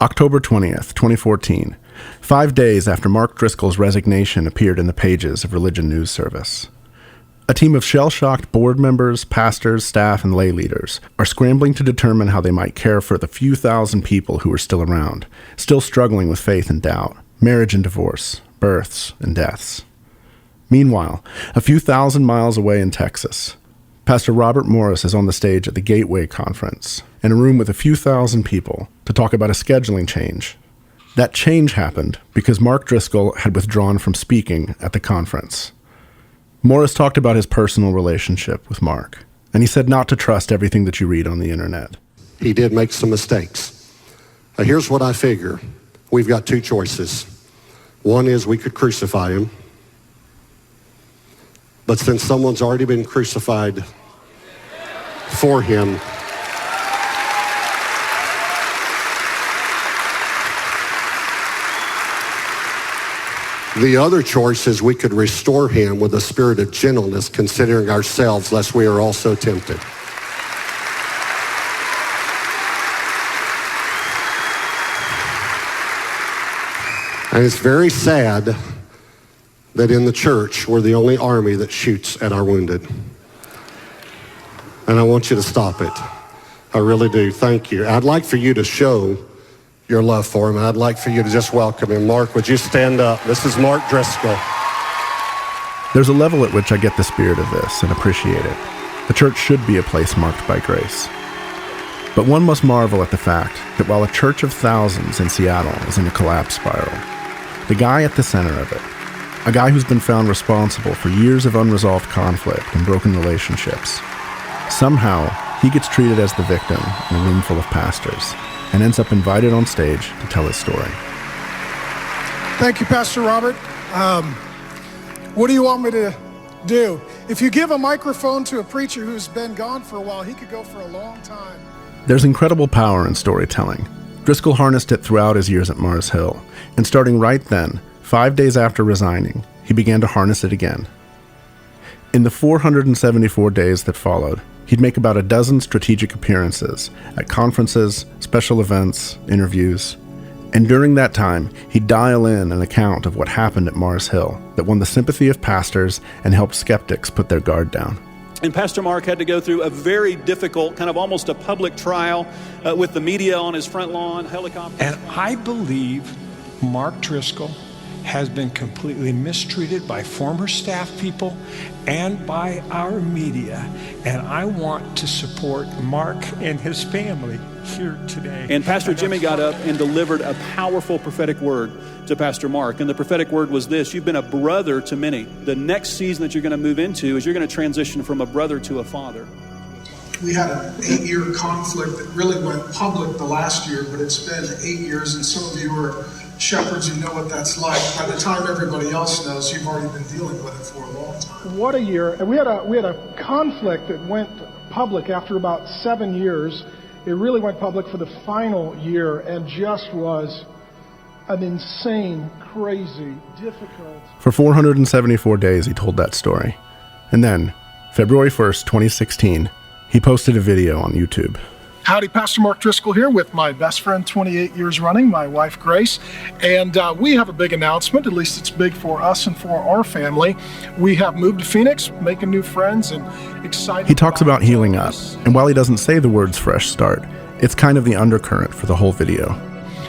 October 20th, 2014, 5 days after Mark Driscoll's resignation appeared in the pages of Religion News Service. A team of shell-shocked board members, pastors, staff, and lay leaders are scrambling to determine how they might care for the few thousand people who are still around, still struggling with faith and doubt, marriage and divorce, births and deaths. Meanwhile, a few thousand miles away in Texas, Pastor Robert Morris is on the stage at the Gateway Conference in a room with a few thousand people to talk about a scheduling change. That change happened because Mark Driscoll had withdrawn from speaking at the conference. Morris talked about his personal relationship with Mark, and he said not to trust everything that you read on the internet. He did make some mistakes. Here's what I figure. We've got two choices. One is we could crucify him, but since someone's already been crucified for him, the other choice is we could restore him with a spirit of gentleness, considering ourselves, lest we are also tempted. And it's very sad that in the church, we're the only army that shoots at our wounded. And I want you to stop it. I really do. Thank you. I'd like for you to show your love for him. I'd like for you to just welcome him. Mark, would you stand up? This is Mark Driscoll. There's a level at which I get the spirit of this and appreciate it. The church should be a place marked by grace. But one must marvel at the fact that while a church of thousands in Seattle is in a collapse spiral, the guy at the center of it, a guy who's been found responsible for years of unresolved conflict and broken relationships, somehow he gets treated as the victim in a room full of pastors and ends up invited on stage to tell his story. Thank you, Pastor Robert. What do you want me to do? If you give a microphone to a preacher who's been gone for a while, he could go for a long time. There's incredible power in storytelling. Driscoll harnessed it throughout his years at Mars Hill, and starting right then, 5 days after resigning, he began to harness it again. In the 474 days that followed, he'd make about a dozen strategic appearances at conferences, special events, interviews. And during that time, he'd dial in an account of what happened at Mars Hill that won the sympathy of pastors and helped skeptics put their guard down. And Pastor Mark had to go through a very difficult, kind of almost a public trial with the media on his front lawn, helicopters. And I believe Mark Driscoll has been completely mistreated by former staff people and by our media. And I want to support Mark and his family here today. And Pastor Jimmy got up and delivered a powerful prophetic word to Pastor Mark. And the prophetic word was this: you've been a brother to many. The next season that you're going to move into is you're going to transition from a brother to a father. We had an 8-year conflict that really went public the last year, but it's been 8 years, and some of you are shepherds, you know what that's like. By the time everybody else knows, you've already been dealing with it for a long time. What a year. And we had a conflict that went public after about 7 years. It really went public for the final year and just was an insane, crazy, difficult. For 474 days, he told that story. And then, February 1st, 2016, he posted a video on YouTube. Howdy, Pastor Mark Driscoll here with my best friend, 28 years running, my wife, Grace. And we have a big announcement, at least it's big for us and for our family. We have moved to Phoenix, making new friends, and excited. He talks about healing up, and while he doesn't say the words fresh start, it's kind of the undercurrent for the whole video.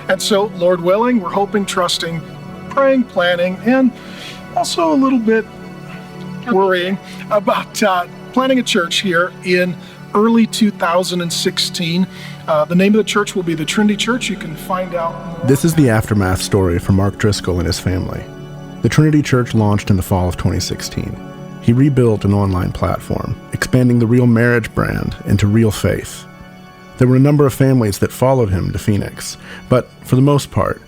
And so, Lord willing, we're hoping, trusting, praying, planning, and also a little bit worrying about planning a church here in early 2016. The name of the church will be the Trinity Church. You can find out more. This is the aftermath story for Mark Driscoll and his family. The Trinity Church launched in the fall of 2016. He rebuilt an online platform, expanding the Real Marriage brand into Real Faith. There were a number of families that followed him to Phoenix, but for the most part,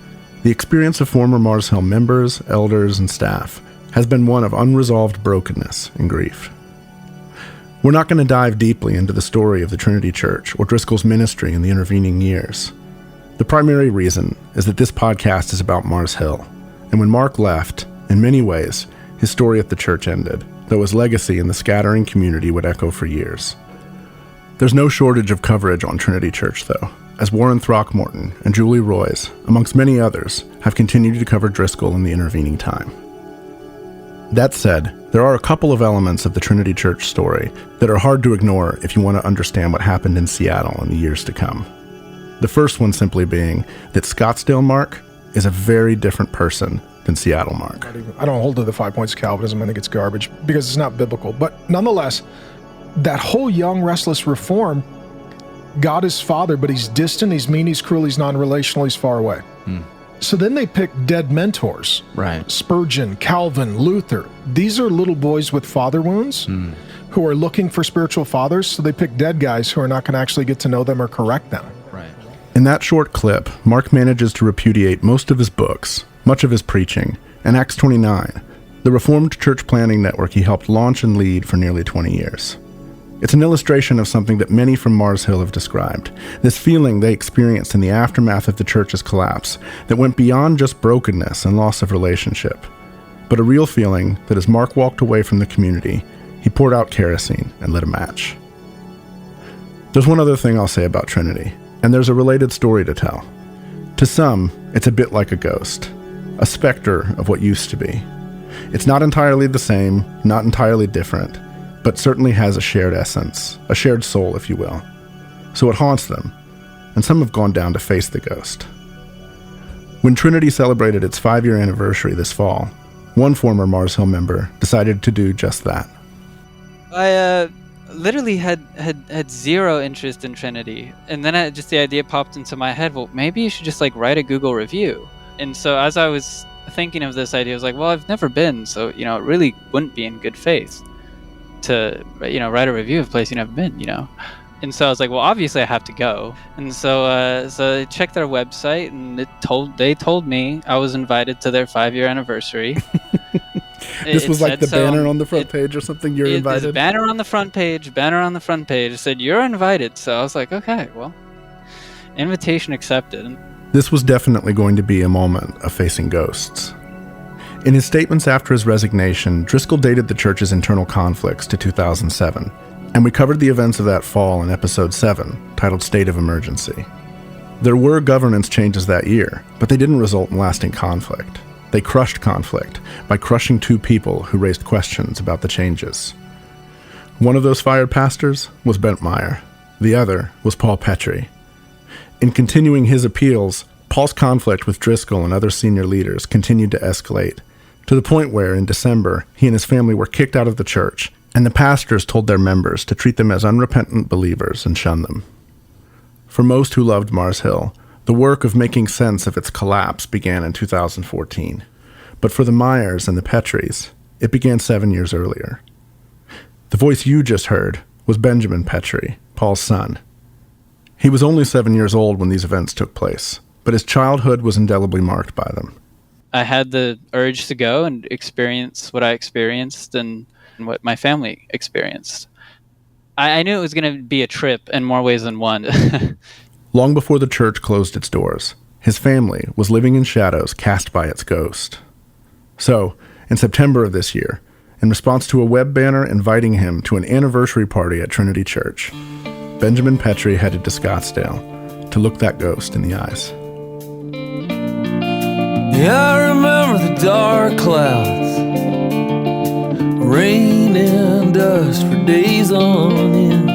the experience of former Mars Hill members, elders, and staff has been one of unresolved brokenness and grief. We're not going to dive deeply into the story of the Trinity Church or Driscoll's ministry in the intervening years. The primary reason is that this podcast is about Mars Hill, and when Mark left, in many ways, his story at the church ended, though his legacy in the scattering community would echo for years. There's no shortage of coverage on Trinity Church, though. as Warren Throckmorton and Julie Roys, amongst many others, have continued to cover Driscoll in the intervening time. That said, there are a couple of elements of the Trinity Church story that are hard to ignore if you want to understand what happened in Seattle in the years to come. The first one simply being that Scottsdale Mark is a very different person than Seattle Mark. I don't hold to the 5 points of Calvinism. I think it's garbage because it's not biblical. But nonetheless, that whole young, restless reform, God is Father, but he's distant, he's mean, he's cruel, he's non-relational, he's far away. So then they pick dead mentors. Right. Spurgeon, Calvin, Luther. These are little boys with father wounds who are looking for spiritual fathers, so they pick dead guys who are not going to actually get to know them or correct them. Right. In that short clip, Mark manages to repudiate most of his books, much of his preaching, and Acts 29, the Reformed church planning network he helped launch and lead for nearly 20 years. It's an illustration of something that many from Mars Hill have described, this feeling they experienced in the aftermath of the church's collapse that went beyond just brokenness and loss of relationship, but a real feeling that as Mark walked away from the community, he poured out kerosene and lit a match. There's one other thing I'll say about Trinity, and there's a related story to tell. To some, it's a bit like a ghost, a specter of what used to be. It's not entirely the same, not entirely different, but certainly has a shared essence, a shared soul, if you will. So it haunts them, and some have gone down to face the ghost. When Trinity celebrated its 5-year anniversary this fall, one former Mars Hill member decided to do just that. I literally had zero interest in Trinity, and then just the idea popped into my head, well, maybe you should just write a Google review. And so as I was thinking of this idea, I was like, well, I've never been, so it really wouldn't be in good faith to write a review of a place you never been, And so I was like, well, obviously I have to go. And so I checked their website, and they told me I was invited to their 5-year anniversary. This was like the banner on the front page or something, you're invited? There's a banner on the front page. It said, you're invited. So I was like, okay, well, invitation accepted. This was definitely going to be a moment of facing ghosts. In his statements after his resignation, Driscoll dated the church's internal conflicts to 2007, and we covered the events of that fall in episode 7, titled State of Emergency. There were governance changes that year, but they didn't result in lasting conflict. They crushed conflict by crushing 2 people who raised questions about the changes. One of those fired pastors was Bentmeyer. The other was Paul Petrie. In continuing his appeals, Paul's conflict with Driscoll and other senior leaders continued to escalate, to the point where, in December, he and his family were kicked out of the church, and the pastors told their members to treat them as unrepentant believers and shun them. For most who loved Mars Hill, the work of making sense of its collapse began in 2014. But for the Myers and the Petries, it began 7 years earlier. The voice you just heard was Benjamin Petrie, Paul's son. He was only 7 years old when these events took place, but his childhood was indelibly marked by them. I had the urge to go and experience what I experienced and what my family experienced. I knew it was going to be a trip in more ways than one. Long before the church closed its doors, his family was living in shadows cast by its ghost. So, in September of this year, in response to a web banner inviting him to an anniversary party at Trinity Church, Benjamin Petrie headed to Scottsdale to look that ghost in the eyes. Yeah, I remember the dark clouds, rain and dust for days on end.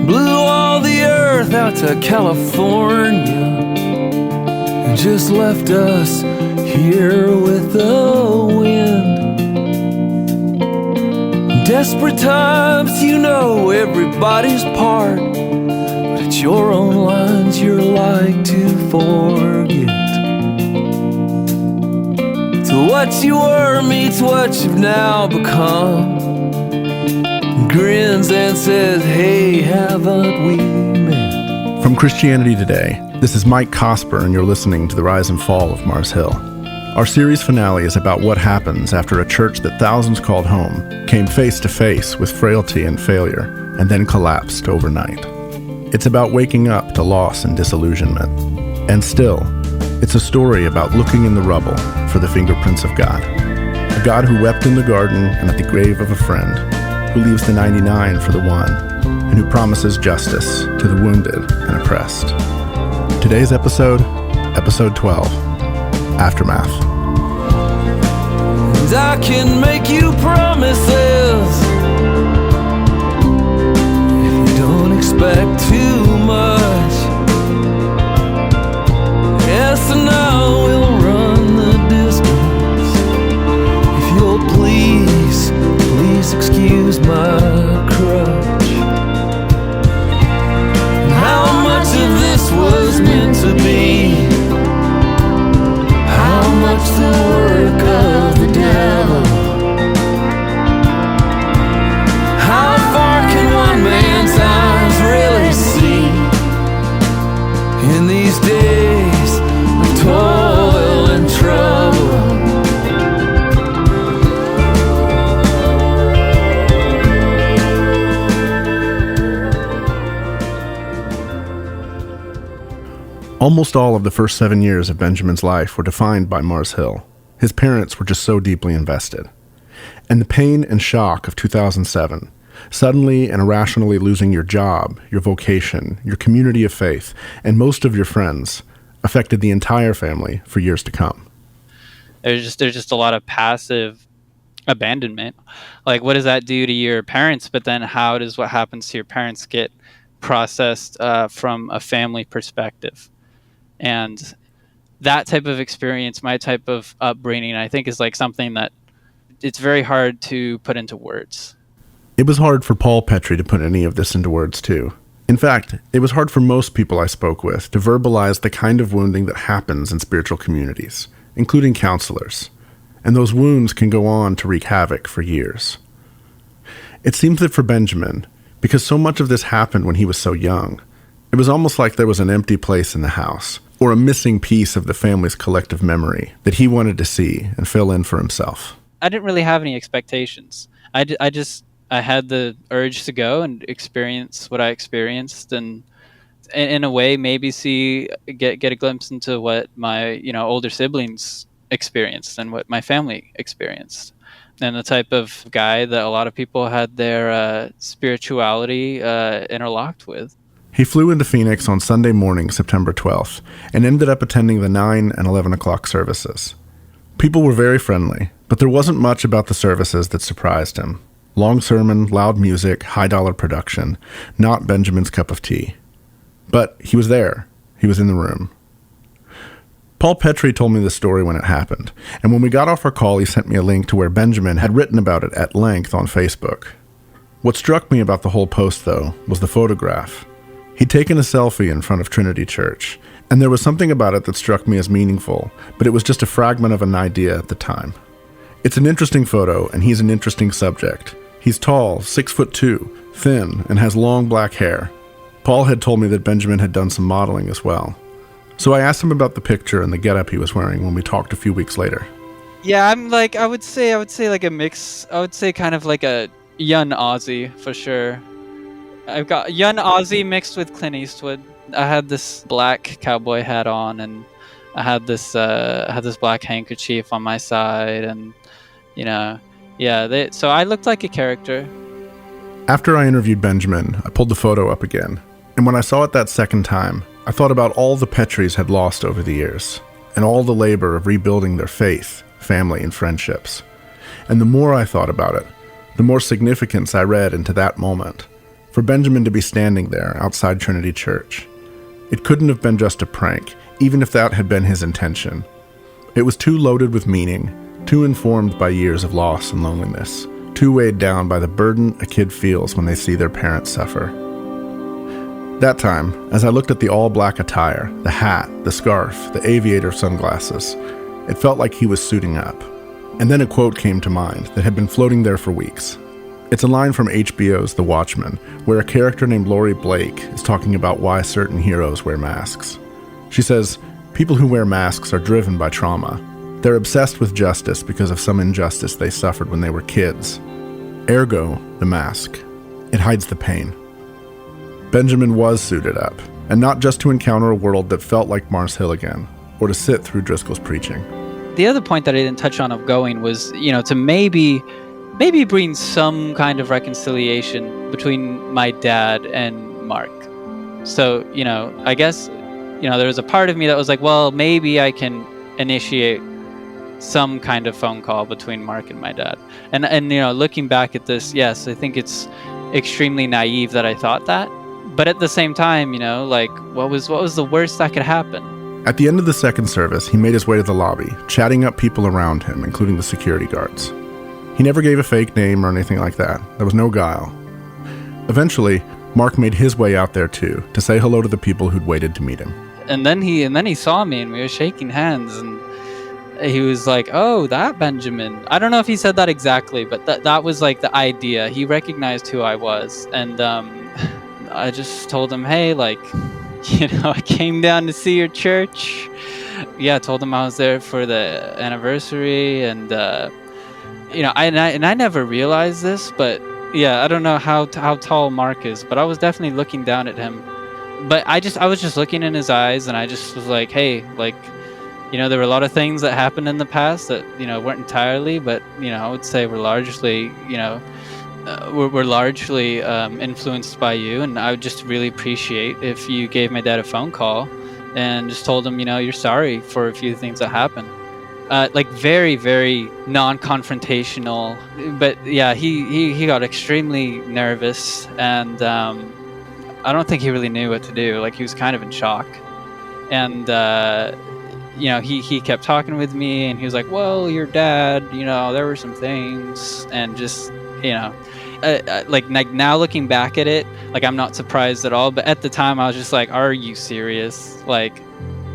Blew all the earth out to California and just left us here with the wind. Desperate times, everybody's part, but it's your own lines you're like to forget. So what you were meets what you've now become. Grins and says, hey, haven't we met? From Christianity Today, this is Mike Cosper, and you're listening to The Rise and Fall of Mars Hill. Our series finale is about what happens after a church that thousands called home came face to face with frailty and failure, and then collapsed overnight. It's about waking up to loss and disillusionment. And still, it's a story about looking in the rubble for the fingerprints of God. A God who wept in the garden and at the grave of a friend, who leaves the 99 for the one, and who promises justice to the wounded and oppressed. Today's episode, episode 12, Aftermath. And I can make you promises if you don't expect too much. Yes, and I will run the distance if you'll please excuse my crutch. And how much of this was meant to be? How much the work of the devil? How far can one man's eyes really see in these days of toil and trouble? Almost all of the first 7 years of Benjamin's life were defined by Mars Hill. His parents were just so deeply invested. And the pain and shock of 2007, suddenly and irrationally losing your job, your vocation, your community of faith, and most of your friends, affected the entire family for years to come. There's just a lot of passive abandonment. Like, what does that do to your parents? But then how does what happens to your parents get processed from a family perspective? And that type of experience, my type of upbringing, I think is like something that it's very hard to put into words. It was hard for Paul Petrie to put any of this into words too. In fact, it was hard for most people I spoke with to verbalize the kind of wounding that happens in spiritual communities, including counselors. And those wounds can go on to wreak havoc for years. It seems that for Benjamin, because so much of this happened when he was so young, it was almost like there was an empty place in the house, or a missing piece of the family's collective memory that he wanted to see and fill in for himself. I didn't really have any expectations. I had the urge to go and experience what I experienced, and in a way maybe get a glimpse into what my older siblings experienced and what my family experienced, and the type of guy that a lot of people had their spirituality interlocked with. He flew into Phoenix on Sunday morning, September 12th, and ended up attending the 9 and 11 o'clock services. People were very friendly, but there wasn't much about the services that surprised him. Long sermon, loud music, high-dollar production, not Benjamin's cup of tea. But he was there. He was in the room. Paul Petrie told me the story when it happened, and when we got off our call, he sent me a link to where Benjamin had written about it at length on Facebook. What struck me about the whole post, though, was the photograph. He'd taken a selfie in front of Trinity Church, and there was something about it that struck me as meaningful, but it was just a fragment of an idea at the time. It's an interesting photo, and he's an interesting subject. He's tall, 6'2", thin, and has long black hair. Paul had told me that Benjamin had done some modeling as well. So I asked him about the picture and the getup he was wearing when we talked a few weeks later. Yeah, I would say like a mix. I would say kind of like a young Aussie for sure. I've got young Aussie mixed with Clint Eastwood. I had this black cowboy hat on, and I had this black handkerchief on my side, and so I looked like a character. After I interviewed Benjamin, I pulled the photo up again, and when I saw it that second time, I thought about all the Petries had lost over the years, and all the labor of rebuilding their faith, family, and friendships. And the more I thought about it, the more significance I read into that moment. For Benjamin to be standing there outside Trinity Church. It couldn't have been just a prank, even if that had been his intention. It was too loaded with meaning, too informed by years of loss and loneliness, too weighed down by the burden a kid feels when they see their parents suffer. That time, as I looked at the all-black attire, the hat, the scarf, the aviator sunglasses, it felt like he was suiting up. And then a quote came to mind that had been floating there for weeks. It's a line from HBO's The Watchmen, where a character named Laurie Blake is talking about why certain heroes wear masks. She says, people who wear masks are driven by trauma. They're obsessed with justice because of some injustice they suffered when they were kids. Ergo, the mask. It hides the pain. Benjamin was suited up, and not just to encounter a world that felt like Mars Hill again, or to sit through Driscoll's preaching. The other point that I didn't touch on of going was, to maybe maybe bring some kind of reconciliation between my dad and Mark. So, I guess, there was a part of me that was like, well, maybe I can initiate some kind of phone call between Mark and my dad. And looking back at this, yes, I think it's extremely naive that I thought that. But at the same time, what was the worst that could happen? At the end of the second service, he made his way to the lobby, chatting up people around him, including the security guards. He never gave a fake name or anything like that. There was no guile. Eventually, Mark made his way out there too, to say hello to the people who'd waited to meet him. And then he saw me, and we were shaking hands, and he was like, "Oh, that Benjamin." I don't know if he said that exactly, but that was like the idea. He recognized who I was, and I just told him, "Hey, I came down to see your church." Yeah, I told him I was there for the anniversary, and I never realized this, but yeah, I don't know how tall Mark is, but I was definitely looking down at him. But I was just looking in his eyes, and I just was like, "Hey, there were a lot of things that happened in the past that weren't entirely, but I would say we're largely we're largely influenced by you, and I would just really appreciate if you gave my dad a phone call and just told him you're sorry for a few things that happened." Very, very non-confrontational, but yeah, he got extremely nervous, and I don't think he really knew what to do. He was kind of in shock, and he kept talking with me, and he was like, "Well, your dad, there were some things," and just now looking back at it, I'm not surprised at all, but at the time I was just like, "Are you serious?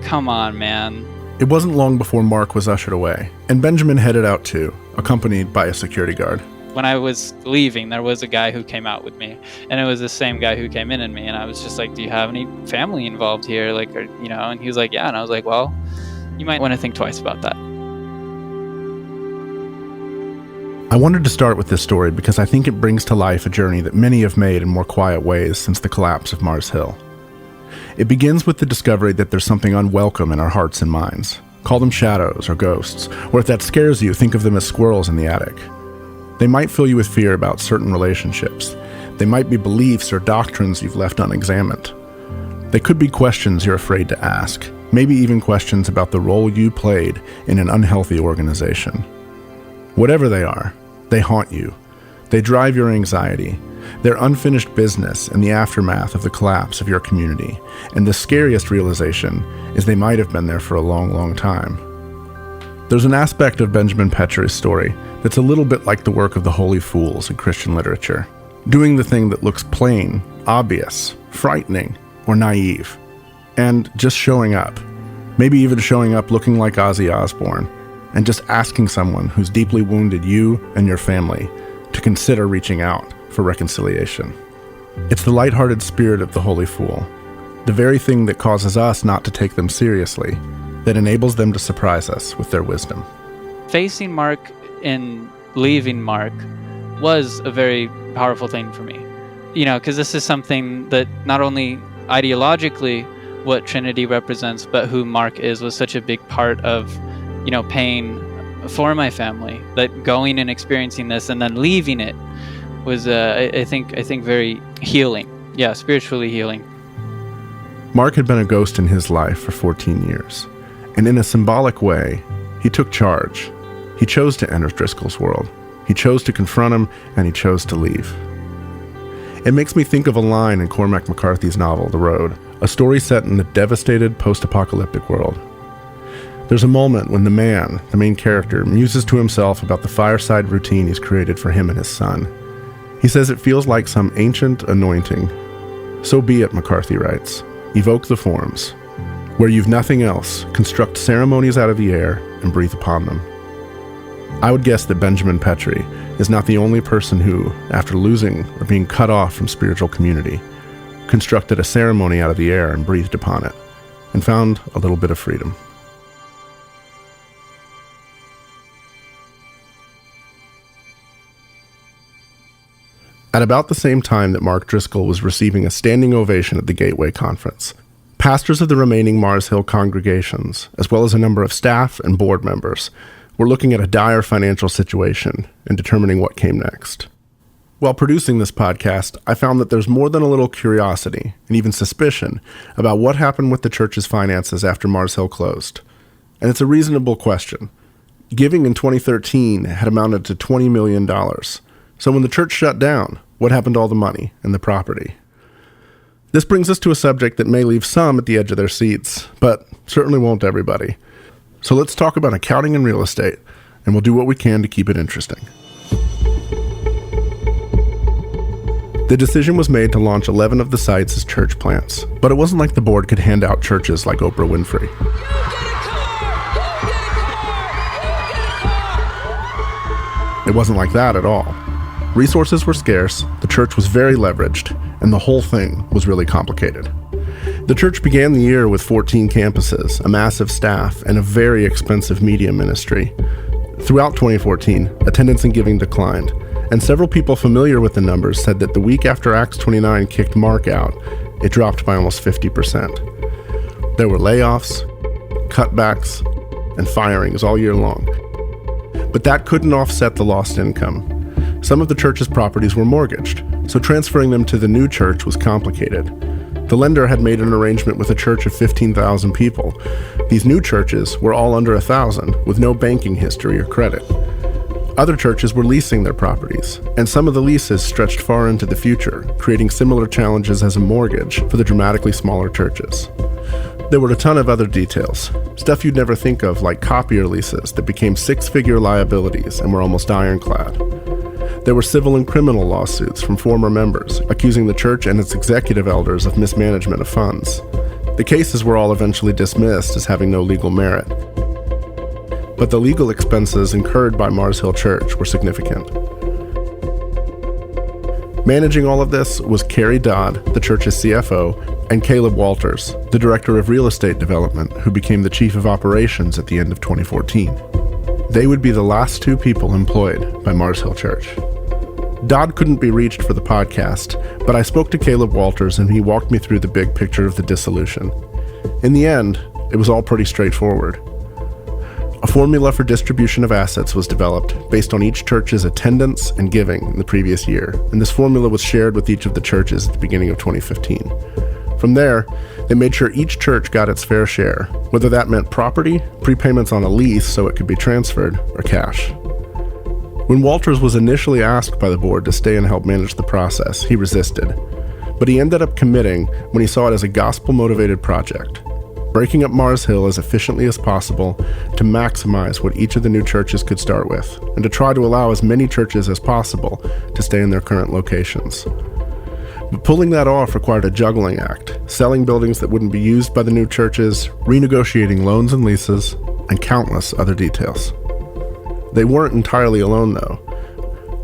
Come on, man." It wasn't long before Mark was ushered away, and Benjamin headed out too, accompanied by a security guard. When I was leaving, there was a guy who came out with me, and it was the same guy who came in me, and I was just like, "Do you have any family involved here?" And he was like, "Yeah," and I was like, "Well, you might want to think twice about that." I wanted to start with this story because I think it brings to life a journey that many have made in more quiet ways since the collapse of Mars Hill. It begins with the discovery that there's something unwelcome in our hearts and minds. Call them shadows or ghosts, or if that scares you, think of them as squirrels in the attic. They might fill you with fear about certain relationships. They might be beliefs or doctrines you've left unexamined. They could be questions you're afraid to ask, maybe even questions about the role you played in an unhealthy organization. Whatever they are, they haunt you. They drive your anxiety. They're unfinished business in the aftermath of the collapse of your community, and the scariest realization is they might have been there for a long, long time. There's an aspect of Benjamin Petrie's story that's a little bit like the work of the holy fools in Christian literature, doing the thing that looks plain, obvious, frightening, or naive, and just showing up, maybe even showing up looking like Ozzy Osbourne, and just asking someone who's deeply wounded you and your family to consider reaching out for reconciliation. It's the lighthearted spirit of the holy fool, the very thing that causes us not to take them seriously, that enables them to surprise us with their wisdom. Facing Mark and leaving Mark was a very powerful thing for me. Because this is something that not only ideologically what Trinity represents, but who Mark is was such a big part of, pain for my family. That going and experiencing this and then leaving it was, I think very healing. Yeah, spiritually healing. Mark had been a ghost in his life for 14 years, and in a symbolic way, he took charge. He chose to enter Driscoll's world. He chose to confront him, and he chose to leave. It makes me think of a line in Cormac McCarthy's novel, The Road, a story set in a devastated post-apocalyptic world. There's a moment when the man, the main character, muses to himself about the fireside routine he's created for him and his son. He says it feels like some ancient anointing. So be it, McCarthy writes. Evoke the forms. Where you've nothing else, construct ceremonies out of the air and breathe upon them. I would guess that Benjamin Petrie is not the only person who, after losing or being cut off from spiritual community, constructed a ceremony out of the air and breathed upon it, and found a little bit of freedom. At about the same time that Mark Driscoll was receiving a standing ovation at the Gateway Conference, pastors of the remaining Mars Hill congregations, as well as a number of staff and board members, we're looking at a dire financial situation and determining what came next. While producing this podcast, I found that there's more than a little curiosity and even suspicion about what happened with the church's finances after Mars Hill closed. And it's a reasonable question. Giving in 2013 had amounted to $20 million. So when the church shut down, what happened to all the money and the property? This brings us to a subject that may leave some at the edge of their seats, but certainly won't everybody. So let's talk about accounting and real estate, and we'll do what we can to keep it interesting. The decision was made to launch 11 of the sites as church plants, but it wasn't like the board could hand out churches like Oprah Winfrey. It wasn't like that at all. Resources were scarce, the church was very leveraged, and the whole thing was really complicated. The church began the year with 14 campuses, a massive staff, and a very expensive media ministry. Throughout 2014, attendance and giving declined, and several people familiar with the numbers said that the week after Acts 29 kicked Mark out, it dropped by almost 50%. There were layoffs, cutbacks, and firings all year long. But that couldn't offset the lost income. Some of the church's properties were mortgaged, so transferring them to the new church was complicated. The lender had made an arrangement with a church of 15,000 people. These new churches were all under 1,000, with no banking history or credit. Other churches were leasing their properties, and some of the leases stretched far into the future, creating similar challenges as a mortgage for the dramatically smaller churches. There were a ton of other details, stuff you'd never think of, like copier leases that became six-figure liabilities and were almost ironclad. There were civil and criminal lawsuits from former members, accusing the church and its executive elders of mismanagement of funds. The cases were all eventually dismissed as having no legal merit. But the legal expenses incurred by Mars Hill Church were significant. Managing all of this was Carrie Dodd, the church's CFO, and Caleb Walters, the director of real estate development, who became the chief of operations at the end of 2014. They would be the last two people employed by Mars Hill Church. Dodd couldn't be reached for the podcast, but I spoke to Caleb Walters and he walked me through the big picture of the dissolution. In the end, it was all pretty straightforward. A formula for distribution of assets was developed based on each church's attendance and giving in the previous year, and this formula was shared with each of the churches at the beginning of 2015. From there, they made sure each church got its fair share, whether that meant property, prepayments on a lease so it could be transferred, or cash. When Walters was initially asked by the board to stay and help manage the process, he resisted, but he ended up committing when he saw it as a gospel-motivated project, breaking up Mars Hill as efficiently as possible to maximize what each of the new churches could start with, and to try to allow as many churches as possible to stay in their current locations. But pulling that off required a juggling act, selling buildings that wouldn't be used by the new churches, renegotiating loans and leases, and countless other details. They weren't entirely alone, though.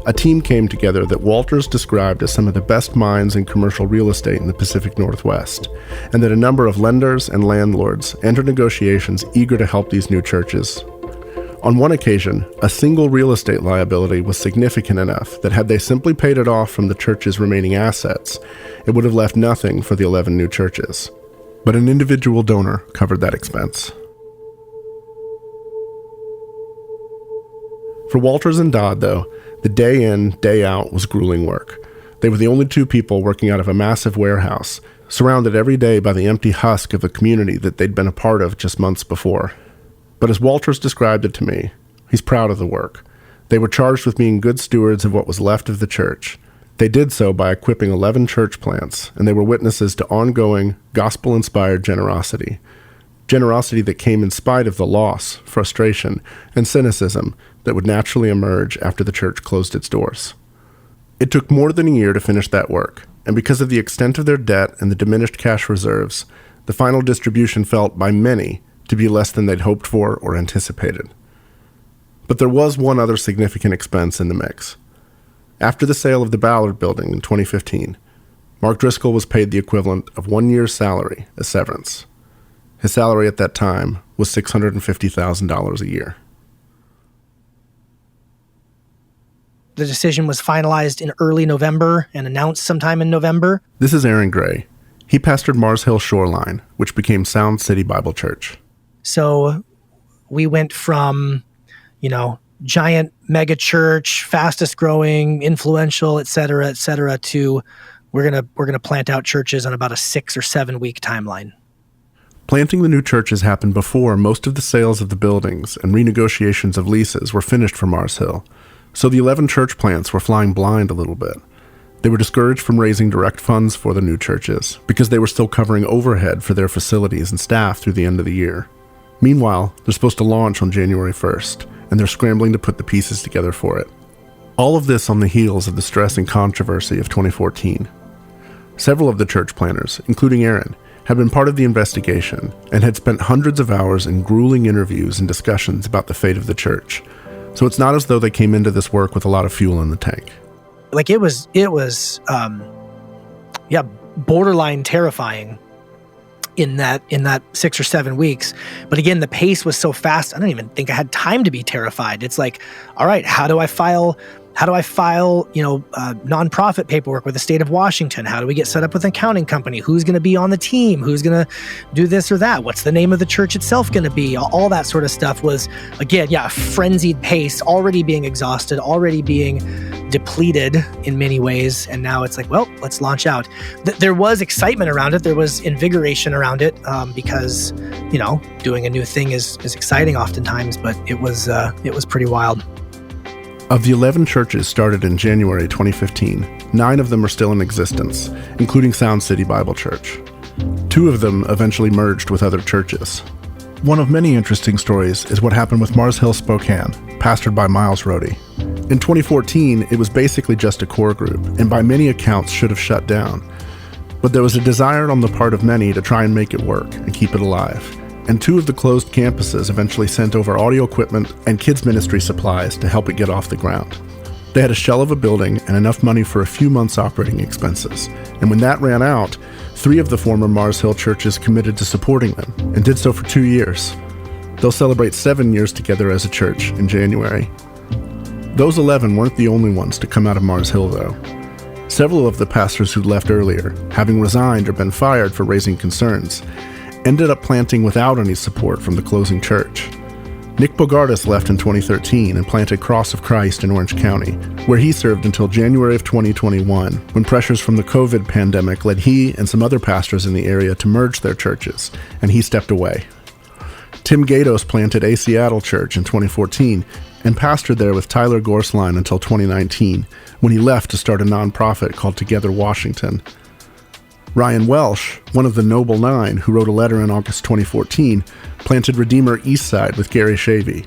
A team came together that Walters described as some of the best minds in commercial real estate in the Pacific Northwest, and that a number of lenders and landlords entered negotiations eager to help these new churches. On one occasion, a single real estate liability was significant enough that had they simply paid it off from the church's remaining assets, it would have left nothing for the 11 new churches. But an individual donor covered that expense. For Walters and Dodd, though, the day in, day out was grueling work. They were the only two people working out of a massive warehouse, surrounded every day by the empty husk of a community that they'd been a part of just months before. But as Walters described it to me, he's proud of the work. They were charged with being good stewards of what was left of the church. They did so by equipping 11 church plants, and they were witnesses to ongoing, gospel-inspired generosity. Generosity that came in spite of the loss, frustration, and cynicism that would naturally emerge after the church closed its doors. It took more than a year to finish that work, and because of the extent of their debt and the diminished cash reserves, the final distribution felt by many to be less than they'd hoped for or anticipated. But there was one other significant expense in the mix. After the sale of the Ballard building in 2015, Mark Driscoll was paid the equivalent of 1 year's salary as severance. His salary at that time was $650,000 a year. The decision was finalized in early November and announced sometime in November. This is Aaron Gray. He pastored Mars Hill Shoreline, which became Sound City Bible Church. So we went from, giant mega church, fastest growing, influential, et cetera, to we're gonna plant out churches on about a 6 or 7 week timeline. Planting the new churches happened before most of the sales of the buildings and renegotiations of leases were finished for Mars Hill, so the 11 church plants were flying blind a little bit. They were discouraged from raising direct funds for the new churches because they were still covering overhead for their facilities and staff through the end of the year. Meanwhile, they're supposed to launch on January 1st, and they're scrambling to put the pieces together for it. All of this on the heels of the stress and controversy of 2014. Several of the church planners, including Aaron, had been part of the investigation and had spent hundreds of hours in grueling interviews and discussions about the fate of the church. So it's not as though they came into this work with a lot of fuel in the tank. Like it was borderline terrifying in that 6 or 7 weeks. But again, the pace was so fast, I don't even think I had time to be terrified. It's like, all right, how do I file nonprofit paperwork with the state of Washington? How do we get set up with an accounting company? Who's going to be on the team? Who's going to do this or that? What's the name of the church itself going to be? All that sort of stuff was, again, a frenzied pace, already being exhausted, already being depleted in many ways. And now it's like, well, let's launch out. There was excitement around it. There was invigoration around it because, doing a new thing is exciting oftentimes, but it was pretty wild. Of the 11 churches started in January 2015, 9 of them are still in existence, including Sound City Bible Church. 2 of them eventually merged with other churches. One of many interesting stories is what happened with Mars Hill Spokane, pastored by Miles Rohde. In 2014, it was basically just a core group, and by many accounts should have shut down. But there was a desire on the part of many to try and make it work and keep it alive. And 2 of the closed campuses eventually sent over audio equipment and kids' ministry supplies to help it get off the ground. They had a shell of a building and enough money for a few months' operating expenses. And when that ran out, 3 of the former Mars Hill churches committed to supporting them and did so for 2 years. They'll celebrate 7 years together as a church in January. Those 11 weren't the only ones to come out of Mars Hill, though. Several of the pastors who left earlier, having resigned or been fired for raising concerns, ended up planting without any support from the closing church. Nick Bogardus left in 2013 and planted Cross of Christ in Orange County, where he served until January of 2021, when pressures from the COVID pandemic led he and some other pastors in the area to merge their churches, and he stepped away. Tim Gatos planted A Seattle Church in 2014 and pastored there with Tyler Gorsline until 2019, when he left to start a nonprofit called Together Washington. Ryan Welsh, one of the Noble Nine who wrote a letter in August 2014, planted Redeemer Eastside with Gary Shavey.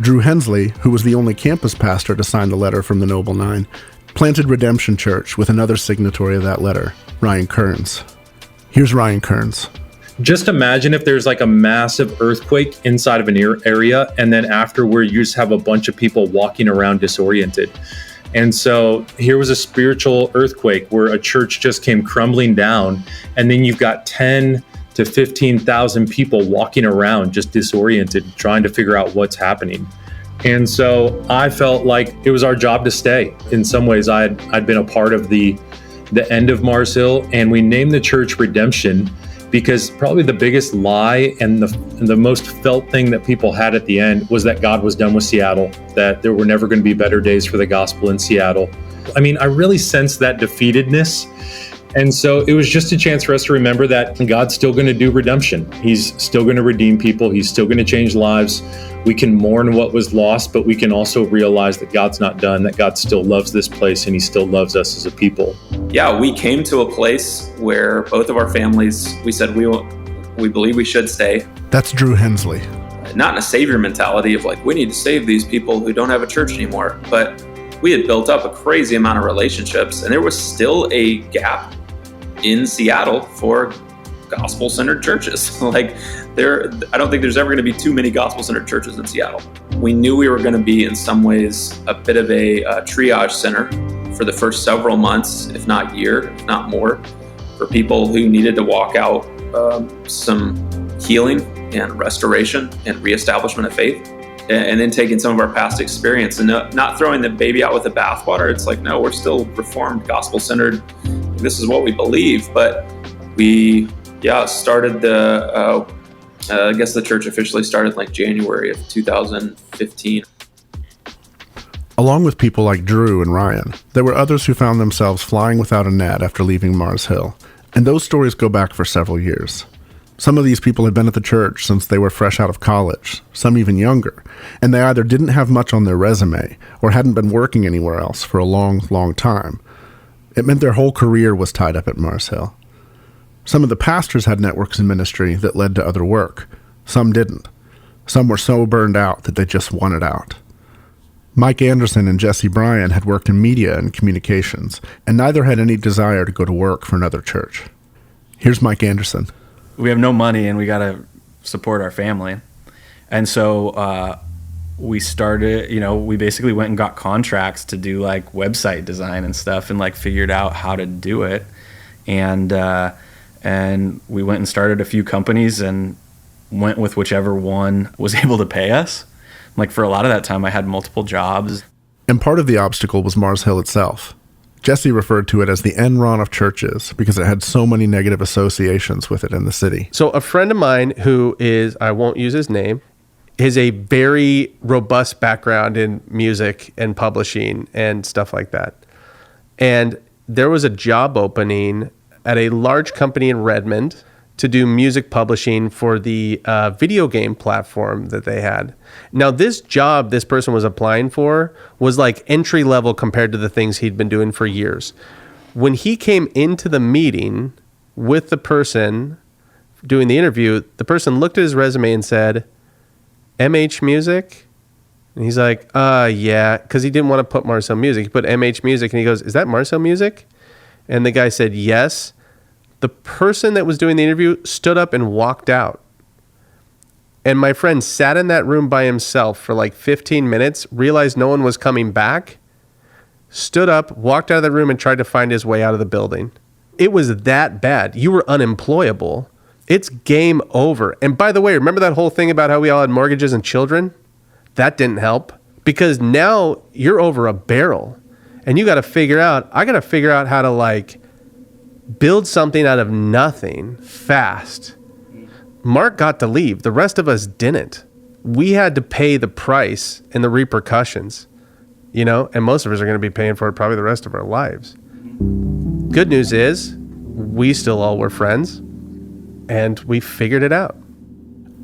Drew Hensley, who was the only campus pastor to sign the letter from the Noble Nine, planted Redemption Church with another signatory of that letter, Ryan Kearns. Here's Ryan Kearns. Just imagine if there's like a massive earthquake inside of an area, and then afterward you just have a bunch of people walking around disoriented. And so here was a spiritual earthquake where a church just came crumbling down, and then you've got 10 to 15,000 people walking around just disoriented, trying to figure out what's happening. And so I felt like it was our job to stay. In some ways, I'd been a part of the end of Mars Hill, and we named the church Redemption because probably the biggest lie and the most felt thing that people had at the end was that God was done with Seattle, that there were never going to be better days for the gospel in Seattle. I mean, I really sensed that defeatedness. And so it was just a chance for us to remember that God's still going to do redemption. He's still going to redeem people. He's still going to change lives. We can mourn what was lost, but we can also realize that God's not done, that God still loves this place and he still loves us as a people. Yeah, we came to a place where both of our families, we said we believe we should stay. That's Drew Hensley. Not in a savior mentality of like, we need to save these people who don't have a church anymore. But we had built up a crazy amount of relationships, and there was still a gap in Seattle for gospel-centered churches. I don't think there's ever going to be too many gospel-centered churches in Seattle. We knew we were going to be in some ways a bit of a triage center for the first several months, if not year, if not more, for people who needed to walk out some healing and restoration and reestablishment of faith, and then taking some of our past experience and not throwing the baby out with the bathwater. It's like, no, we're still reformed, gospel-centered. This is what we believe. But we, started I guess the church officially started like January of 2015. Along with people like Drew and Ryan, there were others who found themselves flying without a net after leaving Mars Hill, and those stories go back for several years. Some of these people had been at the church since they were fresh out of college, some even younger, and they either didn't have much on their resume or hadn't been working anywhere else for a long, long time. It meant their whole career was tied up at Mars Hill. Some of the pastors had networks in ministry that led to other work. Some didn't. Some were so burned out that they just wanted out. Mike Anderson and Jesse Bryan had worked in media and communications, and neither had any desire to go to work for another church. Here's Mike Anderson. We have no money and we got to support our family. And so we started, we basically went and got contracts to do like website design and stuff and like figured out how to do it. And we went and started a few companies and went with whichever one was able to pay us. Like for a lot of that time, I had multiple jobs. And part of the obstacle was Mars Hill itself. Jesse referred to it as the Enron of churches because it had so many negative associations with it in the city. So a friend of mine who is, I won't use his name, has a very robust background in music and publishing and stuff like that. And there was a job opening at a large company in Redmond to do music publishing for the video game platform that they had. Now, this job this person was applying for was like entry level compared to the things he'd been doing for years. When he came into the meeting with the person doing the interview, the person looked at his resume and said, MH Music? And he's like, yeah, because he didn't want to put Mars Hill Music. He put MH Music, and he goes, is that Mars Hill Music? And the guy said, yes. The person that was doing the interview stood up and walked out. And my friend sat in that room by himself for like 15 minutes, realized no one was coming back, stood up, walked out of the room, and tried to find his way out of the building. It was that bad. You were unemployable. It's game over. And by the way, remember that whole thing about how we all had mortgages and children? That didn't help because now you're over a barrel and I got to figure out how to like build something out of nothing fast. Mark got to leave. The rest of us didn't. We had to pay the price and the repercussions, and most of us are going to be paying for it probably the rest of our lives. Good news is we still all were friends and we figured it out.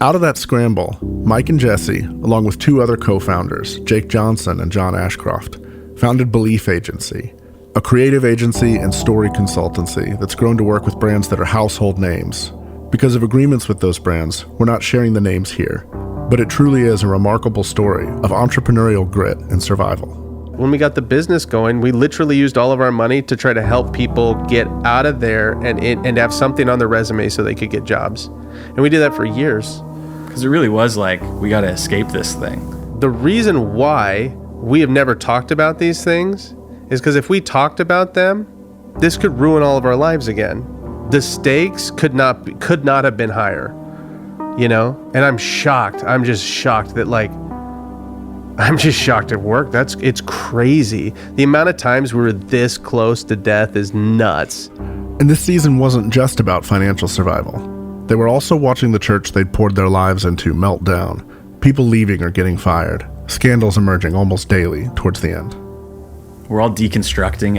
Out of that scramble, Mike and Jesse, along with two other co-founders, Jake Johnson and John Ashcroft, founded Belief Agency, a creative agency and story consultancy that's grown to work with brands that are household names. Because of agreements with those brands, we're not sharing the names here, but it truly is a remarkable story of entrepreneurial grit and survival. When we got the business going, we literally used all of our money to try to help people get out of there and have something on their resume so they could get jobs. And we did that for years. Because it really was like, we got to escape this thing. The reason why we have never talked about these things is because if we talked about them, this could ruin all of our lives again. The stakes could not have been higher, And I'm shocked. I'm just shocked that I'm just shocked at work. It's crazy. The amount of times we were this close to death is nuts. And this season wasn't just about financial survival. They were also watching the church they'd poured their lives into melt down, people leaving or getting fired, scandals emerging almost daily towards the end. We're all deconstructing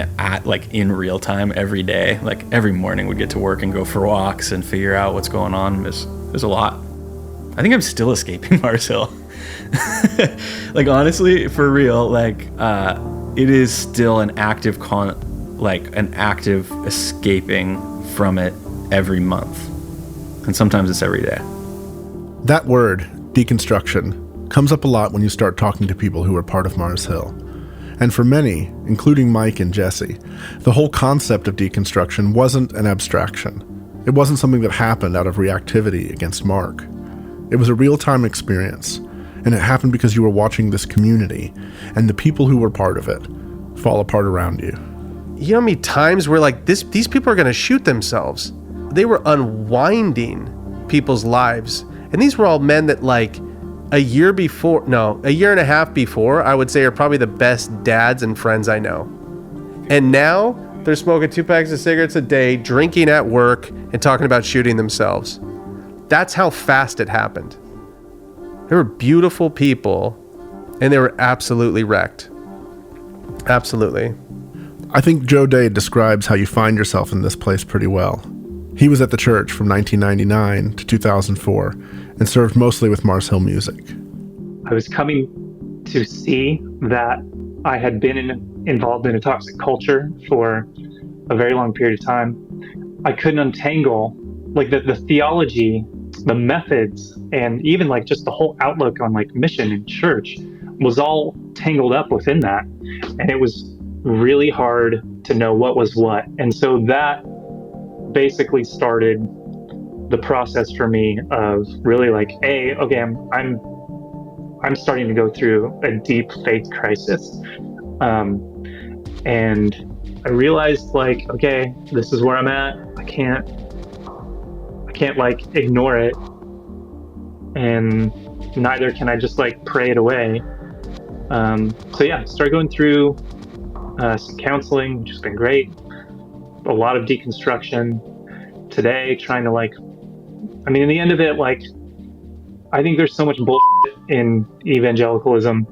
in real time every day. Like every morning we get to work and go for walks and figure out what's going on. There's a lot. I think I'm still escaping Mars Hill. Honestly, for real, it is still an active escaping from it every month. And sometimes it's every day. That word, deconstruction, comes up a lot when you start talking to people who are part of Mars Hill. And for many, including Mike and Jesse, the whole concept of deconstruction wasn't an abstraction. It wasn't something that happened out of reactivity against Mark. It was a real-time experience, and it happened because you were watching this community and the people who were part of it fall apart around you. You know how many times we're like, these people are going to shoot themselves. They were unwinding people's lives. And these were all men that a year and a half before, I would say are probably the best dads and friends I know. And now they're smoking 2 packs of cigarettes a day, drinking at work, and talking about shooting themselves. That's how fast it happened. They were beautiful people, and they were absolutely wrecked. Absolutely. I think Joe Day describes how you find yourself in this place pretty well. He was at the church from 1999 to 2004 and served mostly with Mars Hill Music. I was coming to see that I had been involved in a toxic culture for a very long period of time. I couldn't untangle like the theology, the methods, and even like just the whole outlook on like mission and church was all tangled up within that. And it was really hard to know what was what. And so that basically started the process for me of really like, okay, I'm starting to go through a deep faith crisis. And I realized like, okay, this is where I'm at. I can't like ignore it, and neither can I just like pray it away. So yeah, started going through some counseling, which has been great. A lot of deconstruction today, trying to like, I mean, in the end of it, like, I think there's so much bullshit in evangelicalism.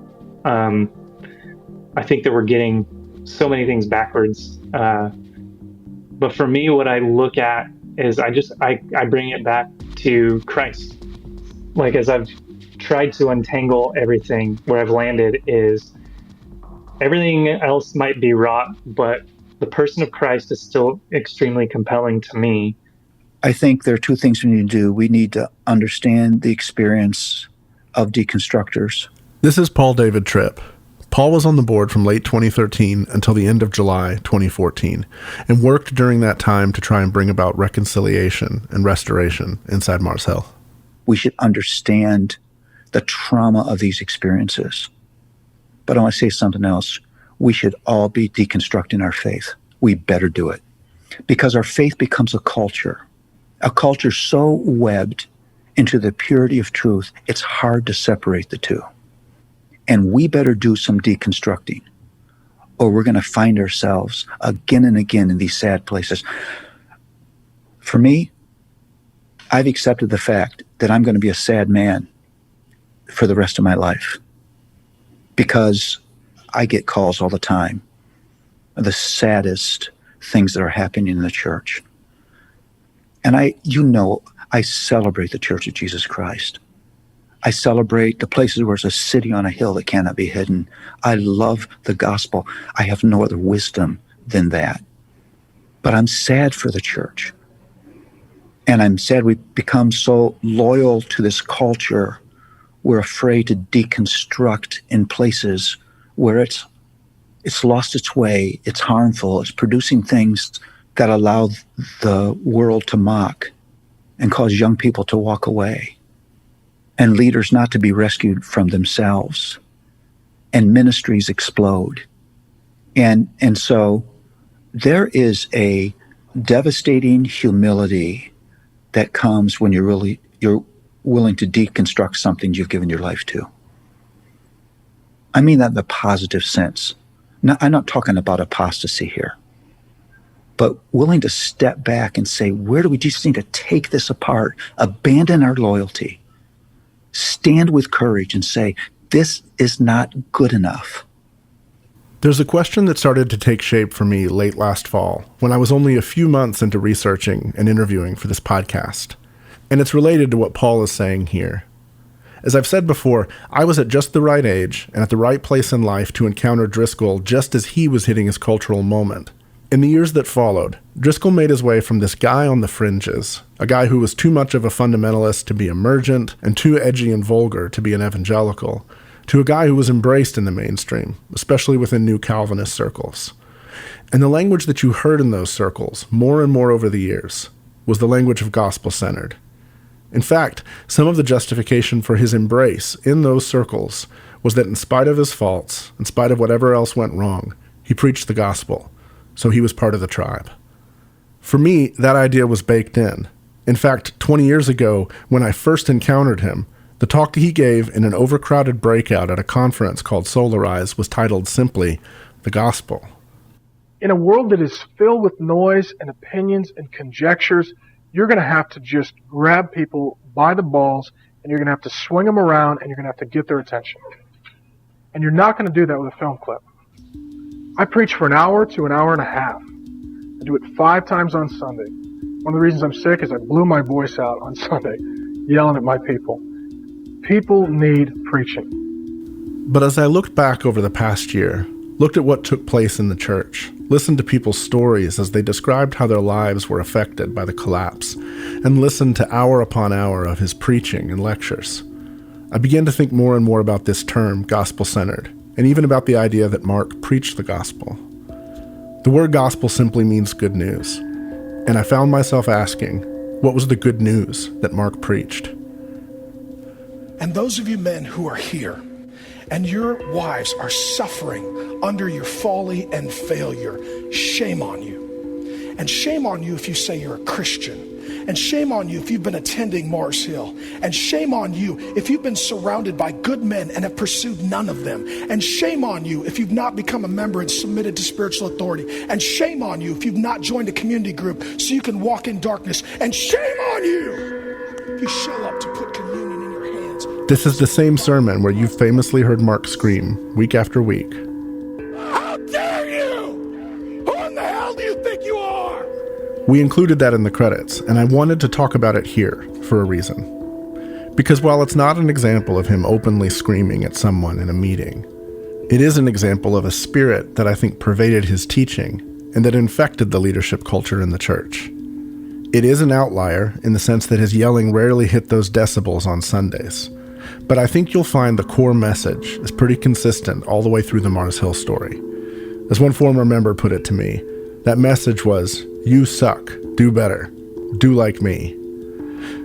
I think that we're getting so many things backwards. But for me, what I look at is I bring it back to Christ. Like, as I've tried to untangle everything, where I've landed is everything else might be rot, but the person of Christ is still extremely compelling to me. I think there are two things we need to do. We need to understand the experience of deconstructors. This is Paul David Tripp. Paul was on the board from late 2013 until the end of July 2014 and worked during that time to try and bring about reconciliation and restoration inside Mars Hill. We should understand the trauma of these experiences. But I want to say something else. We should all be deconstructing our faith. We better do it. Because our faith becomes a culture so webbed into the purity of truth, it's hard to separate the two. And we better do some deconstructing, or we're going to find ourselves again and again in these sad places. For me, I've accepted the fact that I'm going to be a sad man for the rest of my life, because I get calls all the time of the saddest things that are happening in the church. And I celebrate the Church of Jesus Christ. I celebrate the places where it's a city on a hill that cannot be hidden. I love the gospel. I have no other wisdom than that. But I'm sad for the church. And I'm sad we've become so loyal to this culture, we're afraid to deconstruct in places where it's lost its way, it's harmful, it's producing things that allow the world to mock and cause young people to walk away, and leaders not to be rescued from themselves, and ministries explode. And so there is a devastating humility that comes when you're willing to deconstruct something you've given your life to. I mean that in the positive sense. I'm not talking about apostasy here, but willing to step back and say, where do we just need to take this apart, abandon our loyalty, stand with courage and say, this is not good enough. There's a question that started to take shape for me late last fall when I was only a few months into researching and interviewing for this podcast. And it's related to what Paul is saying here. As I've said before, I was at just the right age and at the right place in life to encounter Driscoll just as he was hitting his cultural moment. In the years that followed, Driscoll made his way from this guy on the fringes, a guy who was too much of a fundamentalist to be emergent and too edgy and vulgar to be an evangelical, to a guy who was embraced in the mainstream, especially within New Calvinist circles. And the language that you heard in those circles, more and more over the years, was the language of gospel-centered. In fact, some of the justification for his embrace in those circles was that in spite of his faults, in spite of whatever else went wrong, he preached the gospel, so he was part of the tribe. For me, that idea was baked in. In fact, 20 years ago, when I first encountered him, the talk he gave in an overcrowded breakout at a conference called Solarize was titled simply, The Gospel. In a world that is filled with noise and opinions and conjectures, you're going to have to just grab people by the balls, and you're going to have to swing them around, and you're going to have to get their attention. And you're not going to do that with a film clip. I preach for an hour to an hour and a half. I do it 5 times on Sunday. One of the reasons I'm sick is I blew my voice out on Sunday, yelling at my people. People need preaching. But as I looked back over the past year, looked at what took place in the church, listened to people's stories as they described how their lives were affected by the collapse, and listened to hour upon hour of his preaching and lectures, I began to think more and more about this term, gospel-centered, and even about the idea that Mark preached the gospel. The word gospel simply means good news, and I found myself asking, what was the good news that Mark preached? And those of you men who are here, and your wives are suffering under your folly and failure, shame on you. And shame on you if you say you're a Christian. And shame on you if you've been attending Mars Hill. And shame on you if you've been surrounded by good men and have pursued none of them. And shame on you if you've not become a member and submitted to spiritual authority. And shame on you if you've not joined a community group so you can walk in darkness. And shame on you if you show up to put communion in your hands. This is the same sermon where you've famously heard Mark scream week after week. How dare you? Who in the hell do you think you are? We included that in the credits, and I wanted to talk about it here for a reason. Because while it's not an example of him openly screaming at someone in a meeting, it is an example of a spirit that I think pervaded his teaching and that infected the leadership culture in the church. It is an outlier in the sense that his yelling rarely hit those decibels on Sundays, but I think you'll find the core message is pretty consistent all the way through the Mars Hill story. As one former member put it to me, that message was, you suck, do better, do like me.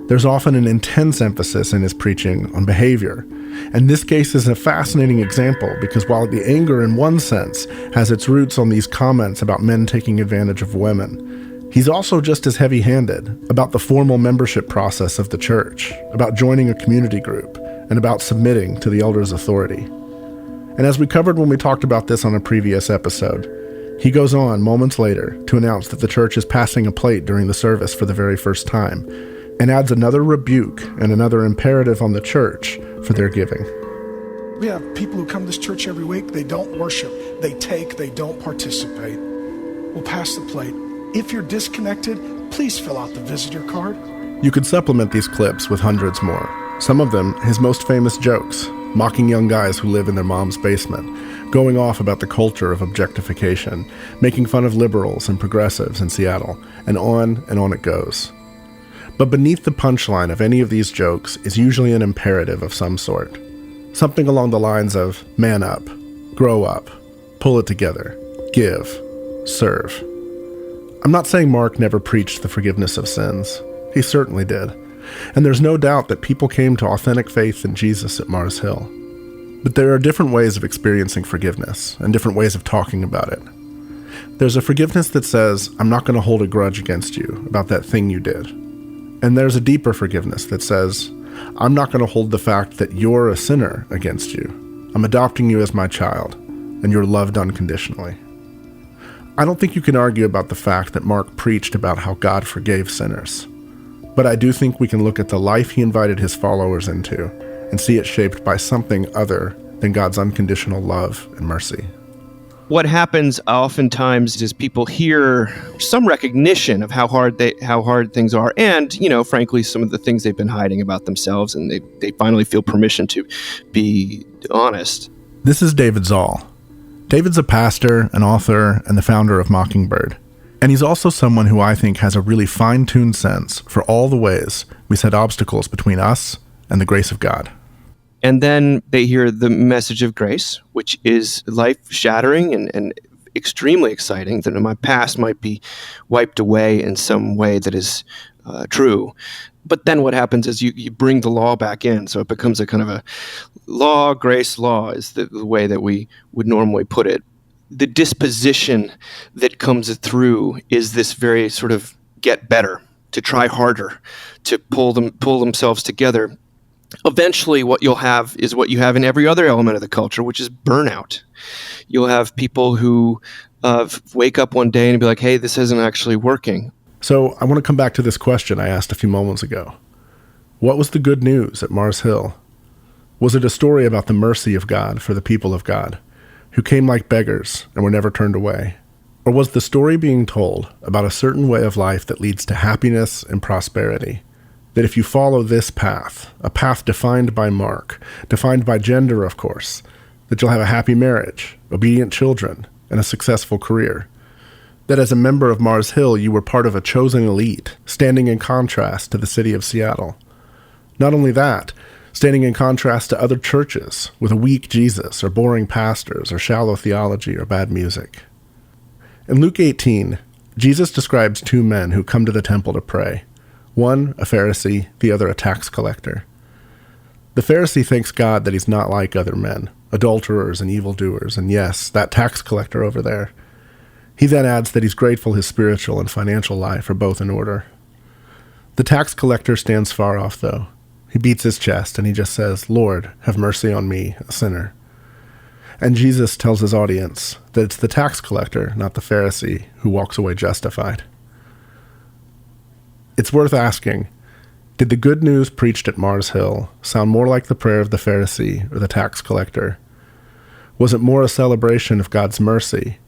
There's often an intense emphasis in his preaching on behavior, and this case is a fascinating example because while the anger in one sense has its roots on these comments about men taking advantage of women, he's also just as heavy-handed about the formal membership process of the church, about joining a community group, and about submitting to the elders' authority. And as we covered when we talked about this on a previous episode, he goes on moments later to announce that the church is passing a plate during the service for the very first time, and adds another rebuke and another imperative on the church for their giving. We have people who come to this church every week, they don't worship, they take, they don't participate. We'll pass the plate. If you're disconnected, please fill out the visitor card. You could supplement these clips with hundreds more. Some of them, his most famous jokes, mocking young guys who live in their mom's basement, going off about the culture of objectification, making fun of liberals and progressives in Seattle, and on it goes. But beneath the punchline of any of these jokes is usually an imperative of some sort. Something along the lines of, man up, grow up, pull it together, give, serve. I'm not saying Mark never preached the forgiveness of sins. He certainly did. And there's no doubt that people came to authentic faith in Jesus at Mars Hill. But there are different ways of experiencing forgiveness and different ways of talking about it. There's a forgiveness that says, I'm not going to hold a grudge against you about that thing you did. And there's a deeper forgiveness that says, I'm not going to hold the fact that you're a sinner against you. I'm adopting you as my child, and you're loved unconditionally. I don't think you can argue about the fact that Mark preached about how God forgave sinners. But I do think we can look at the life he invited his followers into and see it shaped by something other than God's unconditional love and mercy. What happens oftentimes is people hear some recognition of how hard things are, and frankly, some of the things they've been hiding about themselves, and they finally feel permission to be honest. This is David Zoll. David's a pastor, an author, and the founder of Mockingbird. And he's also someone who I think has a really fine-tuned sense for all the ways we set obstacles between us and the grace of God. And then they hear the message of grace, which is life-shattering and extremely exciting, that my past might be wiped away in some way that is true. But then what happens is you bring the law back in, so it becomes a kind of a law, grace, law is the way that we would normally put it. The disposition that comes through is this very sort of get better, to try harder, to pull themselves together. Eventually, what you'll have is what you have in every other element of the culture, which is burnout. You'll have people who wake up one day and be like, hey, this isn't actually working. So I want to come back to this question I asked a few moments ago. What was the good news at Mars Hill? Was it a story about the mercy of God for the people of God? who came like beggars and were never turned away? Or was the story being told about a certain way of life that leads to happiness and prosperity? That if you follow this path, a path defined by Mark, defined by gender, of course, that you'll have a happy marriage, obedient children, and a successful career. That as a member of Mars Hill, you were part of a chosen elite, standing in contrast to the city of Seattle. Not only that, standing in contrast to other churches with a weak Jesus or boring pastors or shallow theology or bad music. In Luke 18, Jesus describes two men who come to the temple to pray. One, a Pharisee, the other, a tax collector. The Pharisee thanks God that he's not like other men, adulterers and evildoers, and yes, that tax collector over there. He then adds that he's grateful his spiritual and financial life are both in order. The tax collector stands far off, though. He beats his chest and he just says, "Lord, have mercy on me, a sinner." And Jesus tells his audience that it's the tax collector, not the Pharisee, who walks away justified. It's worth asking, did the good news preached at Mars Hill sound more like the prayer of the Pharisee or the tax collector? Was it more a celebration of God's mercy?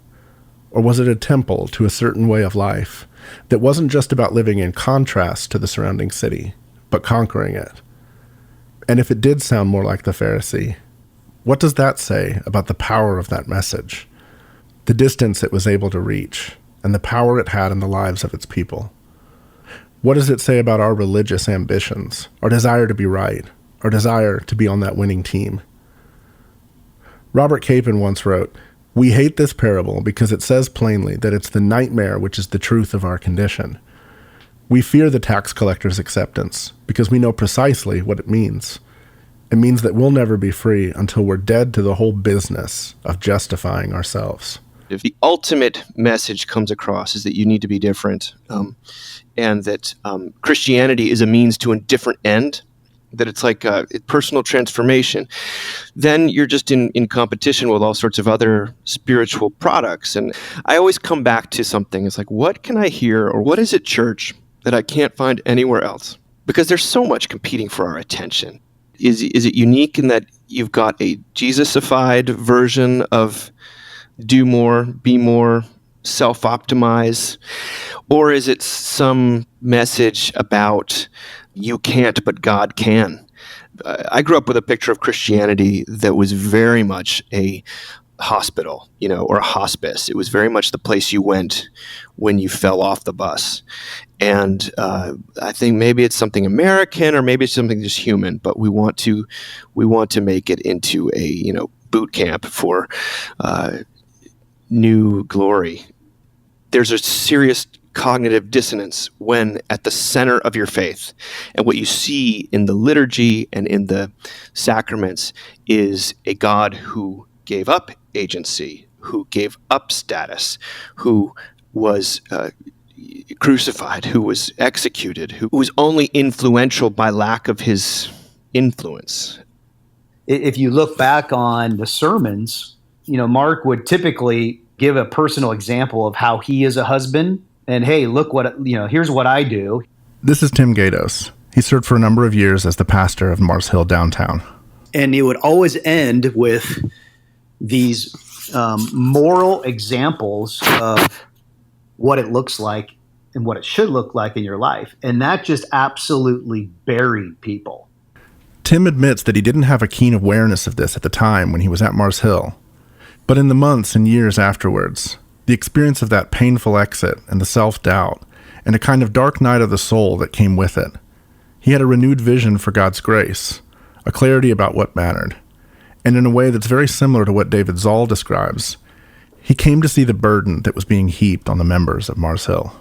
Or was it a temple to a certain way of life that wasn't just about living in contrast to the surrounding city, but conquering it? And if it did sound more like the Pharisee, what does that say about the power of that message, the distance it was able to reach, and the power it had in the lives of its people? What does it say about our religious ambitions, our desire to be right, our desire to be on that winning team? Robert Capon once wrote, "We hate this parable because it says plainly that it's the nightmare which is the truth of our condition. We fear the tax collector's acceptance because we know precisely what it means. It means that we'll never be free until we're dead to the whole business of justifying ourselves." If the ultimate message comes across is that you need to be different, and that Christianity is a means to a different end, that it's like personal transformation, then you're just in competition with all sorts of other spiritual products. And I always come back to something. It's like, what can I hear, or what is at church that I can't find anywhere else? Because there's so much competing for our attention. Is it unique in that you've got a Jesus-ified version of do more, be more, self-optimize? Or is it some message about you can't, but God can? I grew up with a picture of Christianity that was very much a hospital, or a hospice. It was very much the place you went when you fell off the bus. And I think maybe it's something American, or maybe it's something just human, but we want to make it into a boot camp for new glory. There's a serious cognitive dissonance when at the center of your faith, and what you see in the liturgy and in the sacraments, is a God who gave up agency, who gave up status, who was crucified, who was executed, who was only influential by lack of his influence. If you look back on the sermons, Mark would typically give a personal example of how he is a husband. And hey, look what, here's what I do. This is Tim Gatos. He served for a number of years as the pastor of Mars Hill downtown. And it would always end with these moral examples of what it looks like and what it should look like in your life. And that just absolutely buried people. Tim admits that he didn't have a keen awareness of this at the time when he was at Mars Hill. But in the months and years afterwards, the experience of that painful exit and the self-doubt and a kind of dark night of the soul that came with it, he had a renewed vision for God's grace, a clarity about what mattered. And in a way that's very similar to what David Zoll describes, he came to see the burden that was being heaped on the members of Mars Hill.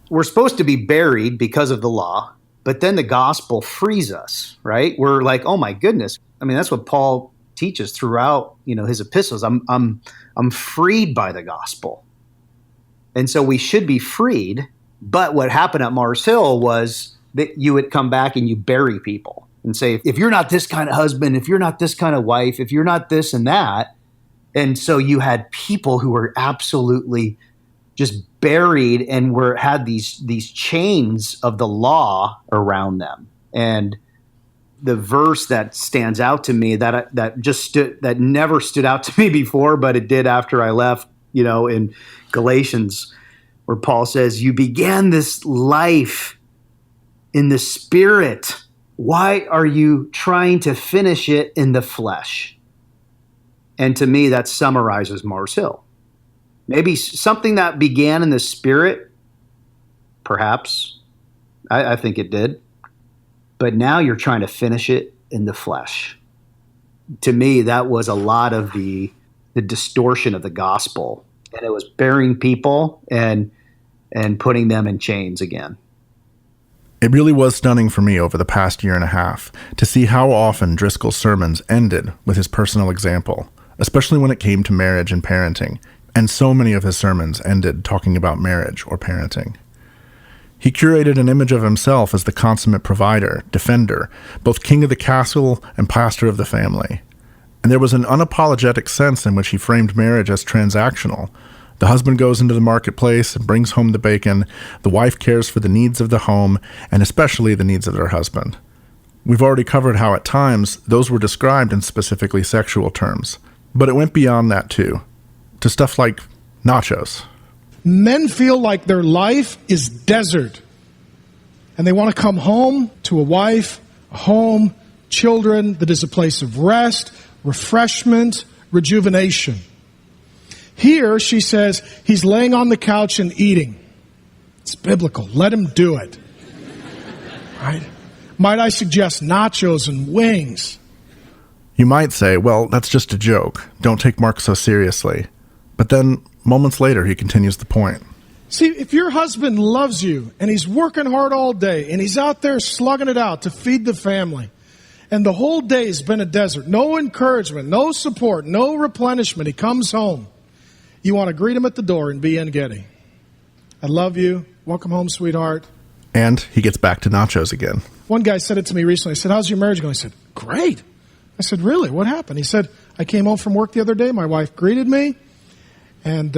We're supposed to be buried because of the law, but then the gospel frees us, right? We're like, oh my goodness. I mean, that's what Paul teaches throughout, his epistles. I'm freed by the gospel. And so we should be freed. But what happened at Mars Hill was that you would come back and you bury people and say, if you're not this kind of husband, if you're not this kind of wife, if you're not this and that. And so you had people who were absolutely just buried and had these chains of the law around them. And the verse that stands out to me that never stood out to me before, but it did after I left, in Galatians, where Paul says, "You began this life in the Spirit. Why are you trying to finish it in the flesh?" And to me, that summarizes Mars Hill. Maybe something that began in the Spirit, perhaps. I think it did. But now you're trying to finish it in the flesh. To me, that was a lot of the distortion of the gospel. And it was burying people and putting them in chains again. It really was stunning for me over the past year and a half to see how often Driscoll's sermons ended with his personal example, especially when it came to marriage and parenting, and so many of his sermons ended talking about marriage or parenting. He curated an image of himself as the consummate provider, defender, both king of the castle and pastor of the family. And there was an unapologetic sense in which he framed marriage as transactional. The husband goes into the marketplace and brings home the bacon. The wife cares for the needs of the home, and especially the needs of their husband. We've already covered how at times those were described in specifically sexual terms. But it went beyond that too, to stuff like nachos. Men feel like their life is desert, and they want to come home to a wife, a home, children that is a place of rest, refreshment, rejuvenation. Here, she says, he's laying on the couch and eating. It's biblical. Let him do it. Right? Might I suggest nachos and wings? You might say, well, that's just a joke. Don't take Mark so seriously. But then, moments later, he continues the point. See, if your husband loves you, and he's working hard all day, and he's out there slugging it out to feed the family, and the whole day's been a desert, no encouragement, no support, no replenishment, he comes home, you want to greet him at the door and be in Getty. I love you. Welcome home, sweetheart. And he gets back to nachos again. One guy said it to me recently. I said, how's your marriage going? He said, great. I said, really? What happened? He said, I came home from work the other day. My wife greeted me. And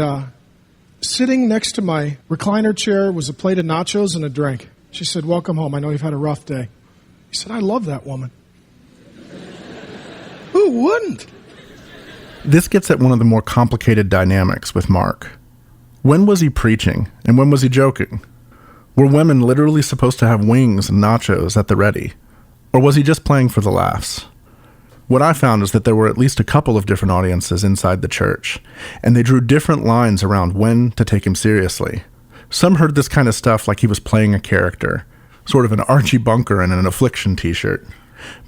sitting next to my recliner chair was a plate of nachos and a drink. She said, welcome home. I know you've had a rough day. He said, I love that woman. Who wouldn't? This gets at one of the more complicated dynamics with Mark. When was he preaching, and when was he joking? Were women literally supposed to have wings and nachos at the ready? Or was he just playing for the laughs? What I found is that there were at least a couple of different audiences inside the church, and they drew different lines around when to take him seriously. Some heard this kind of stuff like he was playing a character, sort of an Archie Bunker in an Affliction t-shirt.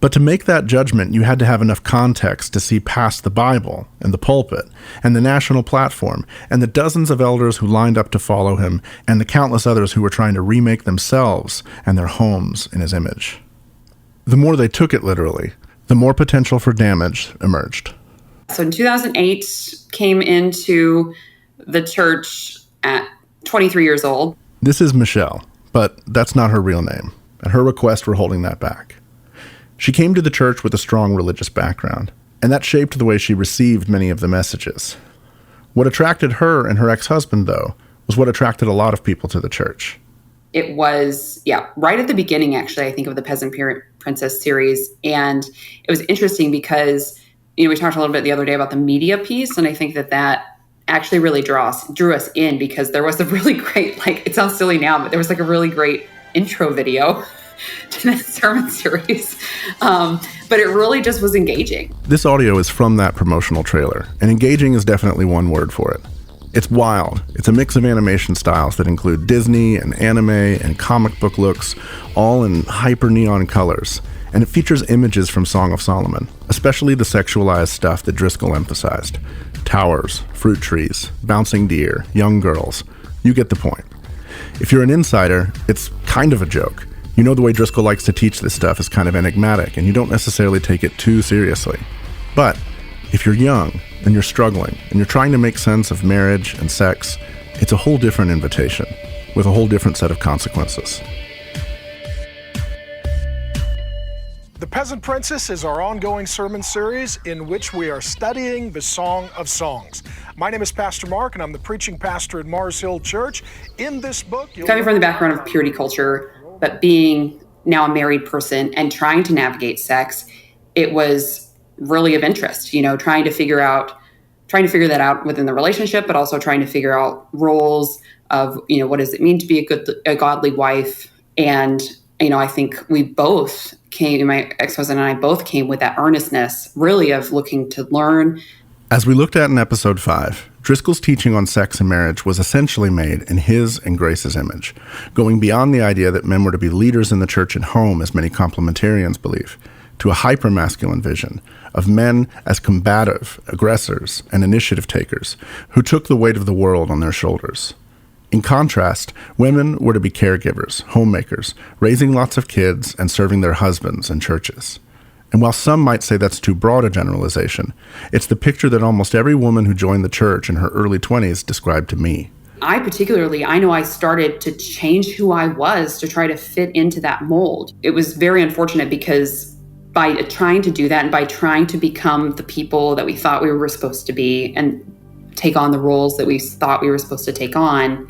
But to make that judgment, you had to have enough context to see past the Bible and the pulpit and the national platform and the dozens of elders who lined up to follow him and the countless others who were trying to remake themselves and their homes in his image. The more they took it literally, the more potential for damage emerged. So in 2008, came into the church at 23 years old. This is Michelle, but that's not her real name. At her request, we're holding that back. She came to the church with a strong religious background, and that shaped the way she received many of the messages. What attracted her and her ex-husband, though, was what attracted a lot of people to the church. It was, right at the beginning, actually, I think, of the Peasant Princess series. And it was interesting because, we talked a little bit the other day about the media piece, and I think that actually really drew us in because there was a really great, it sounds silly now, but there was a really great intro video to that sermon series. But it really just was engaging. This audio is from that promotional trailer, and engaging is definitely one word for it. It's wild. It's a mix of animation styles that include Disney and anime and comic book looks, all in hyper neon colors. And it features images from Song of Solomon, especially the sexualized stuff that Driscoll emphasized. Towers, fruit trees, bouncing deer, young girls. You get the point. If you're an insider, it's kind of a joke. You know the way Driscoll likes to teach this stuff is kind of enigmatic, and you don't necessarily take it too seriously. But if you're young, and you're struggling, and you're trying to make sense of marriage and sex, it's a whole different invitation, with a whole different set of consequences. The Peasant Princess is our ongoing sermon series in which we are studying the Song of Songs. My name is Pastor Mark, and I'm the preaching pastor at Mars Hill Church. In this book, coming from the background of purity culture, but being now a married person and trying to navigate sex, it was really of interest, trying to figure that out within the relationship, but also trying to figure out roles of, what does it mean to be a godly wife? And, I think my ex-husband and I both came with that earnestness, really, of looking to learn. As we looked at in episode 5, Driscoll's teaching on sex and marriage was essentially made in his and Grace's image, going beyond the idea that men were to be leaders in the church and home, as many complementarians believe, to a hyper-masculine vision of men as combative, aggressors, and initiative takers who took the weight of the world on their shoulders. In contrast, women were to be caregivers, homemakers, raising lots of kids and serving their husbands in churches. And while some might say that's too broad a generalization, it's the picture that almost every woman who joined the church in her early 20s described to me. I know I started to change who I was to try to fit into that mold. It was very unfortunate because by trying to do that and by trying to become the people that we thought we were supposed to be and take on the roles that we thought we were supposed to take on,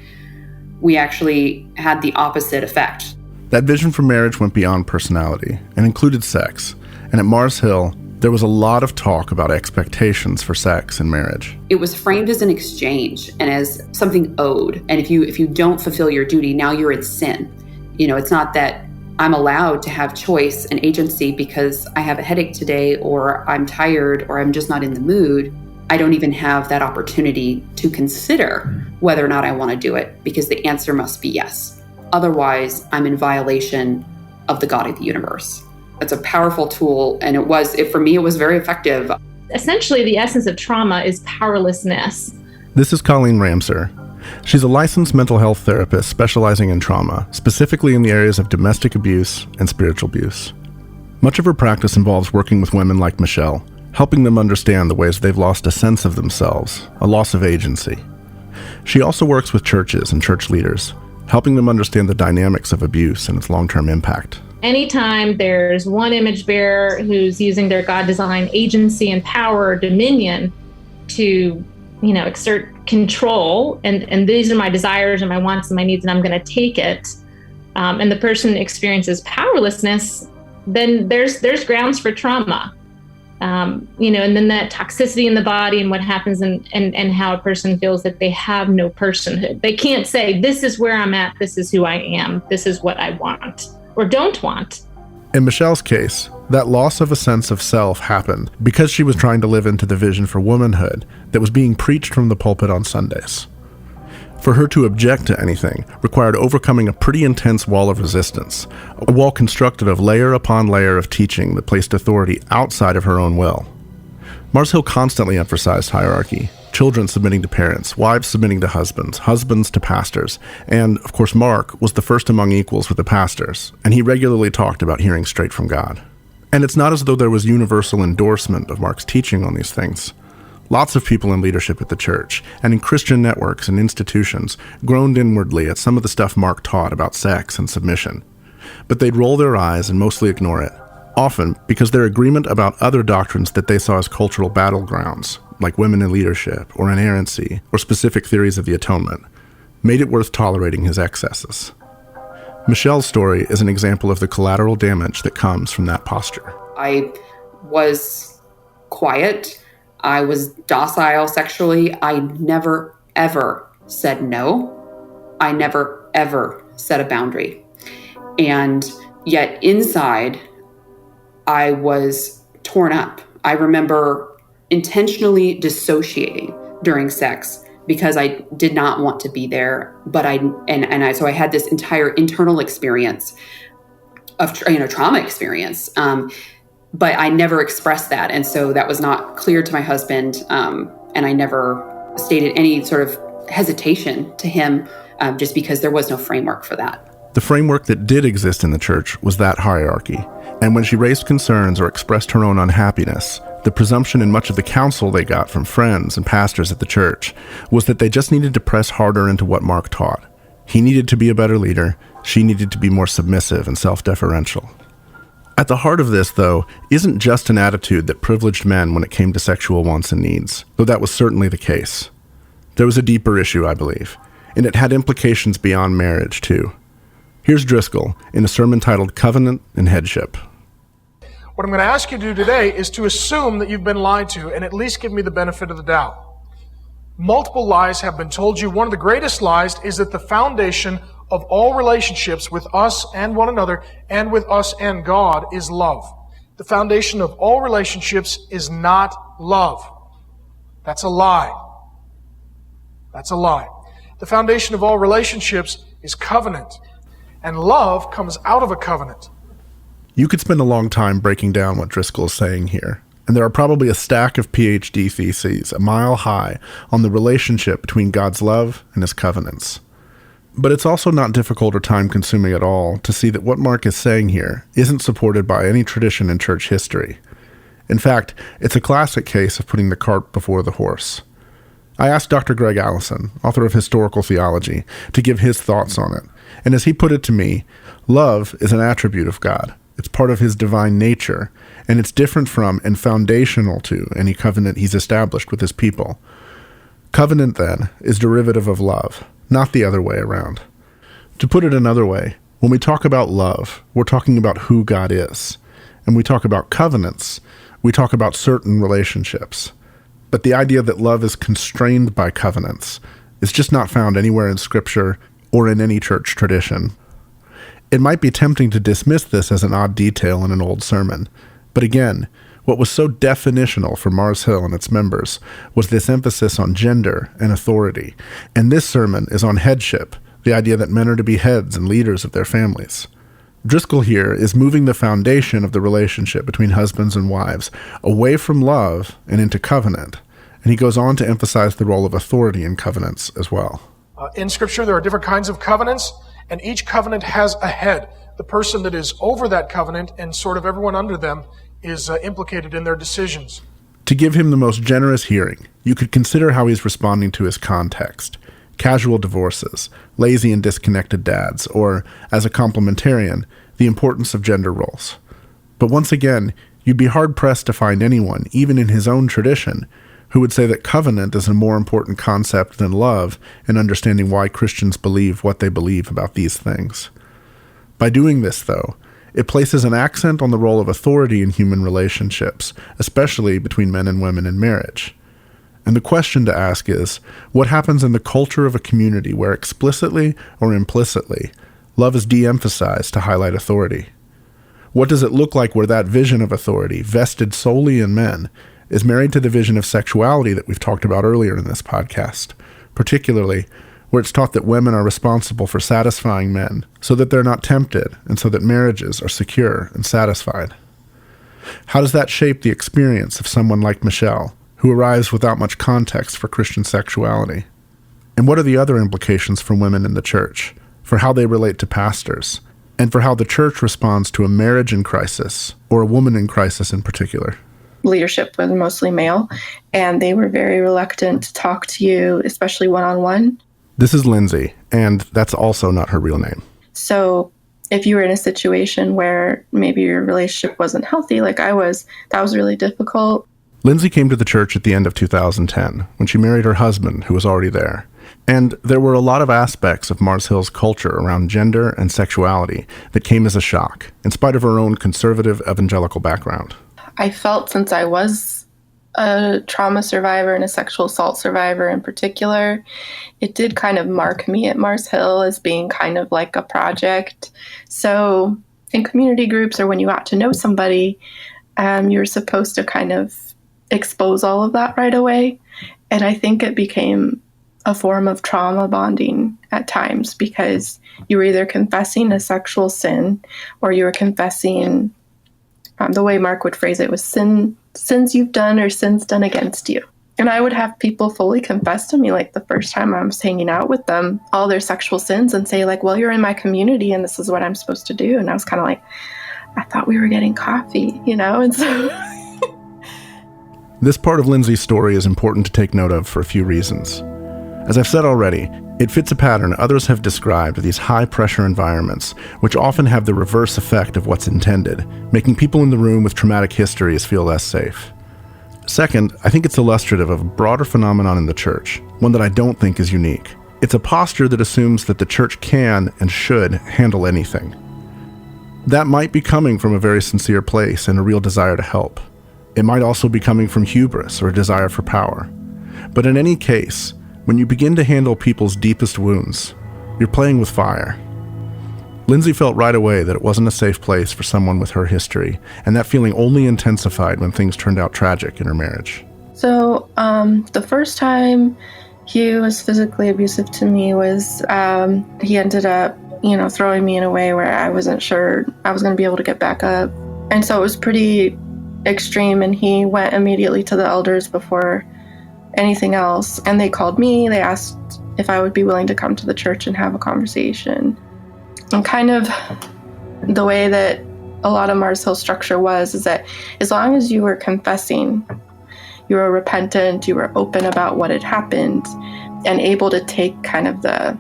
we actually had the opposite effect. That vision for marriage went beyond personality and included sex. And at Mars Hill, there was a lot of talk about expectations for sex and marriage. It was framed as an exchange and as something owed. And if you don't fulfill your duty, now you're in sin. It's not that I'm allowed to have choice and agency because I have a headache today, or I'm tired, or I'm just not in the mood. I don't even have that opportunity to consider whether or not I want to do it, because the answer must be yes. Otherwise, I'm in violation of the God of the universe. It's a powerful tool, and for me, it was very effective. Essentially, the essence of trauma is powerlessness. This is Colleen Ramser. She's a licensed mental health therapist specializing in trauma, specifically in the areas of domestic abuse and spiritual abuse. Much of her practice involves working with women like Michelle, helping them understand the ways they've lost a sense of themselves, a loss of agency. She also works with churches and church leaders, helping them understand the dynamics of abuse and its long-term impact. Anytime there's one image bearer who's using their God-designed agency and power or dominion to, exert control, and these are my desires and my wants and my needs, and I'm going to take it, and the person experiences powerlessness, then there's grounds for trauma. And then that toxicity in the body and what happens and how a person feels that they have no personhood. They can't say, this is where I'm at, this is who I am, this is what I want or don't want. In Michelle's case, that loss of a sense of self happened because she was trying to live into the vision for womanhood that was being preached from the pulpit on Sundays. For her to object to anything required overcoming a pretty intense wall of resistance, a wall constructed of layer upon layer of teaching that placed authority outside of her own will. Mars Hill constantly emphasized hierarchy, children submitting to parents, wives submitting to husbands, husbands to pastors, and, of course, Mark was the first among equals with the pastors, and he regularly talked about hearing straight from God. And it's not as though there was universal endorsement of Mark's teaching on these things. Lots of people in leadership at the church and in Christian networks and institutions groaned inwardly at some of the stuff Mark taught about sex and submission. But they'd roll their eyes and mostly ignore it, often because their agreement about other doctrines that they saw as cultural battlegrounds, like women in leadership or inerrancy or specific theories of the atonement, made it worth tolerating his excesses. Michelle's story is an example of the collateral damage that comes from that posture. I was quiet. I was docile sexually. I never, ever said no. I never, ever set a boundary. And yet inside, I was torn up. I remember intentionally dissociating during sex because I did not want to be there. But so I had this entire internal experience of trauma experience. But I never expressed that. And so that was not clear to my husband. And I never stated any sort of hesitation to him just because there was no framework for that. The framework that did exist in the church was that hierarchy. And when she raised concerns or expressed her own unhappiness, the presumption in much of the counsel they got from friends and pastors at the church was that they just needed to press harder into what Mark taught. He needed to be a better leader. She needed to be more submissive and self-deferential. At the heart of this, though, isn't just an attitude that privileged men when it came to sexual wants and needs, though that was certainly the case. There was a deeper issue, I believe, and it had implications beyond marriage, too. Here's Driscoll in a sermon titled Covenant and Headship. What I'm going to ask you to do today is to assume that you've been lied to and at least give me the benefit of the doubt. Multiple lies have been told you. One of the greatest lies is that the foundation of all relationships with us and one another and with us and God is love. The foundation of all relationships is not love. That's a lie. That's a lie. The foundation of all relationships is covenant. And love comes out of a covenant. You could spend a long time breaking down what Driscoll is saying here, and there are probably a stack of PhD theses a mile high on the relationship between God's love and his covenants. But it's also not difficult or time-consuming at all to see that what Mark is saying here isn't supported by any tradition in church history. In fact, it's a classic case of putting the cart before the horse. I asked Dr. Greg Allison, author of Historical Theology, to give his thoughts on it, and as he put it to me, love is an attribute of God. It's part of his divine nature, and it's different from and foundational to any covenant he's established with his people. Covenant, then, is derivative of love, not the other way around. To put it another way, when we talk about love, we're talking about who God is. And we talk about covenants, we talk about certain relationships. But the idea that love is constrained by covenants is just not found anywhere in Scripture or in any church tradition. It might be tempting to dismiss this as an odd detail in an old sermon, but again, what was so definitional for Mars Hill and its members was this emphasis on gender and authority, and this sermon is on headship, the idea that men are to be heads and leaders of their families. Driscoll here is moving the foundation of the relationship between husbands and wives away from love and into covenant, and he goes on to emphasize the role of authority in covenants as well. In Scripture, there are different kinds of covenants, and each covenant has a head. The person that is over that covenant and sort of everyone under them is implicated in their decisions. To give him the most generous hearing, you could consider how he's responding to his context. Casual divorces, lazy and disconnected dads, or, as a complementarian, the importance of gender roles. But once again, you'd be hard-pressed to find anyone, even in his own tradition, who would say that covenant is a more important concept than love in understanding why Christians believe what they believe about these things. By doing this, though, it places an accent on the role of authority in human relationships, especially between men and women in marriage. And the question to ask is, what happens in the culture of a community where explicitly or implicitly, love is de-emphasized to highlight authority? What does it look like where that vision of authority, vested solely in men, is married to the vision of sexuality that we've talked about earlier in this podcast, particularly where it's taught that women are responsible for satisfying men so that they're not tempted and so that marriages are secure and satisfied? How does that shape the experience of someone like Michelle, who arrives without much context for Christian sexuality? And what are the other implications for women in the church, for how they relate to pastors, and for how the church responds to a marriage in crisis, or a woman in crisis in particular? Leadership was mostly male, and they were very reluctant to talk to you, especially one-on-one. This is Lindsay, and that's also not her real name. So if you were in a situation where maybe your relationship wasn't healthy, like I was, that was really difficult. Lindsay came to the church at the end of 2010, when she married her husband, who was already there. And there were a lot of aspects of Mars Hill's culture around gender and sexuality that came as a shock, in spite of her own conservative evangelical background. I felt, since I was a trauma survivor and a sexual assault survivor in particular, it did kind of mark me at Mars Hill as being kind of like a project. So in community groups, or when you got to know somebody, you're supposed to kind of expose all of that right away. And I think it became a form of trauma bonding at times, because you were either confessing a sexual sin or you were confessing, the way Mark would phrase it was sins you've done or sins done against you. And I would have people fully confess to me, like the first time I was hanging out with them, all their sexual sins, and say like, well, you're in my community and this is what I'm supposed to do. And I was kind of like, I thought we were getting coffee, And so This part of Lindsay's story is important to take note of for a few reasons. As I've said already, it fits a pattern others have described of these high-pressure environments, which often have the reverse effect of what's intended, making people in the room with traumatic histories feel less safe. Second, I think it's illustrative of a broader phenomenon in the church, one that I don't think is unique. It's a posture that assumes that the church can and should handle anything. That might be coming from a very sincere place and a real desire to help. It might also be coming from hubris or a desire for power. But in any case, when you begin to handle people's deepest wounds, you're playing with fire. Lindsay felt right away that it wasn't a safe place for someone with her history, and that feeling only intensified when things turned out tragic in her marriage. So the first time he was physically abusive to me was he ended up, throwing me in a way where I wasn't sure I was going to be able to get back up. And so it was pretty extreme, and he went immediately to the elders before anything else. And they called me, they asked if I would be willing to come to the church and have a conversation. And kind of the way that a lot of Mars Hill structure is that as long as you were confessing, you were repentant, you were open about what had happened, and able to take kind of the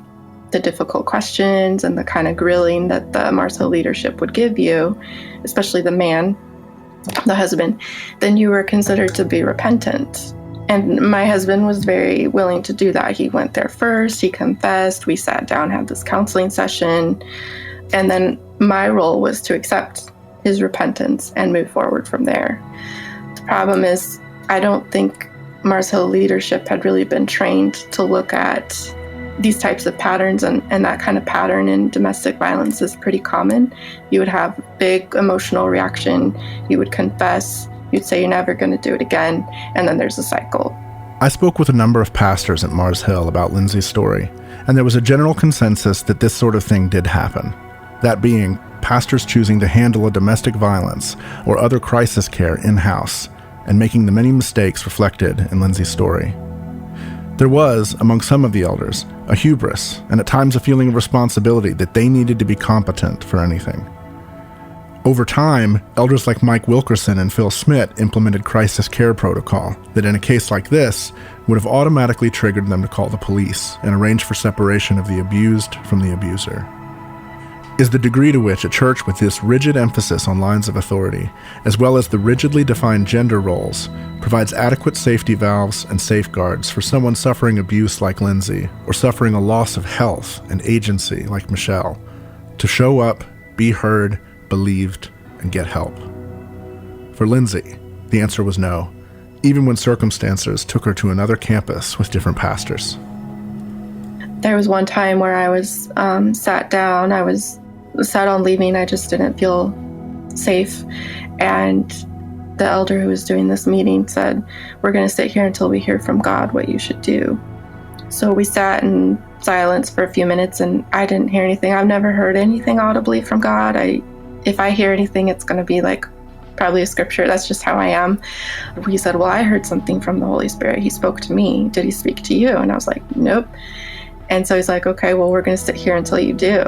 difficult questions and the kind of grilling that the Mars Hill leadership would give you, especially the man, the husband, then you were considered to be repentant. And my husband was very willing to do that. He went there first, he confessed, we sat down, had this counseling session, and then my role was to accept his repentance and move forward from there. The problem is, I don't think Mars Hill leadership had really been trained to look at these types of patterns, and that kind of pattern in domestic violence is pretty common. You would have big emotional reaction, you would confess, you'd say you're never going to do it again, and then there's a cycle. I spoke with a number of pastors at Mars Hill about Lindsay's story, and there was a general consensus that this sort of thing did happen. That being, pastors choosing to handle a domestic violence or other crisis care in-house, and making the many mistakes reflected in Lindsay's story. There was, among some of the elders, a hubris and at times a feeling of responsibility that they needed to be competent for anything. Over time, elders like Mike Wilkerson and Phil Smith implemented crisis care protocol that in a case like this would have automatically triggered them to call the police and arrange for separation of the abused from the abuser. Is the degree to which a church with this rigid emphasis on lines of authority, as well as the rigidly defined gender roles, provides adequate safety valves and safeguards for someone suffering abuse like Lindsay, or suffering a loss of health and agency like Michelle, to show up, be heard, believed, and get help? For Lindsay, the answer was no, even when circumstances took her to another campus with different pastors. There was one time where I was sat down, I was set on leaving, I just didn't feel safe, and the elder who was doing this meeting said, "We're going to sit here until we hear from God what you should do." So we sat in silence for a few minutes, and I didn't hear anything. I've never heard anything audibly from God. If I hear anything, it's going to be like probably a scripture. That's just how I am. He said, "Well, I heard something from the Holy Spirit. He spoke to me. Did he speak to you?" And I was like, "Nope." And so he's like, "Okay, well, we're going to sit here until you do."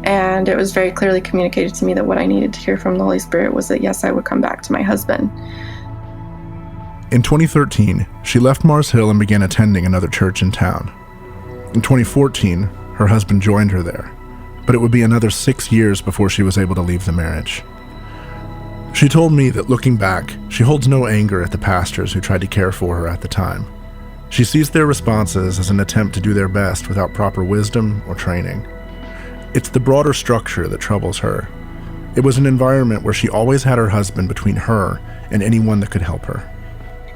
And it was very clearly communicated to me that what I needed to hear from the Holy Spirit was that, yes, I would come back to my husband. In 2013, she left Mars Hill and began attending another church in town. In 2014, her husband joined her there, but it would be another 6 years before she was able to leave the marriage. She told me that looking back, she holds no anger at the pastors who tried to care for her at the time. She sees their responses as an attempt to do their best without proper wisdom or training. It's the broader structure that troubles her. It was an environment where she always had her husband between her and anyone that could help her.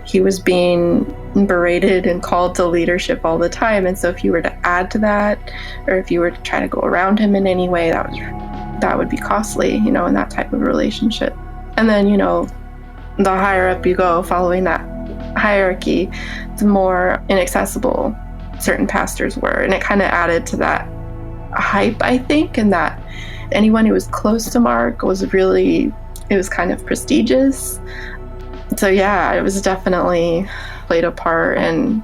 He was being berated and called to leadership all the time, and so if you were to add to that, or if you were to try to go around him in any way, that would be costly, in that type of relationship. And then, the higher up you go, following that hierarchy, the more inaccessible certain pastors were, and it kind of added to that hype, I think, and that anyone who was close to Mark it was kind of prestigious. So yeah, it was definitely played a part in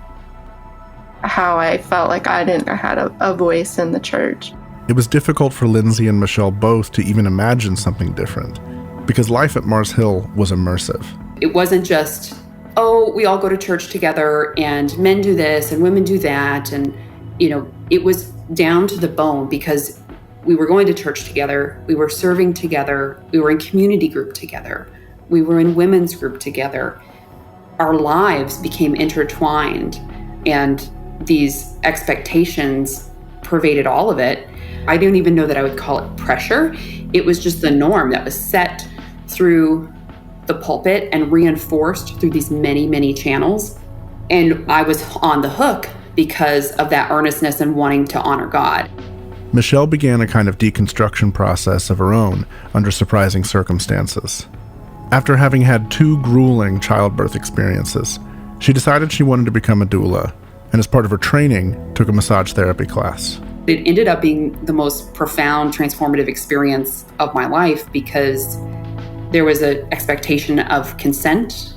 how I felt like I had a voice in the church. It was difficult for Lindsay and Michelle both to even imagine something different, because life at Mars Hill was immersive. It wasn't just, we all go to church together and men do this and women do that. And, it was down to the bone because we were going to church together, we were serving together, we were in community group together, we were in women's group together. Our lives became intertwined, and these expectations pervaded all of it. I didn't even know that I would call it pressure. It was just the norm that was set through the pulpit and reinforced through these many, many channels. And I was on the hook because of that earnestness and wanting to honor God. Michelle began a kind of deconstruction process of her own under surprising circumstances. After having had 2 grueling childbirth experiences, she decided she wanted to become a doula, and as part of her training, took a massage therapy class. It ended up being the most profound, transformative experience of my life because there was an expectation of consent,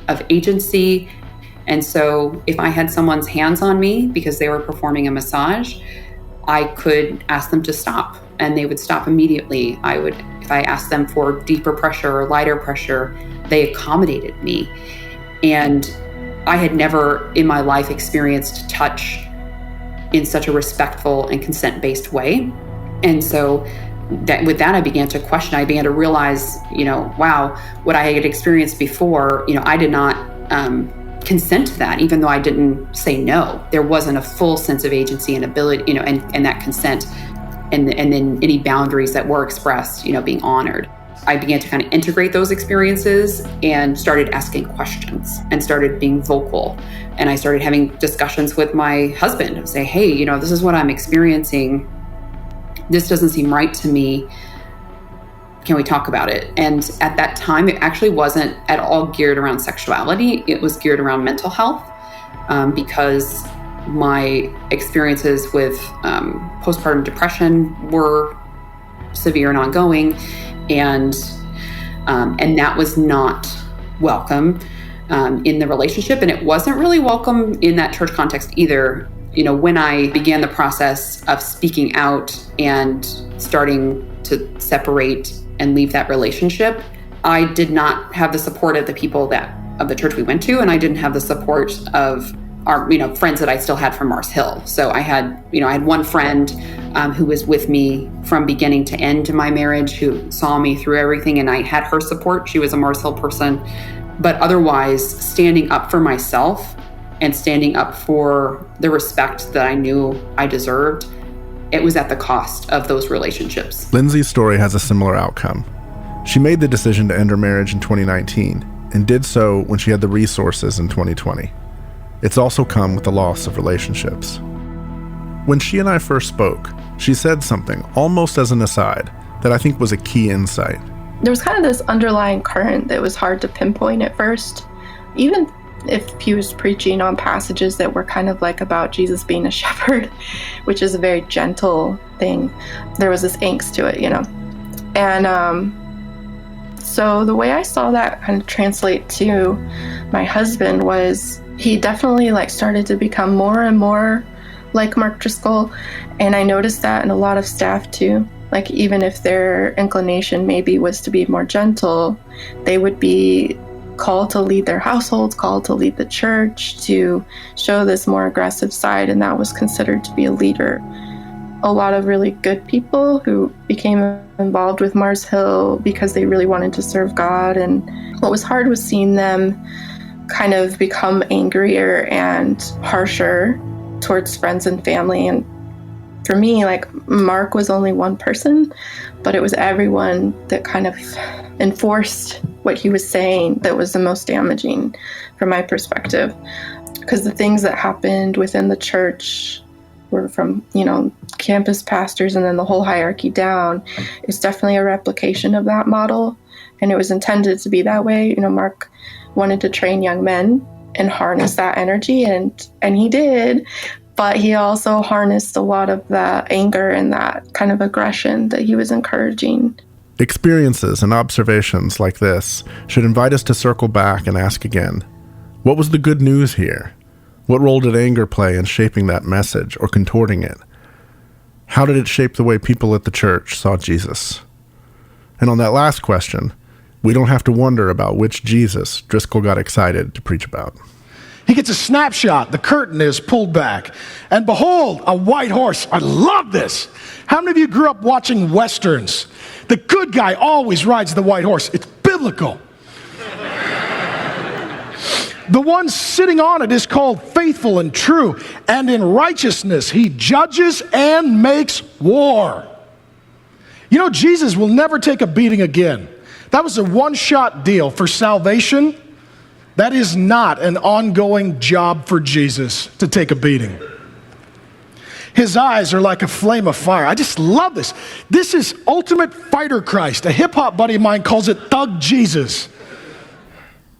of agency. And so if I had someone's hands on me because they were performing a massage, I could ask them to stop and they would stop immediately. If I asked them for deeper pressure or lighter pressure, they accommodated me. And I had never in my life experienced touch in such a respectful and consent-based way. And so with that, I began to question. I began to realize, wow, what I had experienced before, I did not consent to that, even though I didn't say no. There wasn't a full sense of agency and ability, and that consent, and then any boundaries that were expressed, being honored. I began to kind of integrate those experiences and started asking questions and started being vocal. And I started having discussions with my husband and say, hey, this is what I'm experiencing. This doesn't seem right to me. Can we talk about it? And at that time, it actually wasn't at all geared around sexuality. It was geared around mental health because my experiences with postpartum depression were severe and ongoing. And that was not welcome in the relationship. And it wasn't really welcome in that church context either. When I began the process of speaking out and starting to separate and leave that relationship, I did not have the support of the people of the church we went to, and I didn't have the support of our friends that I still had from Mars Hill. So I had one friend who was with me from beginning to end in my marriage, who saw me through everything, and I had her support. She was a Mars Hill person. But otherwise, standing up for myself and standing up for the respect that I knew I deserved, it was at the cost of those relationships. Lindsay's story has a similar outcome. She made the decision to end her marriage in 2019 and did so when she had the resources in 2020. It's also come with the loss of relationships. When she and I first spoke, she said something, almost as an aside, that I think was a key insight. There was kind of this underlying current that was hard to pinpoint at first. Even if he was preaching on passages that were kind of like about Jesus being a shepherd, which is a very gentle thing, there was this angst to it, And so the way I saw that kind of translate to my husband was he definitely started to become more and more like Mark Driscoll. And I noticed that in a lot of staff too. Even if their inclination maybe was to be more gentle, they would be called to lead their households, called to lead the church, to show this more aggressive side, and that was considered to be a leader. A lot of really good people who became involved with Mars Hill because they really wanted to serve God, and what was hard was seeing them kind of become angrier and harsher towards friends and family. And for me, Mark was only one person, but it was everyone that kind of enforced what he was saying that was the most damaging from my perspective. Because the things that happened within the church were from, campus pastors and then the whole hierarchy down is definitely a replication of that model. And it was intended to be that way. Mark wanted to train young men and harness that energy, and he did. But he also harnessed a lot of the anger and that kind of aggression that he was encouraging. Experiences and observations like this should invite us to circle back and ask again, what was the good news here? What role did anger play in shaping that message or contorting it? How did it shape the way people at the church saw Jesus? And on that last question, we don't have to wonder about which Jesus Driscoll got excited to preach about. He gets a snapshot. The curtain is pulled back. And behold, a white horse. I love this. How many of you grew up watching Westerns? The good guy always rides the white horse. It's biblical. The one sitting on it is called faithful and true, and in righteousness he judges and makes war. You know, Jesus will never take a beating again. That was a one-shot deal. For salvation, that is not an ongoing job for Jesus to take a beating. His eyes are like a flame of fire. I just love this. This is ultimate fighter Christ. A hip-hop buddy of mine calls it Thug Jesus.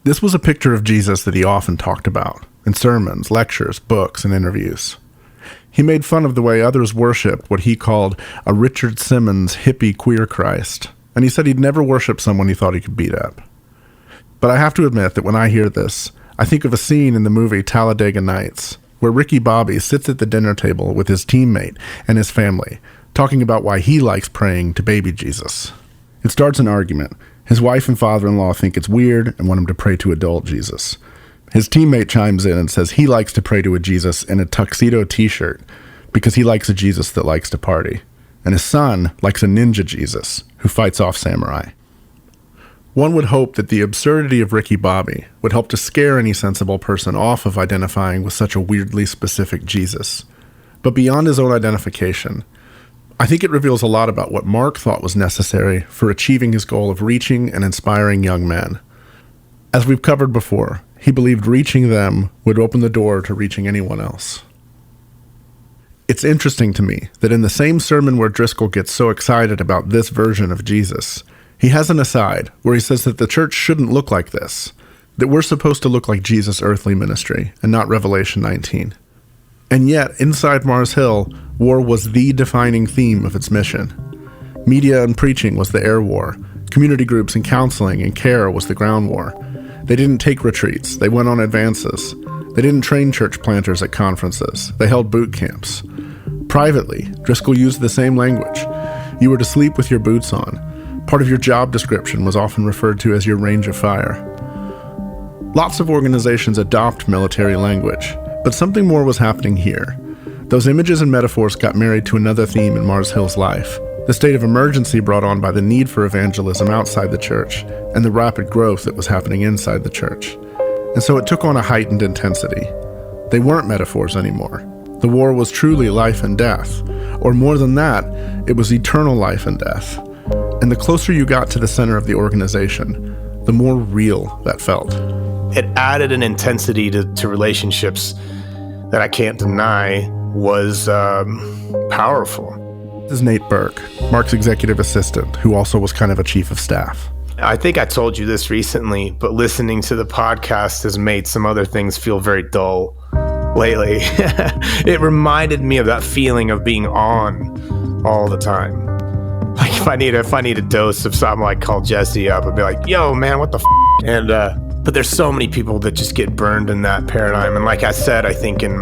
This was a picture of Jesus that he often talked about in sermons, lectures, books, and interviews. He made fun of the way others worshiped what he called a Richard Simmons hippie queer Christ, and he said he'd never worship someone he thought he could beat up. But I have to admit that when I hear this, I think of a scene in the movie Talladega Nights, where Ricky Bobby sits at the dinner table with his teammate and his family, talking about why he likes praying to baby Jesus. It starts an argument. His wife and father-in-law think it's weird and want him to pray to adult Jesus. His teammate chimes in and says he likes to pray to a Jesus in a tuxedo t-shirt because he likes a Jesus that likes to party. And his son likes a ninja Jesus who fights off samurai. One would hope that the absurdity of Ricky Bobby would help to scare any sensible person off of identifying with such a weirdly specific Jesus. But beyond his own identification, I think it reveals a lot about what Mark thought was necessary for achieving his goal of reaching and inspiring young men. As we've covered before, he believed reaching them would open the door to reaching anyone else. It's interesting to me that in the same sermon where Driscoll gets so excited about this version of Jesus, he has an aside where he says that the church shouldn't look like this, that we're supposed to look like Jesus' earthly ministry and not Revelation 19. And yet, inside Mars Hill, war was the defining theme of its mission. Media and preaching was the air war. Community groups and counseling and care was the ground war. They didn't take retreats. They went on advances. They didn't train church planters at conferences. They held boot camps. Privately, Driscoll used the same language. You were to sleep with your boots on. Part of your job description was often referred to as your range of fire. Lots of organizations adopt military language, but something more was happening here. Those images and metaphors got married to another theme in Mars Hill's life, the state of emergency brought on by the need for evangelism outside the church and the rapid growth that was happening inside the church. And so it took on a heightened intensity. They weren't metaphors anymore. The war was truly life and death, or more than that, it was eternal life and death. And the closer you got to the center of the organization, the more real that felt. It added an intensity to relationships that I can't deny was powerful. This is Nate Burke, Mark's executive assistant, who also was kind of a chief of staff. I think I told you this recently, but listening to the podcast has made some other things feel very dull lately. It reminded me of that feeling of being on all the time. Like if I need a dose of something, like call Jesse up and be like, yo man, what the f? And but there's so many people that just get burned in that paradigm. And like I said, I think in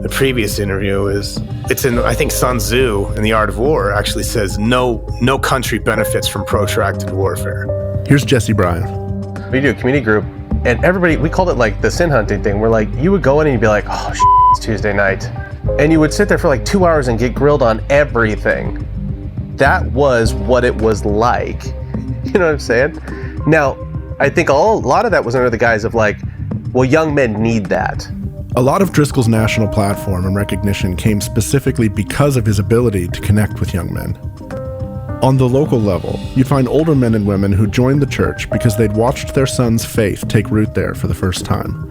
the previous interview I think Sun Tzu in The Art of War actually says no country benefits from protracted warfare. Here's Jesse Bryan. We do a community group, and everybody, we called it like the sin hunting thing, where like you would go in and you'd be like, oh shit, it's Tuesday night. And you would sit there for like 2 hours and get grilled on everything. That was what it was like. You know what I'm saying? Now, I think a lot of that was under the guise of like, well, young men need that. A lot of Driscoll's national platform and recognition came specifically because of his ability to connect with young men. On the local level, you'd find older men and women who joined the church because they'd watched their son's faith take root there for the first time.